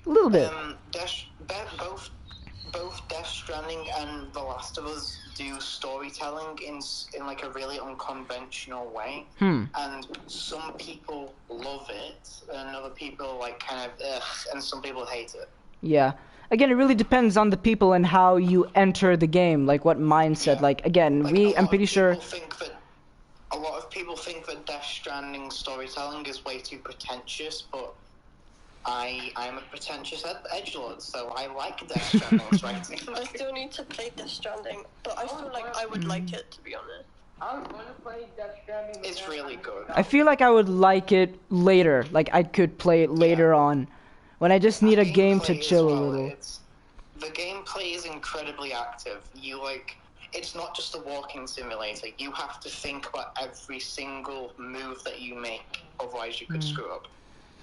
A little bit. Both Death Stranding and The Last of Us do storytelling in like a really unconventional way, and some people love it, and other people like kind of and some people hate it. Yeah. Again, it really depends on the people and how you enter the game, like what mindset. Yeah. Like again, Like, I'm pretty sure. A lot of people think that Death Stranding storytelling is way too pretentious, but I'm a pretentious edgelord, so I like Death Stranding's writing. I still need to play Death Stranding, but I feel like I would like it, to be honest. I was going to play Death Stranding. It's really good. I feel like I would like it later. Like I could play it later on, when I just need a game to Gameplay as chill a well, little. The gameplay is incredibly active. It's not just a walking simulator. You have to think about every single move that you make, otherwise you could screw up.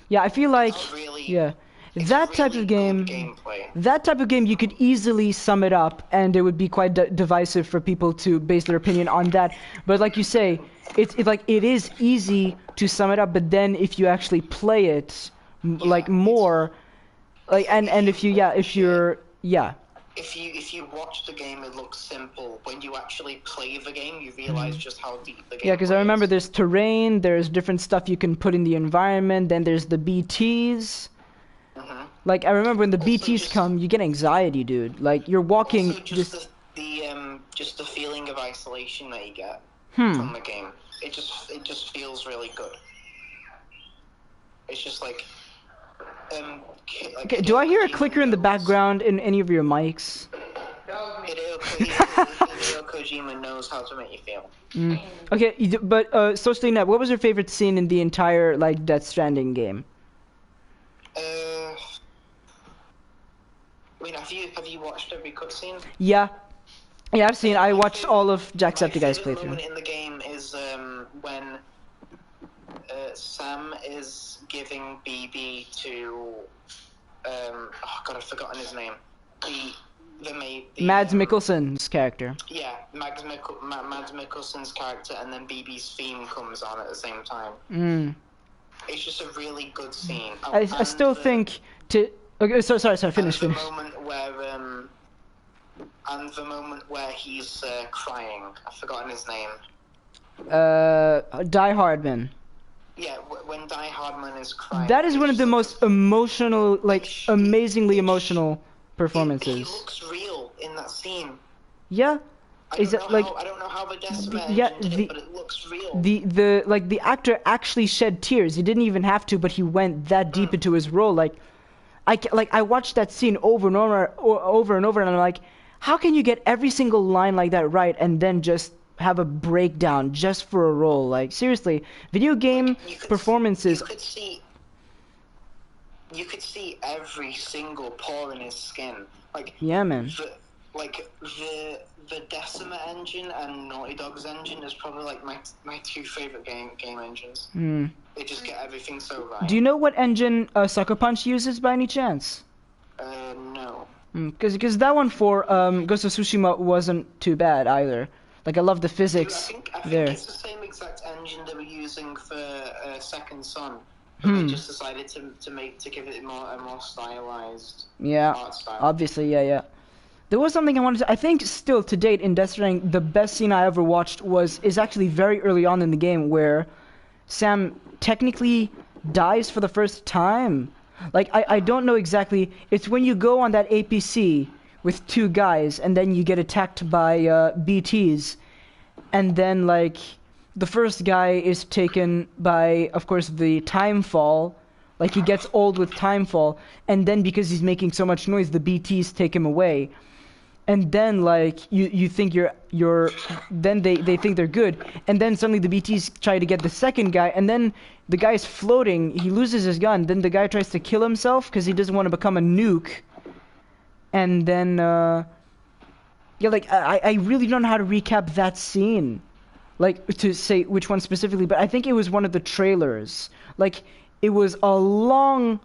Yeah, I feel like Really, yeah, it's that type really of game. good gameplay. That type of game, you could easily sum it up, and it would be quite divisive for people to base their opinion on that. But like you say, it is easy to sum it up. But then if you actually play it, more, like and if If you watch the game, it looks simple. When you actually play the game, you realize just how deep the game. Yeah, because I remember there's terrain, there's different stuff you can put in the environment, then there's the BTs. Like I remember when the BTs come, you get anxiety, dude. Like you're walking Also just the feeling of isolation that you get Hmm. from the game. It just feels really good. It's just like Okay, do I hear a clicker in the background in any of your mics? Hideo Kojima knows how to make you feel. Okay, but Socially Net, what was your favorite scene in the entire like Death Stranding game? I mean, have you watched every cutscene? Yeah, I've seen. I watched all of Jacksepticeye's My favorite playthrough. moment in the game is when Sam is giving BB to oh god, I've forgotten his name. The Mads Mikkelsen's character. Yeah, Mads Mikkelsen's character, and then BB's theme comes on at the same time. It's just a really good scene. I still think to. Okay, sorry. Finish. And the moment where he's crying. I've forgotten his name. Die Hardman. Yeah, when Die Hardman is crying. That is one of the most emotional, like amazingly emotional performances. He looks real in that scene. Yeah. Is it like? I don't know how the Decima Yeah, did it, but it looks real. The actor actually shed tears. He didn't even have to, but he went that deep into his role. I watched that scene over and over, and I'm like, how can you get every single line like that right, and then just have a breakdown just for a role? Like seriously, video game performances. You could see every single pore in his skin. Like Yeah, man. The Decima engine and Naughty Dog's engine is probably like my two favorite game engines. They just get everything so right. Do you know what engine Sucker Punch uses by any chance? No. Because that one for Ghost of Tsushima wasn't too bad either. Like I love the physics I think there. it's the same exact engine they were using for Second Son. But they just decided to give it a more stylized art style. Obviously, yeah. There was something I wanted to. I think still to date in Death Stranding, the best scene I ever watched is actually very early on in the game where Sam technically dies for the first time. Like, I don't know exactly. It's when you go on that APC with 2 guys, and then you get attacked by BTs, and then, like, the first guy is taken by, of course, the timefall. Like, he gets old with timefall, and then because he's making so much noise, the BTs take him away. And then, like, you think then they think they're good, and then suddenly the BTs try to get the second guy, and then the guy's floating, he loses his gun, then the guy tries to kill himself because he doesn't want to become a nuke. And then, yeah, like, I really don't know how to recap that scene. Like, to say which one specifically, but I think it was one of the trailers. Like, it's a long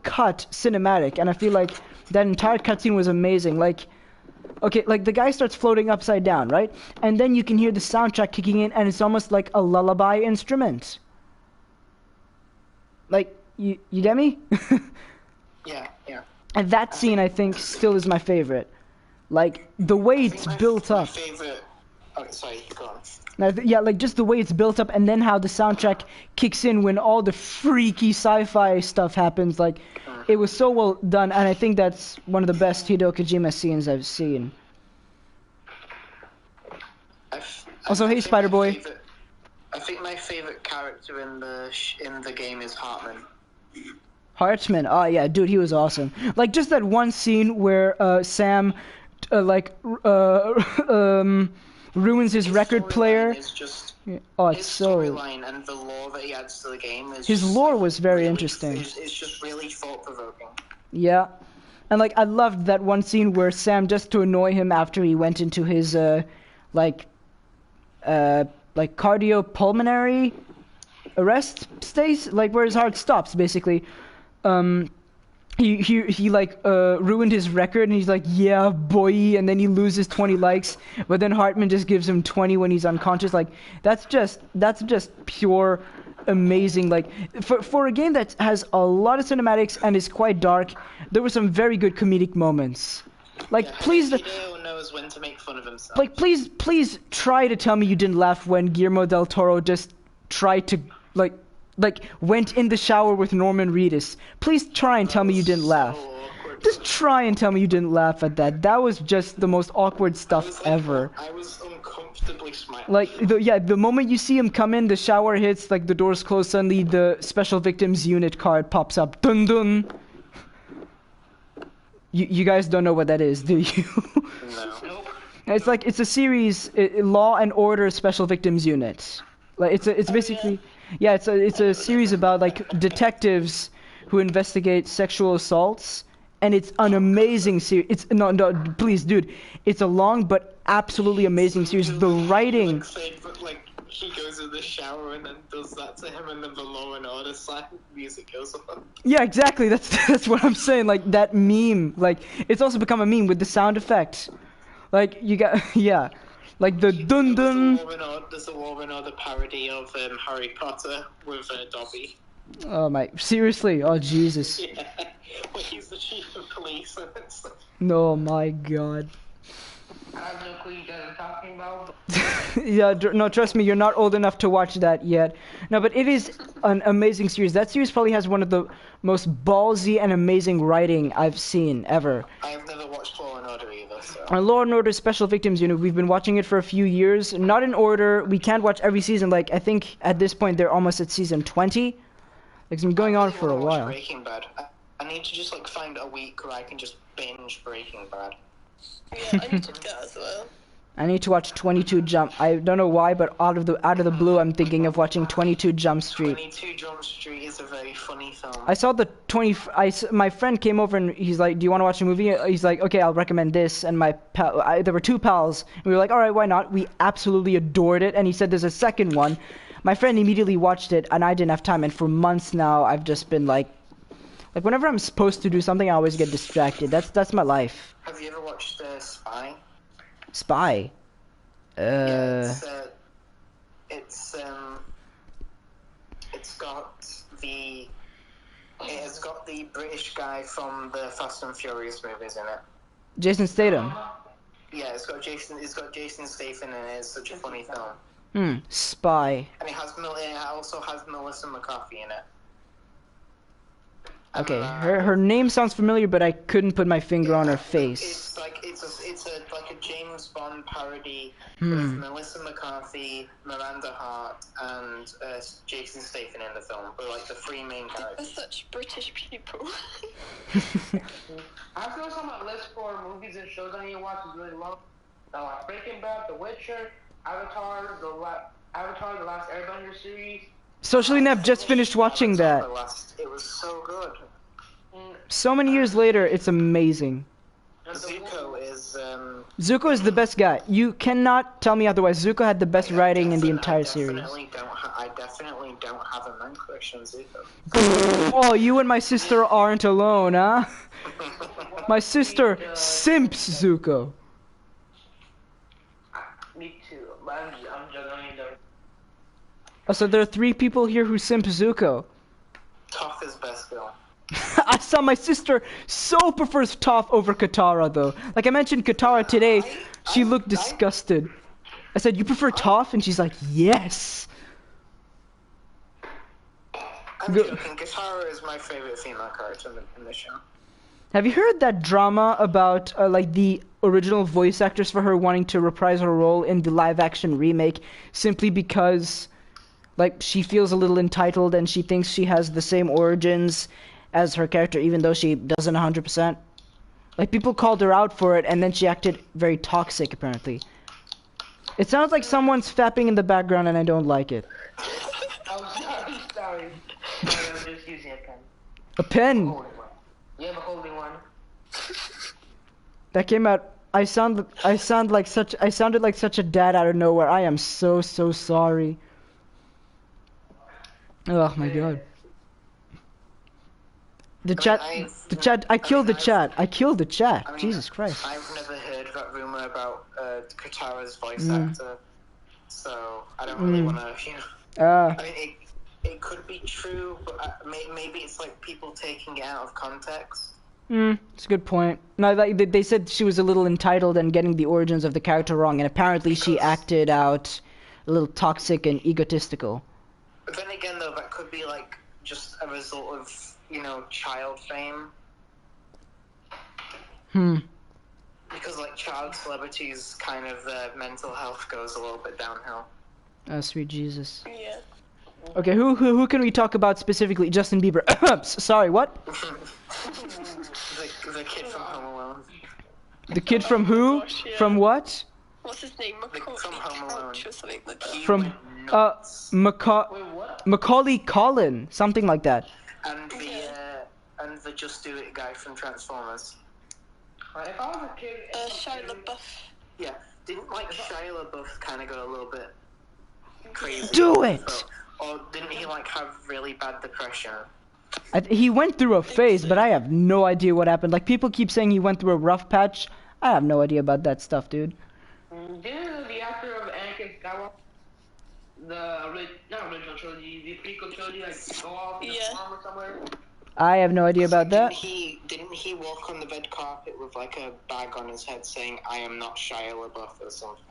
cut cinematic, and I feel like that entire cutscene was amazing. Like, okay, like, the guy starts floating upside down, right? And then you can hear the soundtrack kicking in, and it's almost like a lullaby instrument. Like, you get me? Yeah. And that scene, I think, still is my favorite. Like, the way it's built up. My favorite... Oh, sorry, go on. Now, yeah, like, just the way it's built up, and then how the soundtrack kicks in when all the freaky sci-fi stuff happens. Like, it was so well done, and I think that's one of the best Hideo Kojima scenes I've seen. Also, hey, Spider-Boy. I think my favorite character in the game is Hartman. Hartman, oh yeah, dude, he was awesome. Like, just that one scene where Sam, ruins his record player. Oh, it's so... His storyline and the lore that he adds to the game is... His lore was very interesting. It's just really thought-provoking. Yeah. And, like, I loved that one scene where Sam, just to annoy him after he went into his, cardiopulmonary arrest state, like, where his heart stops, basically. He ruined his record, and he's like, yeah, boy, and then he loses 20 likes, but then Hartman just gives him 20 when he's unconscious. Like, that's just pure amazing. Like, for a game that has a lot of cinematics and is quite dark, there were some very good comedic moments. Like, yeah, please, Hideo knows when to make fun of himself. like, please try to tell me you didn't laugh when Guillermo del Toro just tried to, like, went in the shower with Norman Reedus. Please try and tell me you didn't laugh. Awkward. Just try and tell me you didn't laugh at that. That was just the most awkward stuff ever. I was uncomfortably smiling. Like, the moment you see him come in, the shower hits, like, the doors close, suddenly the Special Victims Unit card pops up. Dun dun! You guys don't know what that is, do you? No. It's like, it's a series, Law and Order Special Victims Unit. Like, it's basically... Yeah, it's a series about, like, detectives who investigate sexual assaults, and it's an amazing series. It's no, please, dude, it's a long but absolutely amazing series. The writing. Like, he goes in the shower and then does that to him, and then the Law and Order music goes on. Yeah, exactly. That's what I'm saying. Like, that meme. Like, it's also become a meme with the sound effect. Like, you got yeah. Like the dun dun. There's a Law and Order parody of Harry Potter with Dobby. Oh my! Seriously? Oh Jesus! Yeah, well, he's the chief of police. No, my God. I have no clue you guys are talking about. Yeah, no, trust me, you're not old enough to watch that yet. No, but it is an amazing series. That series probably has one of the most ballsy and amazing writing I've seen ever. I've never watched Law and Order either, so... Law and Order Special Victims Unit, we've been watching it for a few years. Not in order, we can't watch every season. Like, I think at this point they're almost at season 20. Like, it's been going on for a while. Breaking Bad. I need to just, like, find a week where I can just binge Breaking Bad. Yeah, I need to do that as well. I need to watch 22 Jump. I don't know why, but out of the blue, I'm thinking of watching 22 Jump Street. 22 Jump Street is a very funny film. I saw the my friend came over and he's like, "Do you want to watch a movie?" He's like, "Okay, I'll recommend this." And my pal, there were 2 pals, and we were like, "All right, why not?" We absolutely adored it. And he said, "There's a second one." My friend immediately watched it, and I didn't have time. And for months now, I've just been like whenever I'm supposed to do something, I always get distracted. That's my life. Have you ever watched Spy? Spy. Yeah, it's got the British guy from the Fast and Furious movies in it. Jason Statham. Yeah, it's got Jason Statham in it. It's such a funny film. Spy. And it also has Melissa McCarthy in it. Okay, her name sounds familiar, but I couldn't put my finger on her face. It's like a James Bond parody with Melissa McCarthy, Miranda Hart, and Jason Statham in the film. But like the three main We're characters. such British people. I feel some of my list for movies and shows I need to watch is really long. Breaking Bad, The Witcher, Avatar, The Last Airbender series. Socially Nep just finished watching that. It was so good. So many years later, it's amazing. Zuko is the best guy. You cannot tell me otherwise. Zuko had the best writing in the entire series. I definitely don't have a man crush on Zuko. Oh, you and my sister aren't alone, huh? My sister simps Zuko. Me too, but I'm juggling them. Oh, so there are 3 people here who simp Zuko. Toph is best girl. I saw my sister so prefers Toph over Katara, though. Like I mentioned Katara today, she looked disgusted. I said, "You prefer Toph?" And she's like, "Yes." I'm joking. Katara is my favorite female character in the show. Have you heard that drama about like the original voice actors for her wanting to reprise her role in the live-action remake simply because, like, she feels a little entitled and she thinks she has the same origins as her character, even though she doesn't 100%. Like, people called her out for it, and then she acted very toxic, apparently. It sounds like someone's fapping in the background, and I don't like it. I'm sorry. I'm just using a pen. A pen! You have a holding one. That came out... I sounded like such a dad out of nowhere. I am so sorry. Oh my god. I killed the chat. Jesus Christ. I've never heard that rumor about Katara's voice actor, so I don't really want to, I mean, it could be true, but maybe it's like people taking it out of context. It's a good point. No, they said she was a little entitled and getting the origins of the character wrong, and apparently she acted out a little toxic and egotistical. But then again, though, that could be like just a result of, child fame. Because like child celebrities, kind of their mental health goes a little bit downhill. Oh, sweet Jesus. Yeah. Okay, who can we talk about specifically? Justin Bieber. Sorry, what? the kid from Home Alone. The kid from who? Gosh, yeah. From what? What's his name? From Home Alone. Or something like that. From Macaulay Culkin, something like that. And the Just Do It guy from Transformers. If I was a kid... Shia LaBeouf. Yeah, didn't like Shia LaBeouf kind of go a little bit crazy? Do it! Or didn't he like have really bad depression? He went through a phase, but I have no idea what happened. Like, people keep saying he went through a rough patch. I have no idea about that stuff, dude. Didn't the actor of Anakin Skywalker, not original trilogy, the prequel trilogy, like go off in a farm or somewhere? I have no idea about that. Didn't he walk on the red carpet with like a bag on his head saying, "I am not Shia LaBeouf" or something?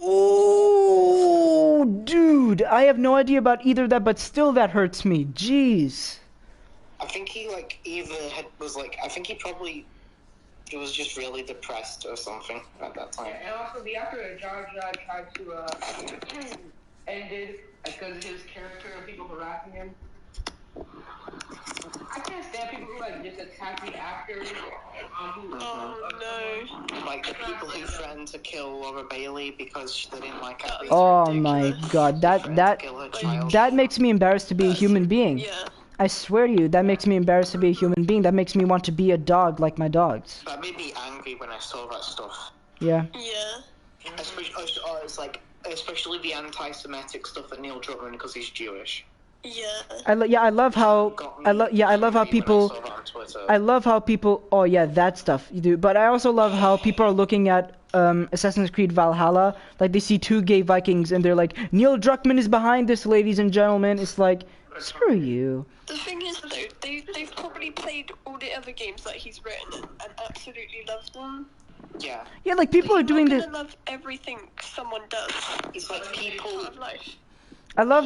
Oh, dude, I have no idea about either of that, but still that hurts me. Jeez. I think he I think he probably was just really depressed or something at that time. And also the actor of Jar Jar tried to end it because his character and people harassing him. I can't stand people who just attack the actors. Like the people who threatened to kill Laura Bailey because they didn't like her. Oh my god, that makes me embarrassed to be a human being. Yeah. I swear to you, that makes me embarrassed to be a human being. That makes me want to be a dog like my dogs. That made me angry when I saw that stuff. Yeah. Yeah. Especially the anti-Semitic stuff at Neil Druckmann because he's Jewish. Yeah. I love how people. Oh yeah, that stuff you do. But I also love how people are looking at Assassin's Creed Valhalla. Like they see 2 gay Vikings and they're like, Neil Druckmann is behind this, ladies and gentlemen. It's like, screw you. The thing is though, they've probably played all the other games that he's written and absolutely loved them. Yeah. Yeah, like people are doing I'm this. not gonna love everything someone does. It's like people. Part of life. I love.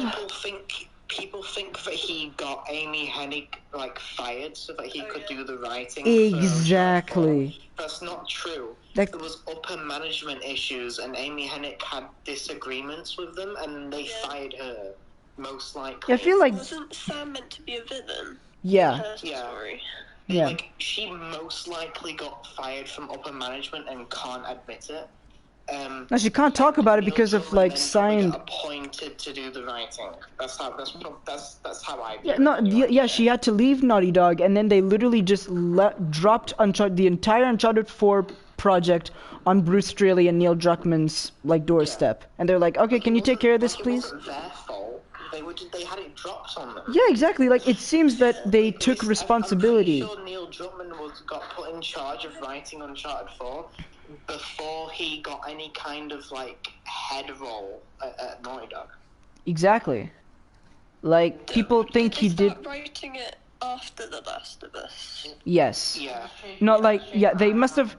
People think that he got Amy Hennig like fired so that he could do the writing. Exactly. For That's not true. Like- There was upper management issues, and Amy Hennig had disagreements with them, and they fired her. Most likely. I feel like. Wasn't Sam meant to be a villain? Yeah. Her Yeah. story. Yeah. Like, she most likely got fired from upper management and can't admit it. No, she can't talk about it because of like signed. Got appointed to do the writing. That's how I. Yeah, no, yeah, she had to leave Naughty Dog, and then they literally just dropped the entire Uncharted 4 project on Bruce Straley and Neil Druckmann's like doorstep, and they're like, "Okay, can you take care of this, please?" It wasn't their fault. They had it dropped on them. Yeah, exactly. Like it seems that they took responsibility. I'm pretty sure Neil Druckmann got put in charge of writing Uncharted 4 before he got any kind of like head role at Naughty Dog. Exactly. Like people think he did. Writing it after The Last of Us. Yes. Yeah. Not like they must have.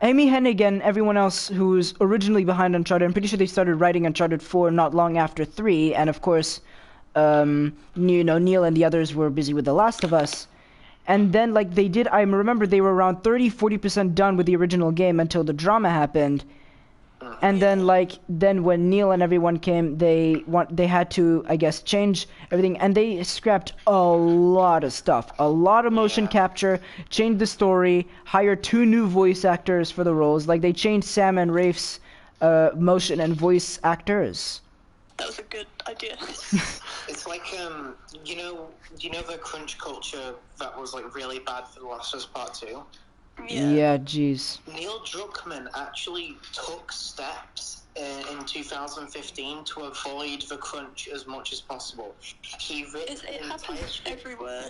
Amy Hennig and everyone else who's originally behind Uncharted, I'm pretty sure they started writing Uncharted 4 not long after 3, and of course, Neil and the others were busy with The Last of Us. And then, like, I remember they were around 30-40% done with the original game until the drama happened. And then, when Neil and everyone came, they had to, I guess, change everything, and they scrapped a lot of stuff, a lot of motion capture, changed the story, hired 2 new voice actors for the roles. Like they changed Sam and Rafe's motion and voice actors. That was a good idea. It's like you know the crunch culture that was like really bad for The Last of Us Part 2. Yeah, jeez. Neil Druckmann actually took steps in 2015 to avoid the crunch as much as possible. It happens everywhere.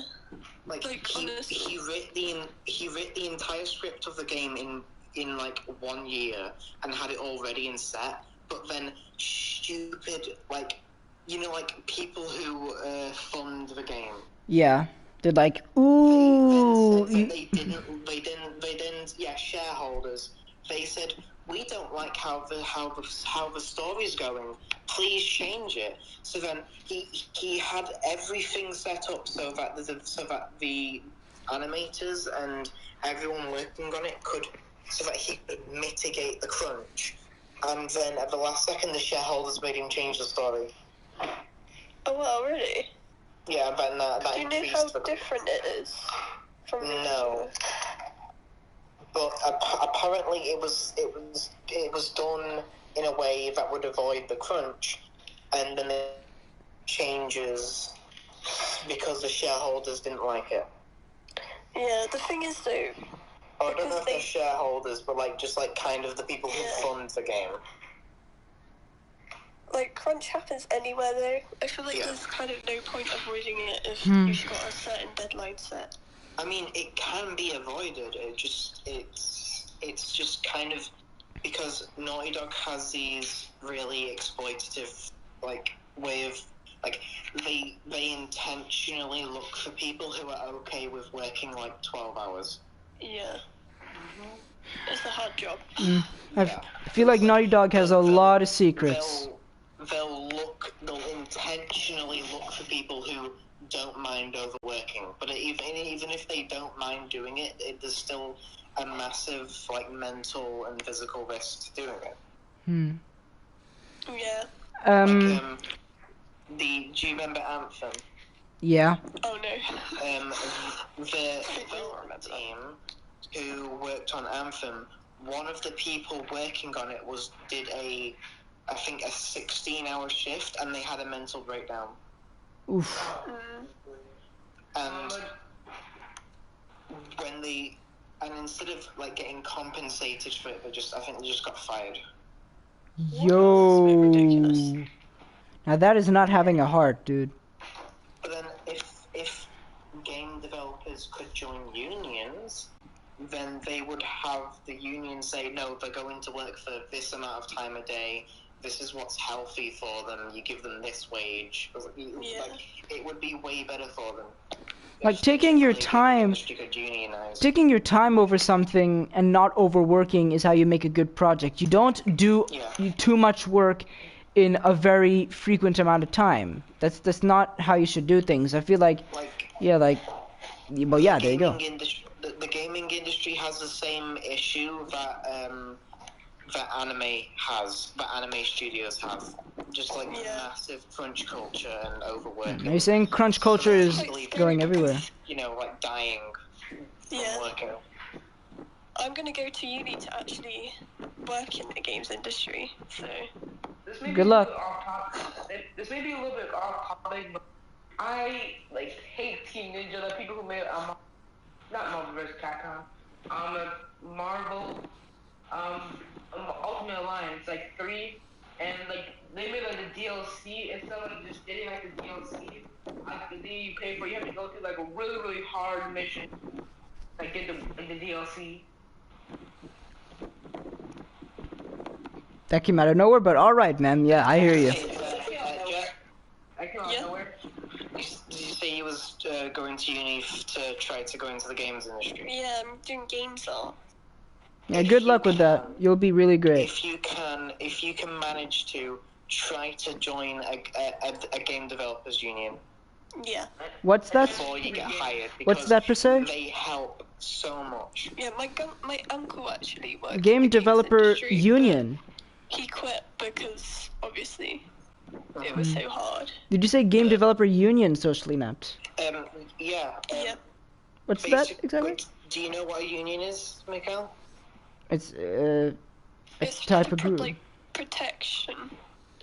Like he wrote the entire script of the game in like 1 year and had it all ready and set. But then stupid like people who fund the game. Yeah. They're like, ooh. They didn't. Yeah, shareholders. They said we don't like how the story's going. Please change it. So then he had everything set up so that the animators and everyone working on it so that he could mitigate the crunch. And then at the last second, the shareholders made him change the story. Oh well, really? Yeah, but that Do you know how different it is from the No. But apparently it was done in a way that would avoid the crunch, and then it changes because the shareholders didn't like it. Yeah, the thing is though. I don't know if they're shareholders, but just kind of the people who fund the game. Like, crunch happens anywhere, though. I feel like there's kind of no point avoiding it if you've got a certain deadline set. I mean, it can be avoided. It's just kind of because Naughty Dog has these really exploitative, way of, they intentionally look for people who are okay with working, 12 hours. Yeah. It's a hard job. I feel like Naughty Dog has a lot of secrets. They'll intentionally look for people who don't mind overworking, but even if they don't mind doing it, there's still a massive mental and physical risk to doing it. Yeah. Do you remember Anthem? Yeah. Oh no. The team who worked on Anthem, one of the people working on it did a 16-hour shift, and they had a mental breakdown. Oof. And instead of getting compensated for it, they just got fired. Yo. That's a bit ridiculous. Now that is not having a heart, dude. But then if game developers could join unions, then they would have the union say, no, they're going to work for this amount of time a day. This is what's healthy for them. You give them this wage. It would be way better for them. Like taking your Definitely time, industry could unionize. taking your time over something and not overworking is how you make a good project. You don't do too much work in a very frequent amount of time. That's not how you should do things. I feel like, well, yeah, there you go. The gaming industry has the same issue that anime studios have. Just like massive crunch culture and overworking. Are you saying crunch culture is going everywhere? You know, like dying from working. I'm gonna go to uni to actually work in the games industry, so... Good luck. This may be a little bit off topic, but I hate Team Ninja, the people who made not Marvel vs. Capcom, Marvel, Ultimate Alliance, 3, and they made the DLC instead of just getting the DLC. You pay for, you have to go through a really, really hard mission, get the DLC. That came out of nowhere, but alright, man. Yeah, I hear you. I came out of nowhere. Did you say you was going to uni to try to go into the games industry? Yeah, I'm doing games art. Yeah, good luck with that. You'll be really great. If you can manage to try to join a game developers union. Yeah. What's that? Before you get hired. What's that per se? They help so much. Yeah, my uncle actually works Game in the developer games industry, union. He quit because obviously it was so hard. Did you say game developer union, socially mapped? Yeah. What's that exactly? Do you know what a union is, Mikhail? It's a type of group. Like protection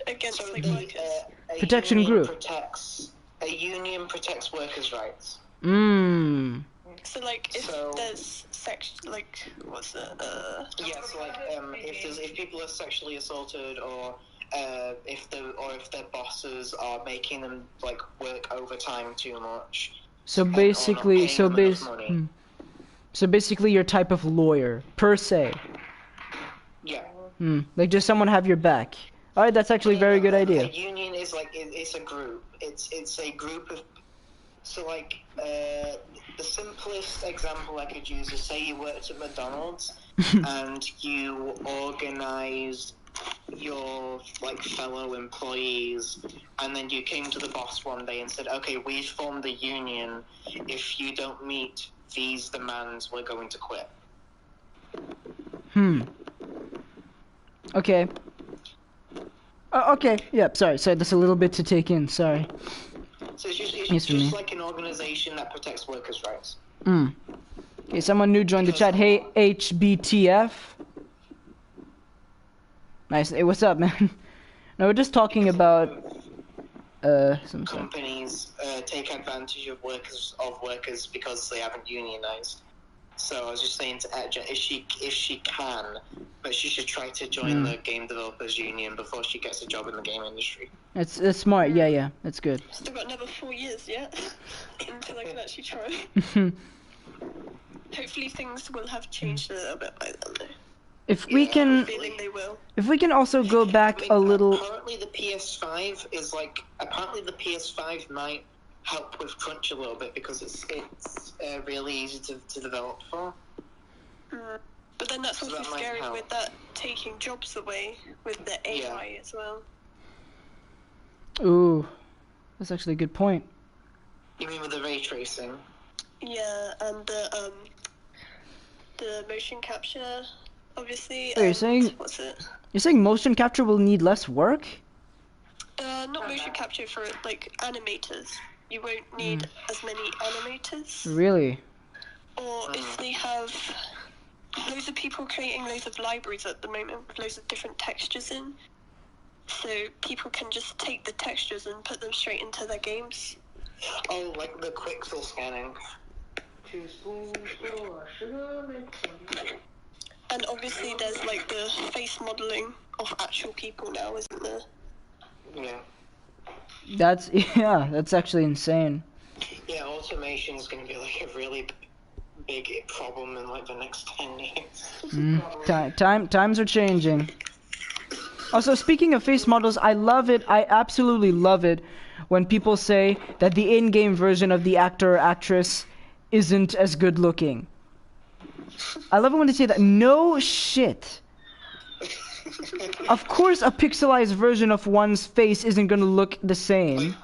against workers. Protection group. A union protects workers' rights. So if there's what's it? Yes, if people are sexually assaulted or if their bosses are making them work overtime too much. So basically, your type of lawyer per se. Yeah. Just someone have your back. All right, that's actually a very good idea. A union is it's a group. It's a group of. So the simplest example I could use is, say you worked at McDonald's and you organized your fellow employees, and then you came to the boss one day and said, okay, we've formed a union. If you don't meet these demands, we're going to quit. Okay. Okay. Yep. Sorry. That's a little bit to take in. Sorry. So it's just like an organization that protects workers' rights. Okay, someone new joined the chat. Hey, HBTF. Nice. Hey, what's up, man? No, we're just talking about some companies take advantage of workers because they haven't unionized. So I was just saying to Edja, if she can, but she should try to join the game developers union before she gets a job in the game industry. It's smart. Yeah, that's good. Still got another 4 years yet until I can actually try. Hopefully things will have changed a little bit by then, though. If we can also go back a little. Apparently the PS5 might help with crunch a little bit because it's really easy to develop for. But then that's also scary with that taking jobs away with the AI as well. Ooh, that's actually a good point. You mean with the ray tracing? Yeah, and the motion capture, obviously. Wait, what's it? You're saying motion capture will need less work? Not motion capture for animators. You won't need as many animators. Really? Or if they have loads of people creating loads of libraries at the moment with loads of different textures in, so people can just take the textures and put them straight into their games. Oh, like the quick fill scanning. And obviously there's the face modeling of actual people now, isn't there? Yeah. That's actually insane. Yeah, automation is going to be a really big problem in the next 10 years. Times are changing. Also, speaking of face models, I love it. I absolutely love it when people say that the in-game version of the actor or actress isn't as good looking. I love it when they say that. No shit. Of course, a pixelized version of one's face isn't gonna look the same.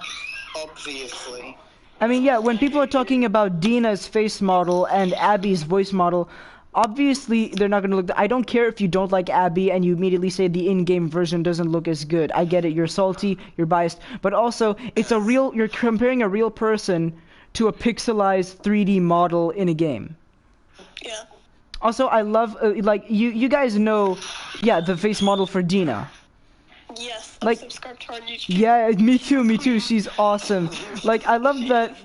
Obviously. I mean, yeah, when people are talking about Dina's face model and Abby's voice model, obviously they're not gonna look. I don't care if you don't like Abby and you immediately say the in-game version doesn't look as good. I get it. You're salty. You're biased. But also, it's a real. You're comparing a real person to a pixelized 3D model in a game. Yeah. Also, I love like you guys know, yeah, the face model for Dina. Yes, Like, subscribe to our YouTube. Yeah, me too. She's awesome. Like, I love that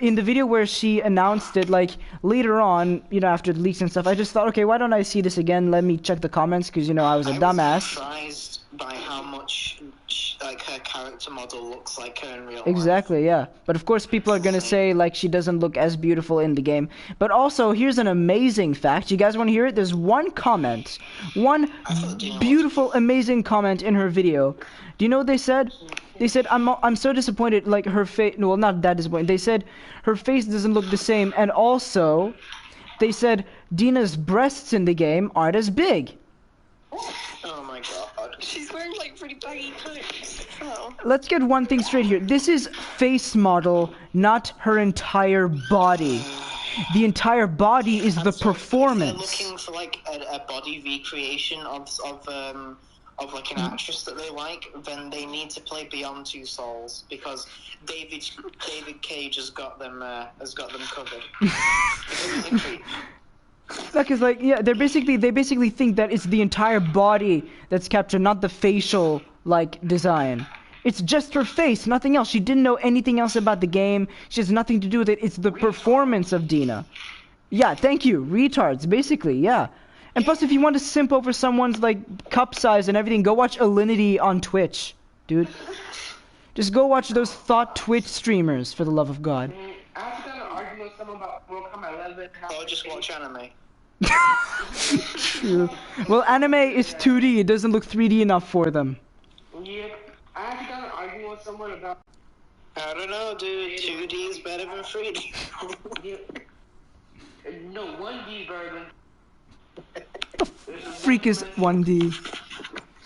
in the video where she announced it, like, later on, you know, after the leaks and stuff, I just thought, okay, why don't I see this again? Let me check the comments, because, you know, I was a dumbass. I was surprised by how much, like, her character model looks like her in real life. Exactly, yeah. But of course, people are gonna say, like, she doesn't look as beautiful in the game. But also, here's an amazing fact. You guys want to hear it? There's one comment. One beautiful, amazing comment in her video. Do you know what they said? They said, I'm so disappointed, like, her face... Well, not that disappointed. They said, her face doesn't look the same. And also, they said, Dina's breasts in the game aren't as big. Oh my god. She's wearing like really baggy clothes. Oh. Let's get one thing straight here. This is face model, not her entire body. The entire body is the performance. If they're looking for like a body recreation of like an actress that they like, then they need to play Beyond Two Souls, because David Cage has got them covered. Like, it's like, yeah, they basically think that it's the entire body that's captured, not the facial, like, design. It's just her face, nothing else. She didn't know anything else about the game. She has nothing to do with it. It's the performance of Dina. Yeah, thank you. Retards, basically, yeah. And plus, if you want to simp over someone's, like, cup size and everything, go watch Alinity on Twitch, dude. Just go watch those thought Twitch streamers, for the love of God. I have to argue with someone about Mortal Kombat 11. Or just watch anime. True. Well, anime is 2D. It doesn't look 3D enough for them. Yeah, I actually got an argument with someone about. I don't know, dude. 2D is better than 3D. Yeah. No, 1D version. Freak is 1D.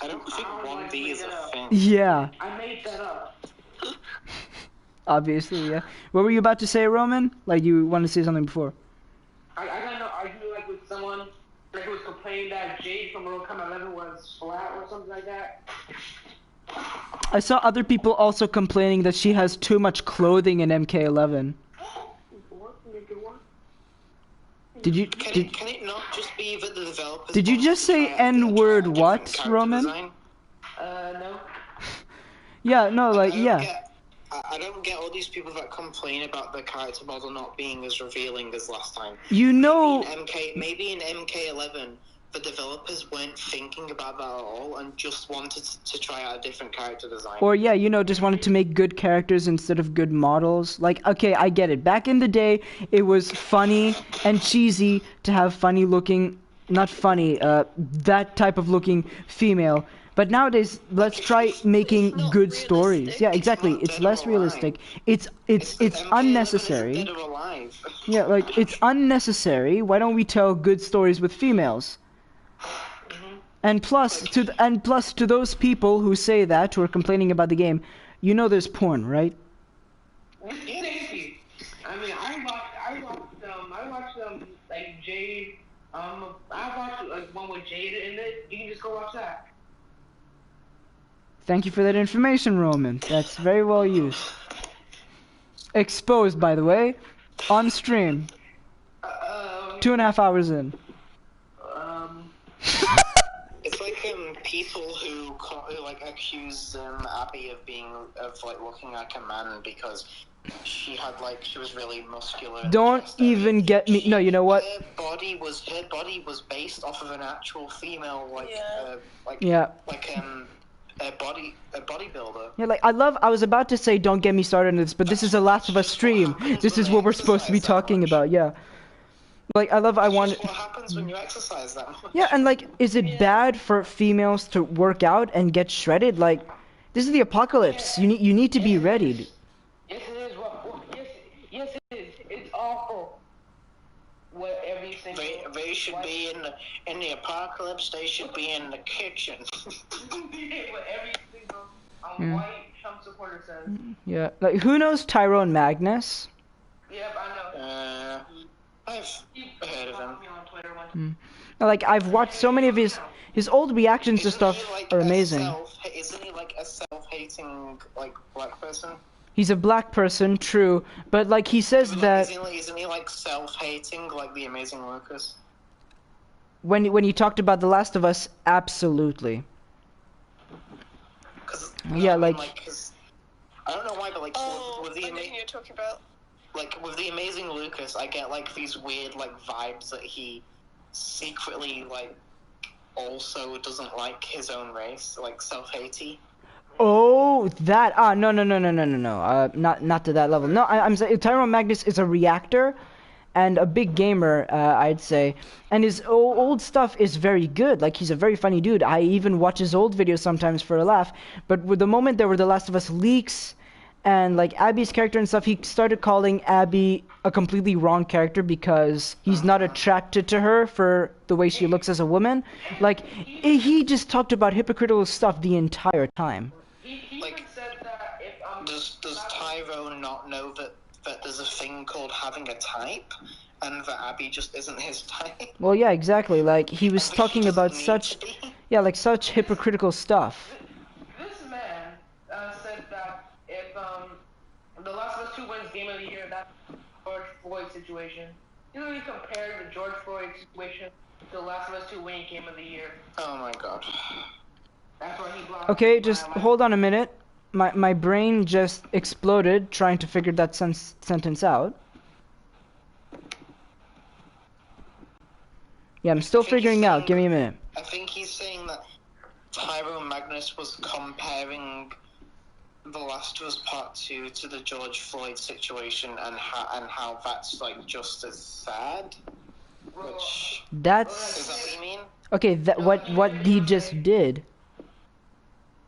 I don't think 1D is a thing. Yeah. I made that up. Obviously, yeah. What were you about to say, Roman? Like, you wanted to say something before. I got no argument like with someone like who was complaining that Jade from Mortal Kombat 11 was flat or something like that. I saw other people also complaining that she has too much clothing in MK11. Did you? Can it not just be that the developers? Did you just say N-word what, Roman? No. Yeah, no, like, yeah. I don't get all these people that complain about the character model not being as revealing as last time. You know... Maybe in MK11, the developers weren't thinking about that at all and just wanted to try out a different character design. Or, yeah, you know, just wanted to make good characters instead of good models. Like, okay, I get it. Back in the day, it was funny and cheesy to have funny-looking... Not funny, that type of looking female. But nowadays, let's try making good stories. Yeah, exactly. It's less realistic. It's unnecessary. Yeah, like, it's unnecessary. Why don't we tell good stories with females? And plus to those people who say that, who are complaining about the game, you know there's porn, right? Thank you. I mean, I watched like Jade. I watched like one with Jade in it. You can just go watch that. Thank you for that information, Roman. That's very well used. Exposed, by the way, on stream. 2.5 hours in. It's like people who like accuse Abby of like looking like a man because she was really muscular. Don't even get me. No, you know what? Her body was based off of an actual female, a bodybuilder. Yeah, like, I was about to say don't get me started on this, but this is a Last of Us stream. This is what we're supposed to be talking about, yeah. Like, I want. That's what happens when you exercise that much. Yeah, and like, is it bad for females to work out and get shredded? Like, this is the apocalypse. You need to be ready. Yes, it is. Yes, it is. It's awful. What every single. They should be in the apocalypse. They should be in the kitchen. What every single white Trump supporter says. Yeah, like, who knows Tyrone Magnus? Yep, I know. I've heard of him. On Twitter one time. Like, I've watched so many of his old reactions to stuff are amazing. Isn't he like a self-hating like black person? He's a black person, true, but like he says that isn't he like self-hating like the Amazing Workers? when he talked about The Last of Us, absolutely. Yeah, like I don't know why, but like with the I know who you're talking about. Like with the Amazing Lucas, I get like these weird like vibes that he secretly like also doesn't like his own race, like self-hatey. Oh, that no, not to that level. No, I'm saying Tyrone Magnus is a reactor, and a big gamer, I'd say, and his old stuff is very good. Like, he's a very funny dude. I even watch his old videos sometimes for a laugh. But with the moment there were The Last of Us leaks, and like Abby's character and stuff, he started calling Abby a completely wrong character because he's not attracted to her for the way she looks as a woman. Like, he just talked about hypocritical stuff the entire time. He Like, even said that if does Tyrone not know that there's a thing called having a type, and that Abby just isn't his type? Well, yeah, exactly. Like, he was But talking he about doesn't such, need to be. yeah, like such hypocritical stuff. This man said that if The Last of Us 2 wins Game of the Year, that's George Floyd situation. He literally compared the George Floyd situation to The Last of Us 2 winning Game of the Year. Oh my god. That's why he blocked. Okay, just hold on a minute. My brain just exploded trying to figure that sentence out. Yeah, I'm still figuring out. Give me a minute. I think he's saying that Tyrone Magnus was comparing The Last of Us Part 2 to the George Floyd situation, and how that's like just as sad. Which is That's that what you mean? okay. That what he just did.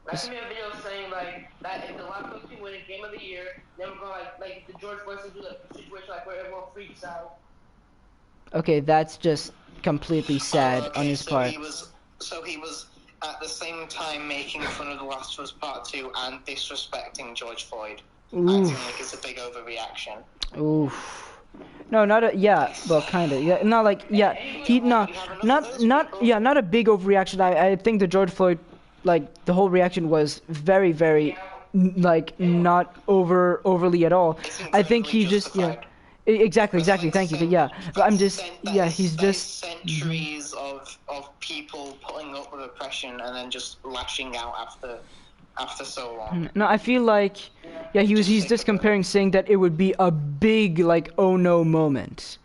I made a video saying like that if The Last of Us 2 win a Game of the Year, then we're going like the George Floyd situation, like where everyone freaks out. Okay, that's just completely sad Okay, on his so part. He was at the same time making fun of The Last of Us Part 2 and disrespecting George Floyd. Acting like it's a big overreaction. Oof. No, not a, yeah, well, kinda, yeah, not like, yeah, not a big overreaction. I think the George Floyd, like, the whole reaction was very, very, like, not overly at all. I think he just, yeah, exactly, thank you, yeah, but I'm just, yeah, he's just, centuries of people putting up with oppression and then just lashing out after so long. no, I feel like, yeah, he's just comparing, saying that it would be a big, like, oh no moment.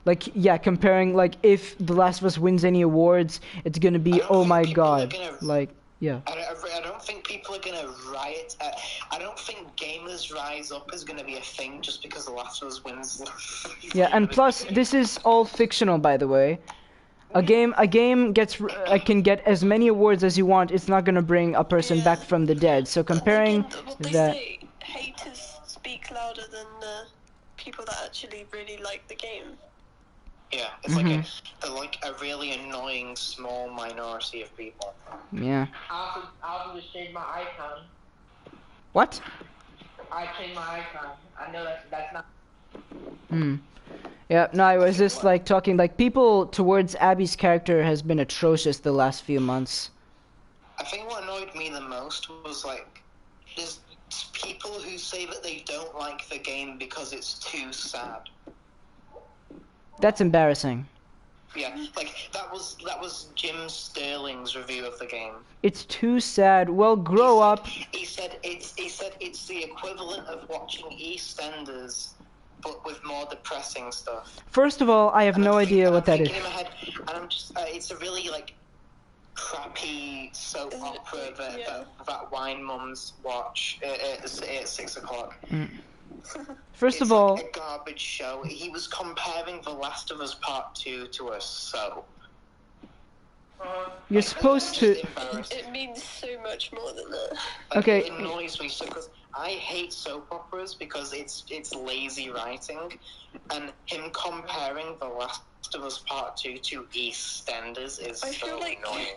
Like, yeah, comparing, like, if The Last of Us wins any awards, it's gonna be, oh my god, like, yeah. I don't think people are gonna riot. I don't think Gamers Rise Up is gonna be a thing just because The Last of Us wins. Yeah, and plus, this is all fictional, by the way. A game can get as many awards as you want. It's not gonna bring a person back from the dead. So comparing What they that, say, haters speak louder than people that actually really like the game. Yeah, it's like a really annoying small minority of people. yeah. I also just changed my icon. What? I changed my icon. I know that's not. Yeah, no, I was just like talking, like, people towards Abby's character has been atrocious the last few months. I think what annoyed me the most was like there's people who say that they don't like the game because it's too sad. That's embarrassing. Yeah, like that was Jim Sterling's review of the game. It's too sad. Well, grow up. He said it's the equivalent of watching EastEnders, but with more depressing stuff. First of all, I have no idea what that is. In my head, and I'm just, it's a really like crappy soap opera that wine mums watch at 6 o'clock. First It's of all, like a garbage show. He was comparing The Last of Us Part 2 to a soap. you're supposed to. It means so much more than that. Okay. It annoys me so because I hate soap operas because it's lazy writing, and him comparing The Last of Us Part 2 to EastEnders is I so feel like annoying.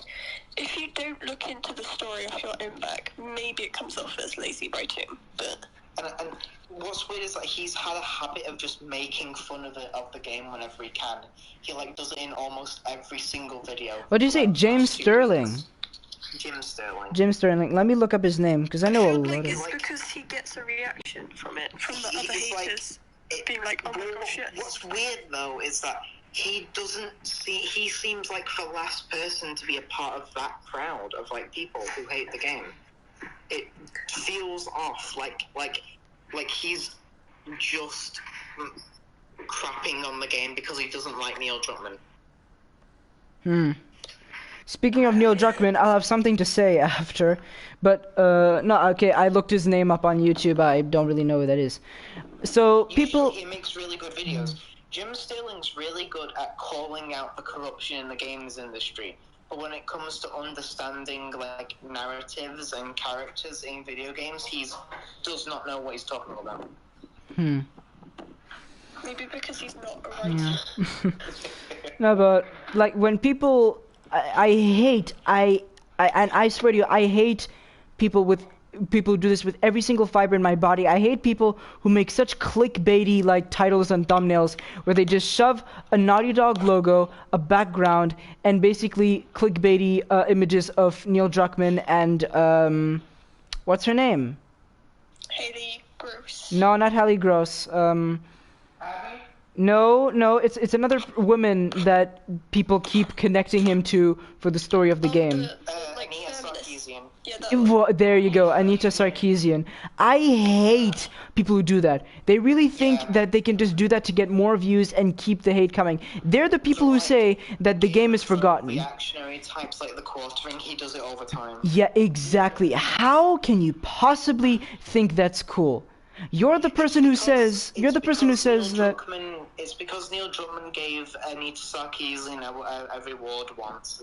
if you don't look into the story of your own back, maybe it comes off as lazy writing, but... And what's weird is that he's had a habit of just making fun of the game whenever he can. He like does it in almost every single video. What do you say, Like, James last 2 Sterling? weeks. Jim Sterling. Jim Sterling. Let me look up his name because I know a feel lot like of. it's because he gets a reaction from it, from the other It's like- haters, being like, oh my gosh, yes. What's weird though is that he doesn't see. He seems like the last person to be a part of that crowd of like people who hate the game. It feels off, like he's just crapping on the game because he doesn't like Neil Druckmann. Speaking of Neil Druckmann, I'll have something to say after, but no, okay. I looked his name up on YouTube. I don't really know who that is. So people. He makes really good videos. Jim Sterling's really good at calling out the corruption in the games industry. But when it comes to understanding like narratives and characters in video games, he does not know what he's talking about. Maybe because he's not a writer. No, but like when people, I hate, and I swear to you, I hate people who do this with every single fiber in my body. I hate people who make such clickbaity like titles and thumbnails where they just shove a Naughty Dog logo, a background, and basically clickbaity images of Neil Druckmann and what's her name? Haley Gross. No, not Hallie Gross. No, it's another woman that people keep connecting him to for the story of the game. Like Anita feminist. Sarkeesian. Yeah, that one. Well, there you go, Anita Sarkeesian. I hate people who do that. They really think that they can just do that to get more views and keep the hate coming. They're the people who say that the game is forgotten. Reactionary types like the quartering, he does it all the time. Yeah, exactly. How can you possibly think that's cool? You're the person who says Neil that. Druckmann, it's because Neil Druckmann gave Anita Sarkeesian a reward once,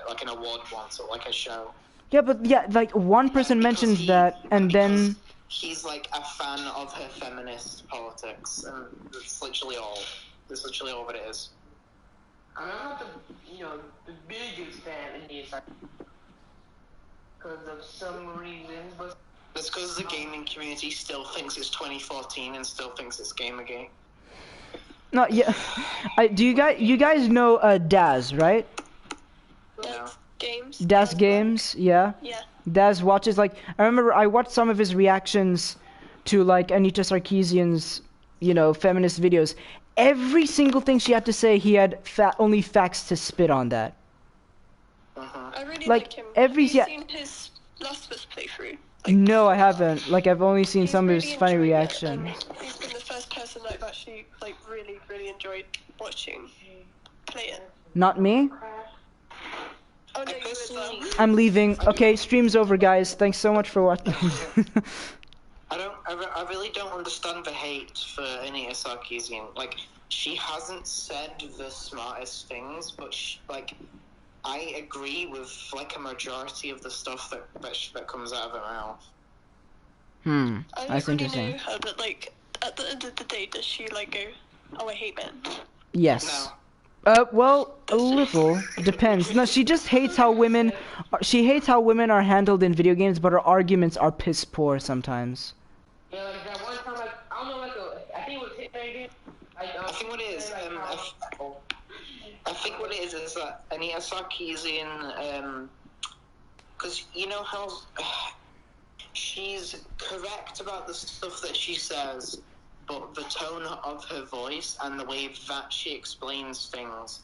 like an award once, or like a show. Yeah, but yeah, like one person mentions that, and then he's like a fan of her feminist politics, and that's literally all. That's literally all that it is. I'm not the biggest fan in this because of some reasons, but That's because the gaming community still thinks it's 2014 and still thinks it's Gamergate. no, yeah. You guys know Daz, right? No. Games. Daz Games, yeah. Yeah. Daz watches like I remember I watched some of his reactions to like Anita Sarkeesian's, feminist videos. Every single thing she had to say, he had only facts to spit on that. I really Like, like him. every- Have you yeah. seen his Last of Us playthrough? No, I haven't. Like I've only seen He's some of his really funny enjoying it, reactions. and he's been the first person I've actually like really, really enjoyed watching play it. Not me. Oh no, you as well. I'm leaving. Okay, stream's over, guys. Thanks so much for watching. I really don't understand the hate for Anita Sarkeesian. Like, she hasn't said the smartest things, but I agree with like a majority of the stuff that comes out of her mouth. I don't That's really interesting. know her, but like at the end of the day, does she like go, "Oh, I hate men"? Yes. No. Well, a little depends. No, she just hates how women. She hates how women are handled in video games, but her arguments are piss poor sometimes. yeah, like that one time, like I don't know, I think it was Hitman game. I think what it is, I think what it is that Anita Sarkeesian, because you know how she's correct about the stuff that she says, but the tone of her voice and the way that she explains things.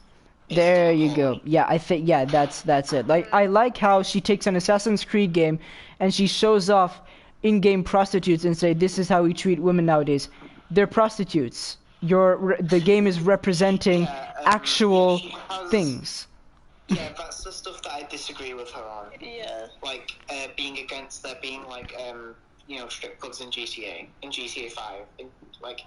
There you go. Yeah, I think that's it. Like I like how she takes an Assassin's Creed game and she shows off in-game prostitutes and say this is how we treat women nowadays. They're prostitutes. The game is representing actual she has- things. Yeah, that's the stuff that I disagree with her on. Yeah. Like being against there being like strip clubs in GTA 5. Like,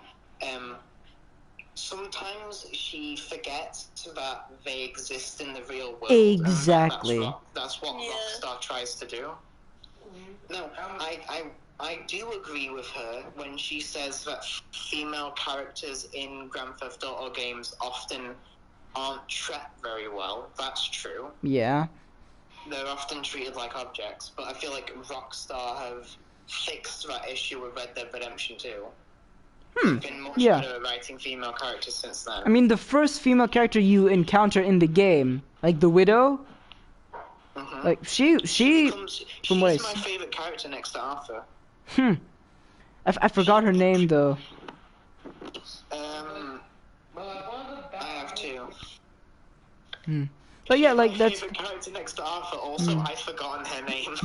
sometimes she forgets that they exist in the real world. Exactly. That's what Rockstar tries to do. No, I do agree with her when she says that female characters in Grand Theft Auto games often aren't treated very well. That's true. Yeah. They're often treated like objects, but I feel like Rockstar have fixed that issue with Red Dead Redemption 2. They've been much better at writing female characters since then. I mean, the first female character you encounter in the game, like the Widow, like she's my favorite character next to Arthur. I forgot her name though. I have two. But yeah, like that's. Favorite character next to Arthur. Also, I've forgotten her name.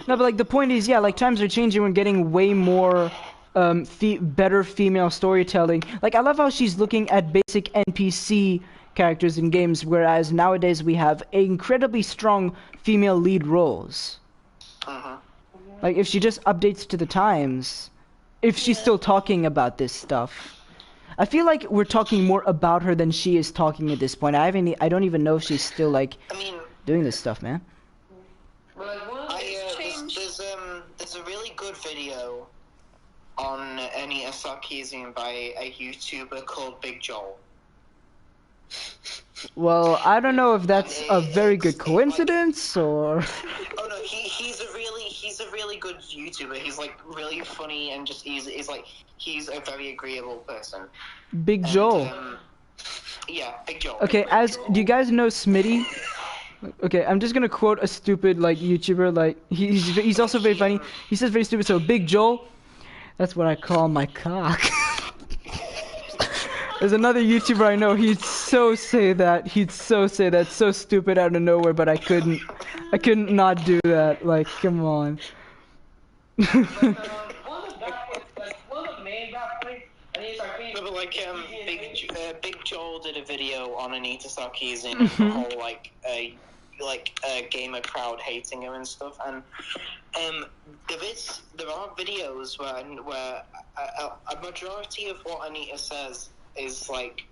No, but like the point is, yeah, like times are changing. We're getting way more better female storytelling. Like I love how she's looking at basic NPC characters in games, whereas nowadays we have incredibly strong female lead roles. Like if she just updates to the times, if she's still talking about this stuff. I feel like we're talking more about her than she is talking at this point. I don't even know if she's still like doing this stuff, man. There's a really good video on Anita Sarkeesian by a YouTuber called Big Joel. Well, I don't know if that's a very good coincidence or. Oh no, he's a really good YouTuber. He's like really funny and just he's a very agreeable person. Big Joel. Yeah, Big Joel. Okay, do you guys know Smitty? Okay, I'm just gonna quote a stupid like YouTuber. Like he's also very funny. He says very stupid. So Big Joel, that's what I call my cock. There's another YouTuber I know. He'd so say that. So stupid out of nowhere. But I couldn't not do that. Like, come on. Big Joel did a video on Anita Sarkeesian and the whole gamer crowd hating her and stuff, and there are videos where a majority of what Anita says is like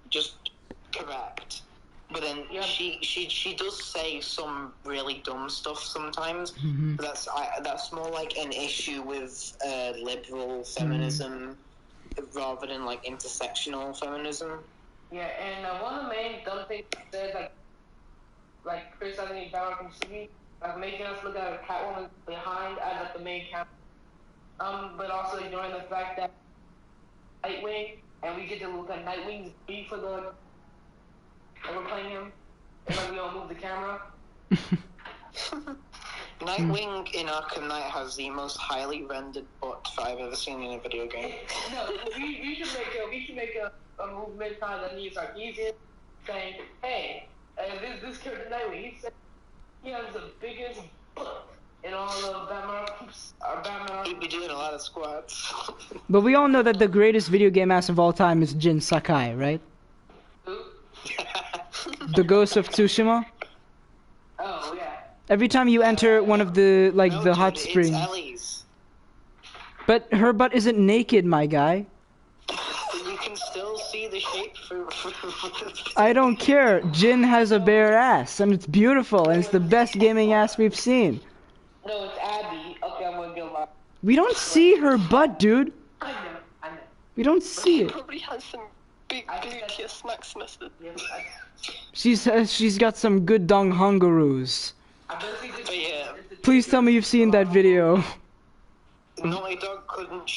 just correct, but then she does say some really dumb stuff sometimes. But that's more like an issue with liberal feminism rather than like intersectional feminism. Yeah, and one of the main dumb things she said, like criticizing Batman from City, like making us look at a Catwoman behind as like the main character, but also ignoring the fact that Nightwing, and we get to look at Nightwing's beat for the, and we're playing him, and like we don't move the camera. Nightwing in Arkham Knight has the most highly rendered butt I've ever seen in a video game. No, we should make a movement kind of needs like easier, saying, hey, this character Nightwing, he has the biggest butt in all of Batman. He'd be doing a lot of squats. But we all know that the greatest video game ass of all time is Jin Sakai, right? Who? The Ghost of Tsushima. Oh yeah. Every time you enter one of the the hot springs. It's Ellie's. But her butt isn't naked, my guy. You can still see the shape through. I don't care. Jin has a bare ass, and it's beautiful, and it's the best gaming ass we've seen. No, it's Abby. Okay, I'm gonna get lost. We don't see her butt, dude. I know. We don't see He it. probably has some big Gluteus Maximus. She's got some good dong hungaroos. But yeah, Please tell me you've seen that video. Naughty Dog couldn't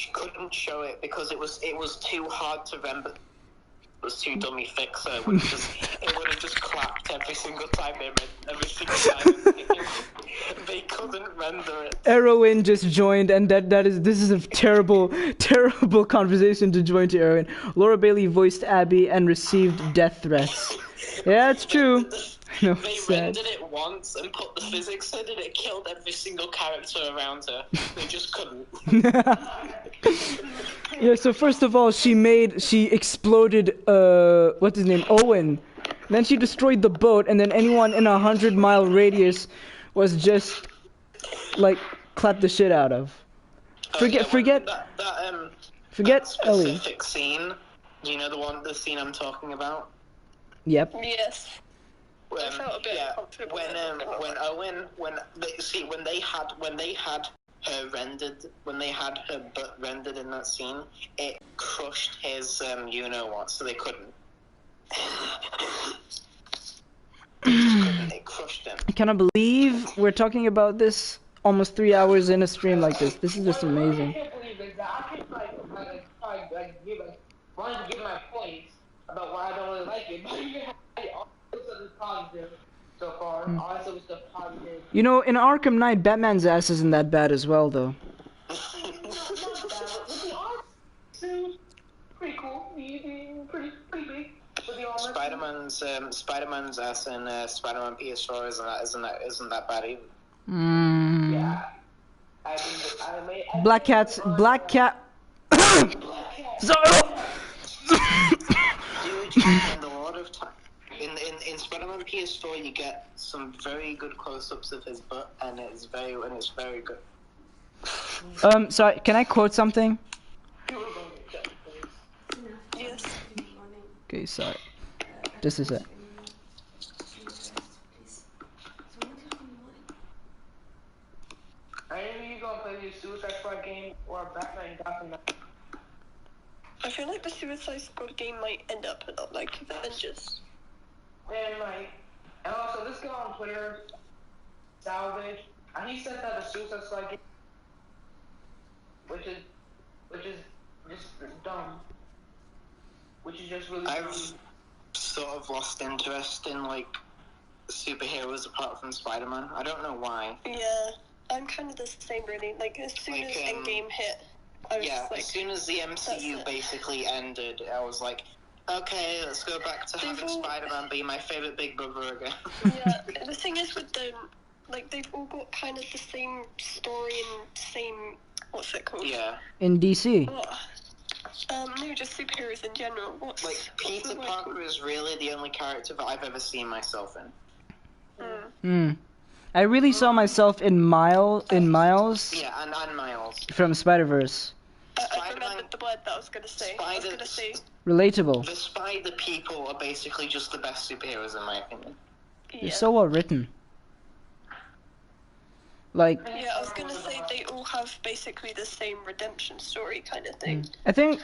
show it because it was too hard to render. It was too dummy fix, so it would have just clapped every single time they couldn't render it. Erwin just joined, and this is a terrible conversation to join to Erwin. Laura Bailey voiced Abby and received death threats. Yeah, it's true. No, They sad. rendered it once and put the physics in, and it killed every single character around her. They just couldn't. Yeah, so first of all, she exploded, what's his name, Owen. Then she destroyed the boat, and then anyone in a 100-mile radius was just, like, clap the shit out of. Forget that Ellie. specific scene. Do you know the scene I'm talking about? Yep. Yes. I felt a bit uncomfortable when they had her rendered, when they had her butt rendered in that scene, it crushed his you know what, so they couldn't. They just couldn't. It crushed him. I cannot believe we're talking about this almost 3 hours in a stream like this. This is just amazing. I can't believe it. I can wanted to give my points about why I don't really like it, but you had all this other positive so far. All this other stuff positive. You know, in Arkham Knight, Batman's ass isn't that bad as well, though. Pretty cool. Pretty big. Spider-Man's ass in Spider-Man PS4 isn't that bad either. Yeah. Black Cat. Dude, you spend a lot of time in Spider-Man PS4. You get some very good close-ups of his butt, and it's very good. Sorry, can I quote something? Yes. Okay, sorry. Just a sec. Are any of you gonna play the Suicide Squad game or Batman Gotham Knight? I feel like the Suicide Squad game might end up a lot like Avengers. And also this guy on Twitter, Salvage, he said that the Suicide Squad game, which is just dumb. Which is just really dumb. I've sort of lost interest in like superheroes apart from Spider-Man. I don't know why. Yeah, I'm kind of the same really. Like as soon as Endgame hit, I was yeah, like, as soon as the MCU basically ended, I was like, okay, let's go back to having Spider-Man be my favorite big brother again. Yeah, the thing is with them, like they've all got kind of the same story and same, what's it called? Yeah. In DC. No, just superheroes in general. Peter Parker is really the only character that I've ever seen myself in. I really saw myself in Miles. Yeah, and Miles. From Spider-Verse. I remembered the word that I was gonna say. Relatable. The Spider people are basically just the best superheroes in my opinion. They're so well written. Like. Yeah, I was gonna say they all have basically the same redemption story kind of thing. I think.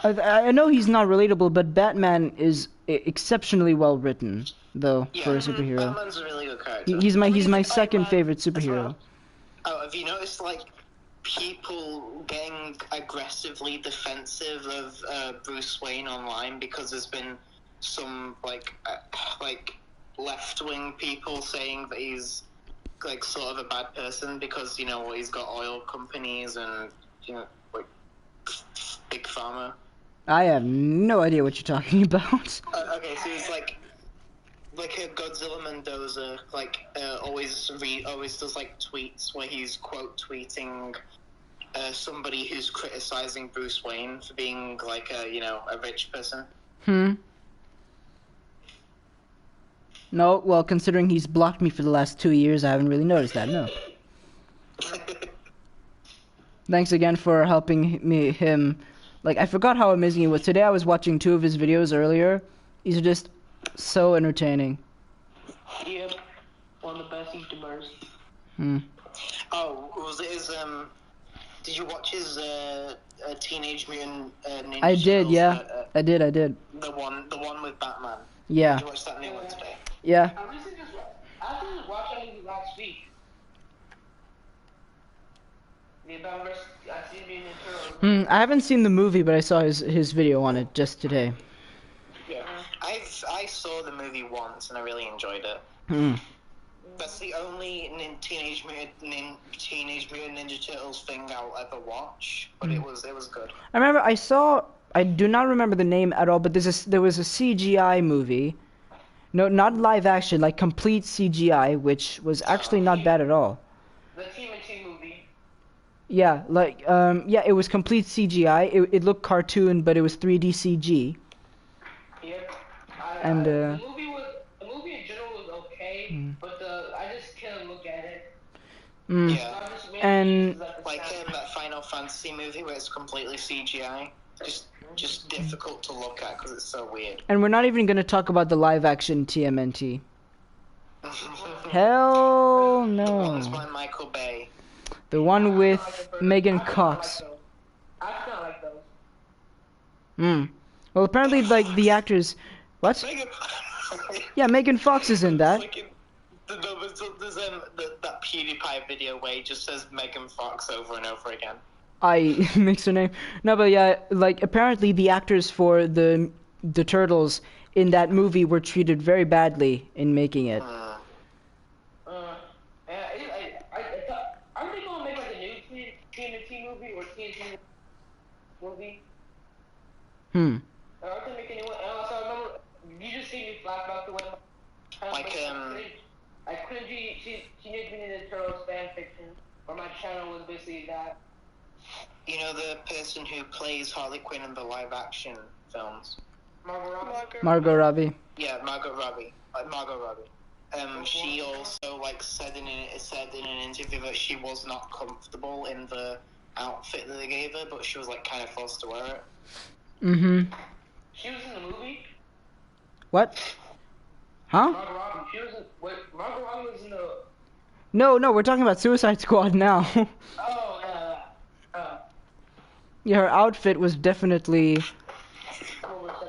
I know he's not relatable, but Batman is exceptionally well written, though, for a superhero. Batman's a really good character. He's my second favorite superhero. Oh, have you noticed like people getting aggressively defensive of Bruce Wayne online because there's been some like left-wing people saying that he's like sort of a bad person because he's got oil companies and like big pharma. I have no idea what you're talking about. Okay, so he's like a Godzilla Mendoza, always does like tweets where he's quote tweeting somebody who's criticizing Bruce Wayne for being like a rich person. No, well, considering he's blocked me for the last 2 years, I haven't really noticed that, no. Thanks again for helping him. Like, I forgot how amazing he was. Today I was watching 2 of his videos earlier. These are just so entertaining. Yep. One of the best YouTubers. Oh, was it his, did you watch his, Teenage Mutant Ninja I did, Turtles, yeah. I did. The one with Batman. Yeah. Did you watch that new one today? Yeah. I just watched that movie last week. I haven't seen the movie, but I saw his video on it just today. Yeah. I saw the movie once and I really enjoyed it. That's the only Teenage Mutant Ninja Turtles thing I'll ever watch, but it was good. I remember I do not remember the name at all, but there was a CGI movie. No, not live action, like complete CGI, which was actually not bad at all. The TMNT movie. Yeah, it was complete CGI. It looked cartoon, but it was 3D CG. Yep. And the movie in general was okay, but I just couldn't look at it. Yeah. And Like that Final Fantasy movie where it's completely CGI. Just difficult to look at because it's so weird. we're not even gonna talk about the live action TMNT. Hell The ones no. by Michael Bay. The one with Megan Cox. I don't like those. Well, apparently, like, the actors... What? Megan. Yeah, Megan Fox is in that. There's that PewDiePie video where he just says Megan Fox over and over again. I mix her name. No, but yeah, like, apparently the actors for the Turtles in that movie were treated very badly in making it. Aren't they gonna make like a new TNT movie or TNT movie? Aren't they making a new one? And also, I remember you just see me flashback to when Teenage Mutant Ninja Turtles fan fiction, where my channel was basically that. You know the person who plays Harley Quinn in the live action films? Margot Robbie. Yeah, Margot Robbie. She also like said in an interview that she was not comfortable in the outfit that they gave her, but she was like kind of forced to wear it. She was in the movie? What? Huh? Margot Robbie. Margot Robbie was in the... No, we're talking about Suicide Squad now. Yeah, her outfit was definitely...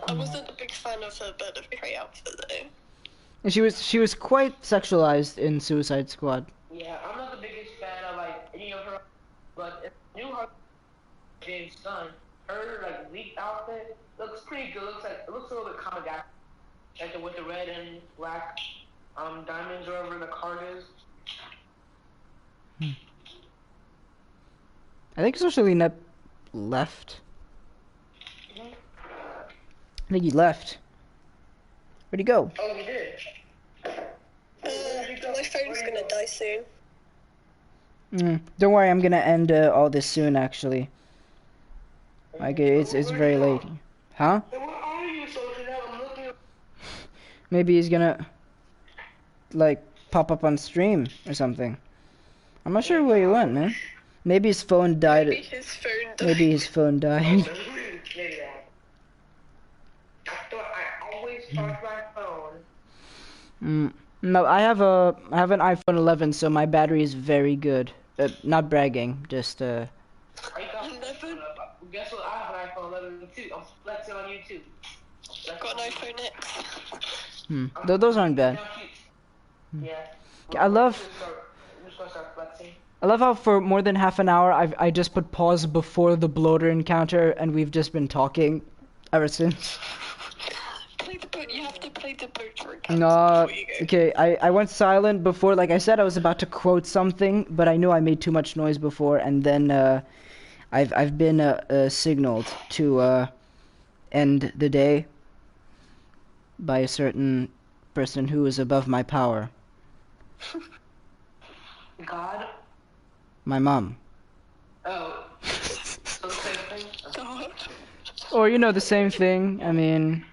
I wasn't a big fan of her Bird of Prey outfit though. And she was quite sexualized in Suicide Squad. Yeah, I'm not the biggest fan of like any of her, but if you knew her James Gunn, her like leaked outfit looks pretty good. It looks a little bit comic accurate, like with the red and black diamonds wherever the card is. I think Socially Net left. I think he left. Where'd he go? Oh, he did. My phone's gonna die soon. Don't worry, I'm gonna end all this soon. Actually, like it's very late. Huh? Where are you, Social Net? I'm looking. Maybe he's gonna like pop up on stream or something. I'm not sure where he went, man. Maybe his phone died. Maybe his phone died. Maybe his phone died. I always charge my phone. No, I have an iPhone 11, so my battery is very good. Not bragging, just Guess what? I have an iPhone 11 too. I'm flexing on YouTube. Got an iPhone X. Those aren't bad. Yeah. I love I'm just gonna start flexing. how for more than half an hour I just put pause before the bloater encounter and we've just been talking ever since. You have to play the bloater encounter. No, okay, I went silent before. Like I said, I was about to quote something, but I knew I made too much noise before, and then I've been signaled to end the day by a certain person who is above my power. God? My mom. Oh. So the same thing? God. Or, you know, the same thing. I mean...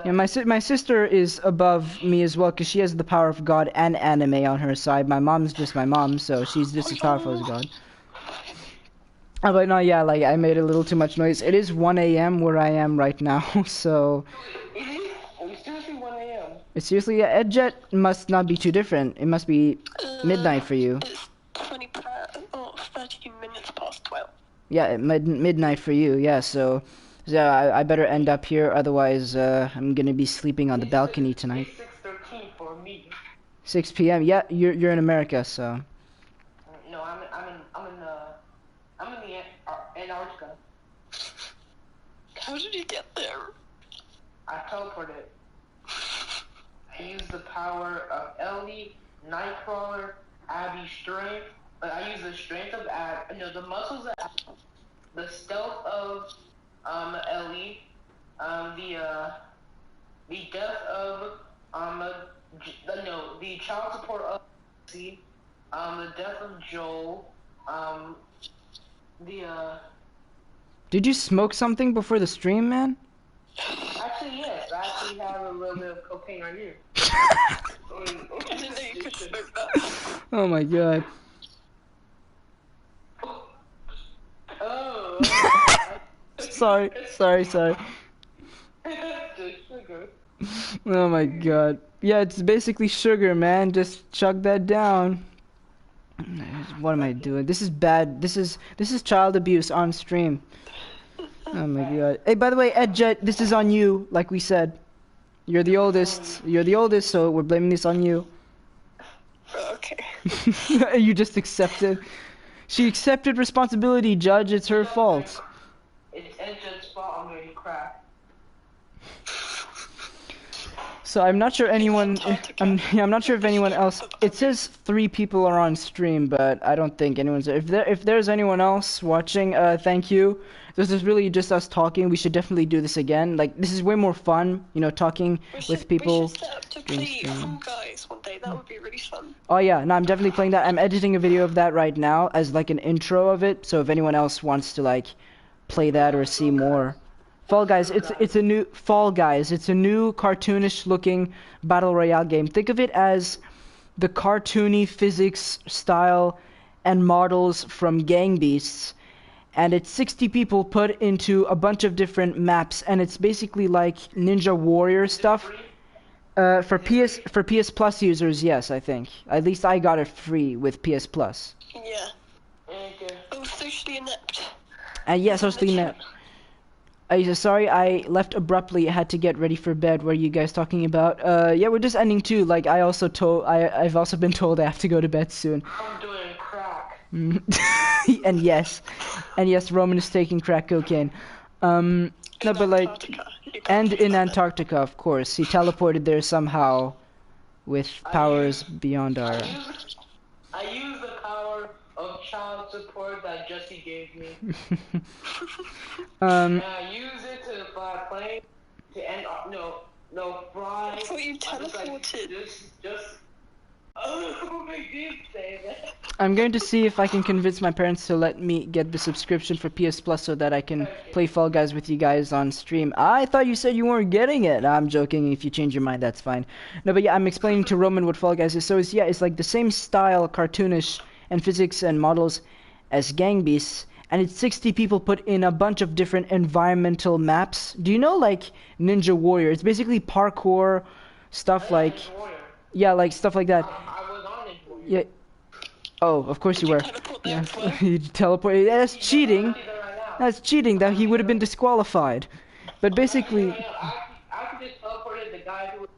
Yeah, my sister is above me as well, because she has the power of God and anime on her side. My mom's just my mom, so she's just as powerful as God. But no, yeah, like, I made a little too much noise. It is 1 a.m. where I am right now, so... It's seriously 1 a.m. It's seriously, yeah, Edjet must not be too different. It must be midnight for you. It's 13 minutes past 12. Yeah, midnight for you, yeah, so... Yeah, I better end up here, otherwise I'm gonna be sleeping on the balcony tonight. It's 6:13 for me. 6 p.m. Yeah, you're in America, so... No, I'm in Antarctica. How did you get there? I teleported. I used the power of Ellie, Nightcrawler, Abby's strength, but I used the strength of Abby. No, the muscles of Abby, the stealth of Ellie, the death of the child support of C, the death of Joel, Did you smoke something before the stream, man? Actually, yes. I actually have a little bit of cocaine right here. I didn't know you could smoke that. Oh my god. Oh. Sorry. The sugar. Oh my god. Yeah, it's basically sugar, man. Just chug that down. What am I doing? This is bad. This is child abuse on stream. Oh my god. Hey, by the way, Ed Jet, this is on you, like we said. You're the oldest, so we're blaming this on you. Okay. You just accepted. She accepted responsibility, Judge. It's her fault. It's Edge's fault I'm getting cracked. So I'm not sure anyone. I'm not sure if anyone else. It says 3 people are on stream, but I don't think anyone's. If there's anyone else watching, thank you. This is really just us talking. We should definitely do this again. Like, this is way more fun, you know, talking with people. We should set up to play Fall Guys one day. That would be really fun. Oh yeah, no, I'm definitely playing that. I'm editing a video of that right now as like an intro of it. So if anyone else wants to like play that or see more. Fall Guys, it's a new Fall Guys. It's a new cartoonish looking battle royale game. Think of it as the cartoony physics style and models from Gang Beasts, and it's 60 people put into a bunch of different maps, and it's basically like Ninja Warrior stuff. For PS Plus users, yes, I think. At least I got it free with PS Plus. Yeah. Oh, socially inept. And yeah, socially inept. Sorry, I left abruptly. I had to get ready for bed. What are you guys talking about? Yeah, we're just ending too. Like, I've also been told I have to go to bed soon. I'm doing crack. And yes, Roman is taking crack cocaine. No, but like, and in Antarctica, of course, he teleported there somehow, with powers beyond our. I use the power of child support that Jesse gave me. And I use it to fly a plane to end up. No, fly. I thought you teleported. Just. Oh, I did say that. I'm going to see if I can convince my parents to let me get the subscription for PS Plus so that I can play Fall Guys with you guys on stream. I thought you said you weren't getting it. I'm joking. If you change your mind, that's fine. No, but yeah, I'm explaining to Roman what Fall Guys is. So it's like the same style, cartoonish, and physics and models as Gang Beasts. And it's 60 people put in a bunch of different environmental maps. Do you know, like, Ninja Warrior? It's basically parkour, stuff like... Yeah, like, stuff like that. I was on it. Yeah. Oh, of course you were. Yeah. You teleported. Yeah, that's cheating. That's cheating. That he would have been disqualified. But basically... I could just teleported the guy who was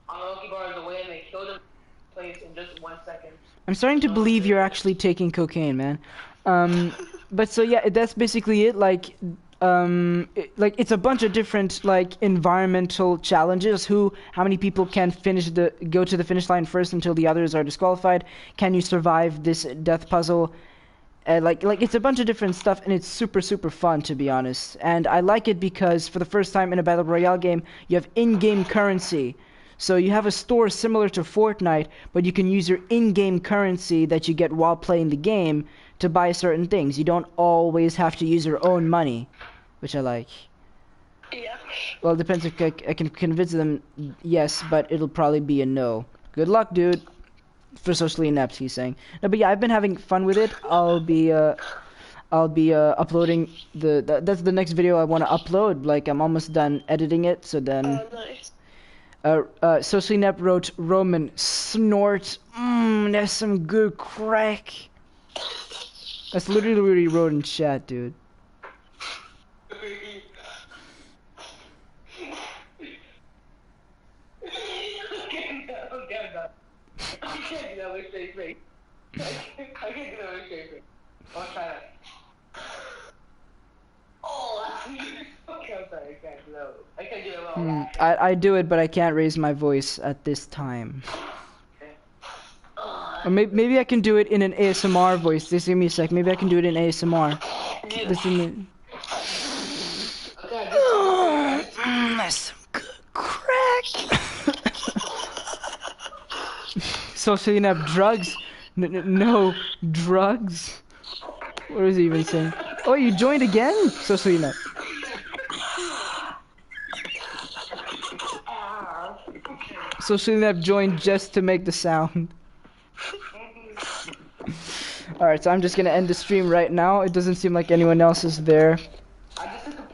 on the monkey bars away and they killed him place in just 1 second. I'm starting to believe you're actually taking cocaine, man. But so yeah, that's basically it. Like, it's a bunch of different like environmental challenges. How many people can go to the finish line first until the others are disqualified? Can you survive this death puzzle? Like it's a bunch of different stuff, and it's super fun, to be honest. And I like it because for the first time in a battle royale game, you have in-game currency. So you have a store similar to Fortnite, but you can use your in-game currency that you get while playing the game to buy certain things. You don't always have to use your own money, which I like. Yeah. Well, it depends if I can convince them yes, but it'll probably be a no. Good luck, dude. For socially inept, he's saying. No, but yeah, I've been having fun with it. I'll be uploading that's the next video I want to upload. Like, I'm almost done editing it, so then. Oh, nice. Socially inept wrote Roman snort. That's some good crack. That's literally what he wrote in chat, dude. I can't do that with straight face. I can't do that with straight face. I'll try that. Oh, okay, I'm sorry, I can't do that. I can't do that well. I do it, but I can't raise my voice at this time. Or maybe I can do it in an ASMR voice. Just give me a sec. Maybe I can do it in ASMR. Listen. That's some good crack. Socially inept drugs? No drugs. What is he even saying? Oh, you joined again? Socially inept. So shouldn't have joined just to make the sound. Alright, so I'm just gonna end the stream right now. It doesn't seem like anyone else is there. I just took a